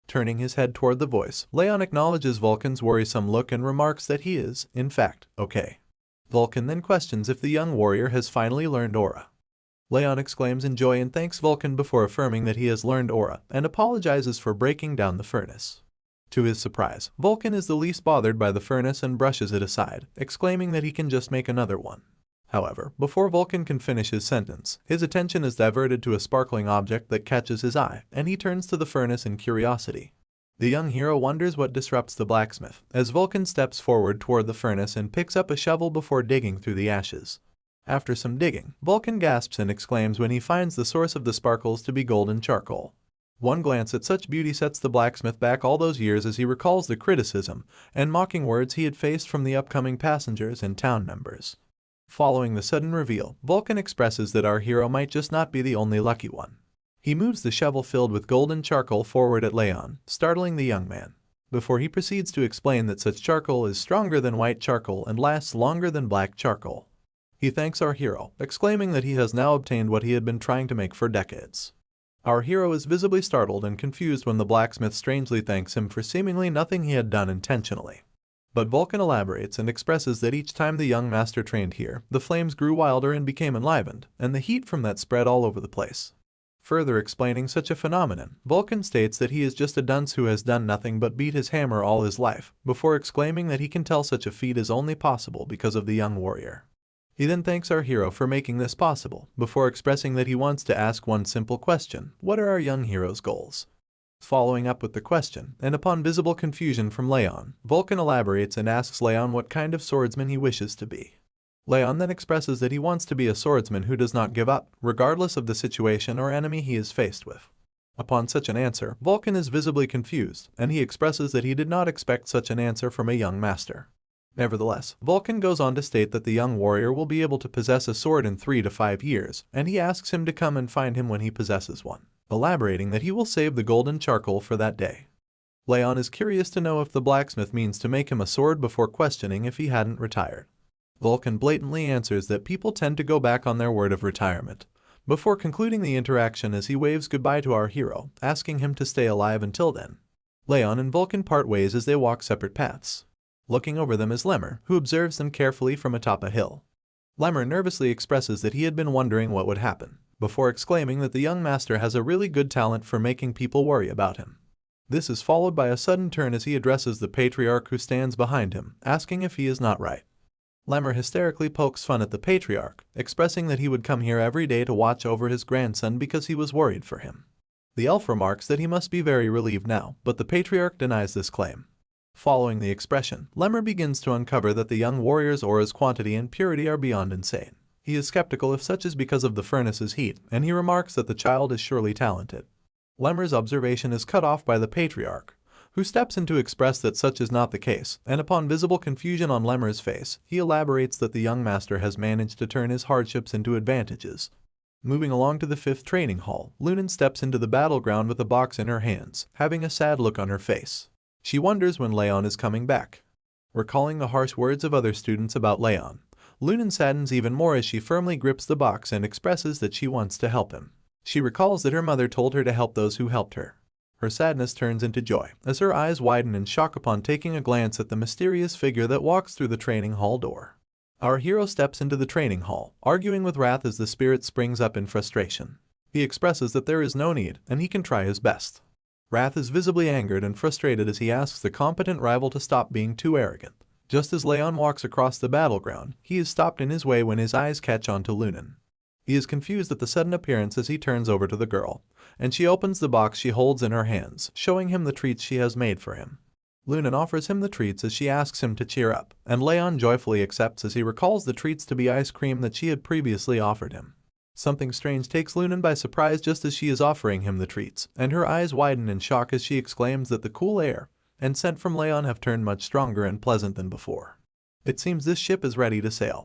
Turning his head toward the voice, Rayon acknowledges Vulcan's worrisome look and remarks that he is, in fact, okay. Vulcan then questions if the young warrior has finally learned aura. Rayon exclaims in joy and thanks Vulcan before affirming that he has learned aura and apologizes for breaking down the furnace. To his surprise, Vulcan is the least bothered by the furnace and brushes it aside, exclaiming that he can just make another one. However, before Vulcan can finish his sentence, his attention is diverted to a sparkling object that catches his eye, and he turns to the furnace in curiosity. The young hero wonders what disrupts the blacksmith, as Vulcan steps forward toward the furnace and picks up a shovel before digging through the ashes. After some digging, Vulcan gasps and exclaims when he finds the source of the sparkles to be golden charcoal. One glance at such beauty sets the blacksmith back all those years as he recalls the criticism and mocking words he had faced from the upcoming passengers and town members. Following the sudden reveal, Vulcan expresses that our hero might just not be the only lucky one. He moves the shovel filled with golden charcoal forward at Rayon, startling the young man, before he proceeds to explain that such charcoal is stronger than white charcoal and lasts longer than black charcoal. He thanks our hero, exclaiming that he has now obtained what he had been trying to make for decades. Our hero is visibly startled and confused when the blacksmith strangely thanks him for seemingly nothing he had done intentionally. But Vulcan elaborates and expresses that each time the young master trained here, the flames grew wilder and became enlivened, and the heat from that spread all over the place. Further explaining such a phenomenon, Vulcan states that he is just a dunce who has done nothing but beat his hammer all his life, before exclaiming that he can tell such a feat is only possible because of the young warrior. He then thanks our hero for making this possible, before expressing that he wants to ask one simple question: what are our young hero's goals? Following up with the question, and upon visible confusion from Rayon, Vulcan elaborates and asks Rayon what kind of swordsman he wishes to be. Rayon then expresses that he wants to be a swordsman who does not give up, regardless of the situation or enemy he is faced with. Upon such an answer, Vulcan is visibly confused, and he expresses that he did not expect such an answer from a young master. Nevertheless, Vulcan goes on to state that the young warrior will be able to possess a sword in 3 to 5 years, and he asks him to come and find him when he possesses one, elaborating that he will save the golden charcoal for that day. Rayon is curious to know if the blacksmith means to make him a sword before questioning if he hadn't retired. Vulcan blatantly answers that people tend to go back on their word of retirement, before concluding the interaction as he waves goodbye to our hero, asking him to stay alive until then. Rayon and Vulcan part ways as they walk separate paths. Looking over them is Lemmer, who observes them carefully from atop a hill. Lemmer nervously expresses that he had been wondering what would happen, before exclaiming that the young master has a really good talent for making people worry about him. This is followed by a sudden turn as he addresses the patriarch who stands behind him, asking if he is not right. Lemmer hysterically pokes fun at the patriarch, expressing that he would come here every day to watch over his grandson because he was worried for him. The elf remarks that he must be very relieved now, but the patriarch denies this claim. Following the expression, Lemmer begins to uncover that the young warrior's aura's quantity and purity are beyond insane. He is skeptical if such is because of the furnace's heat, and he remarks that the child is surely talented. Lemmer's observation is cut off by the patriarch, who steps in to express that such is not the case, and upon visible confusion on Lemmer's face, he elaborates that the young master has managed to turn his hardships into advantages. Moving along to the 5th training hall, Lunan steps into the battleground with a box in her hands, having a sad look on her face. She wonders when Rayon is coming back. Recalling the harsh words of other students about Rayon, Lunan saddens even more as she firmly grips the box and expresses that she wants to help him. She recalls that her mother told her to help those who helped her. Her sadness turns into joy, as her eyes widen in shock upon taking a glance at the mysterious figure that walks through the training hall door. Our hero steps into the training hall, arguing with wrath as the spirit springs up in frustration. He expresses that there is no need, and he can try his best. Wrath is visibly angered and frustrated as he asks the competent rival to stop being too arrogant. Just as Rayon walks across the battleground, he is stopped in his way when his eyes catch on to Lunan. He is confused at the sudden appearance as he turns over to the girl, and she opens the box she holds in her hands, showing him the treats she has made for him. Lunan offers him the treats as she asks him to cheer up, and Rayon joyfully accepts as he recalls the treats to be ice cream that she had previously offered him. Something strange takes Lunan by surprise just as she is offering him the treats, and her eyes widen in shock as she exclaims that the cool air and scent from Rayon have turned much stronger and pleasant than before. It seems this ship is ready to sail,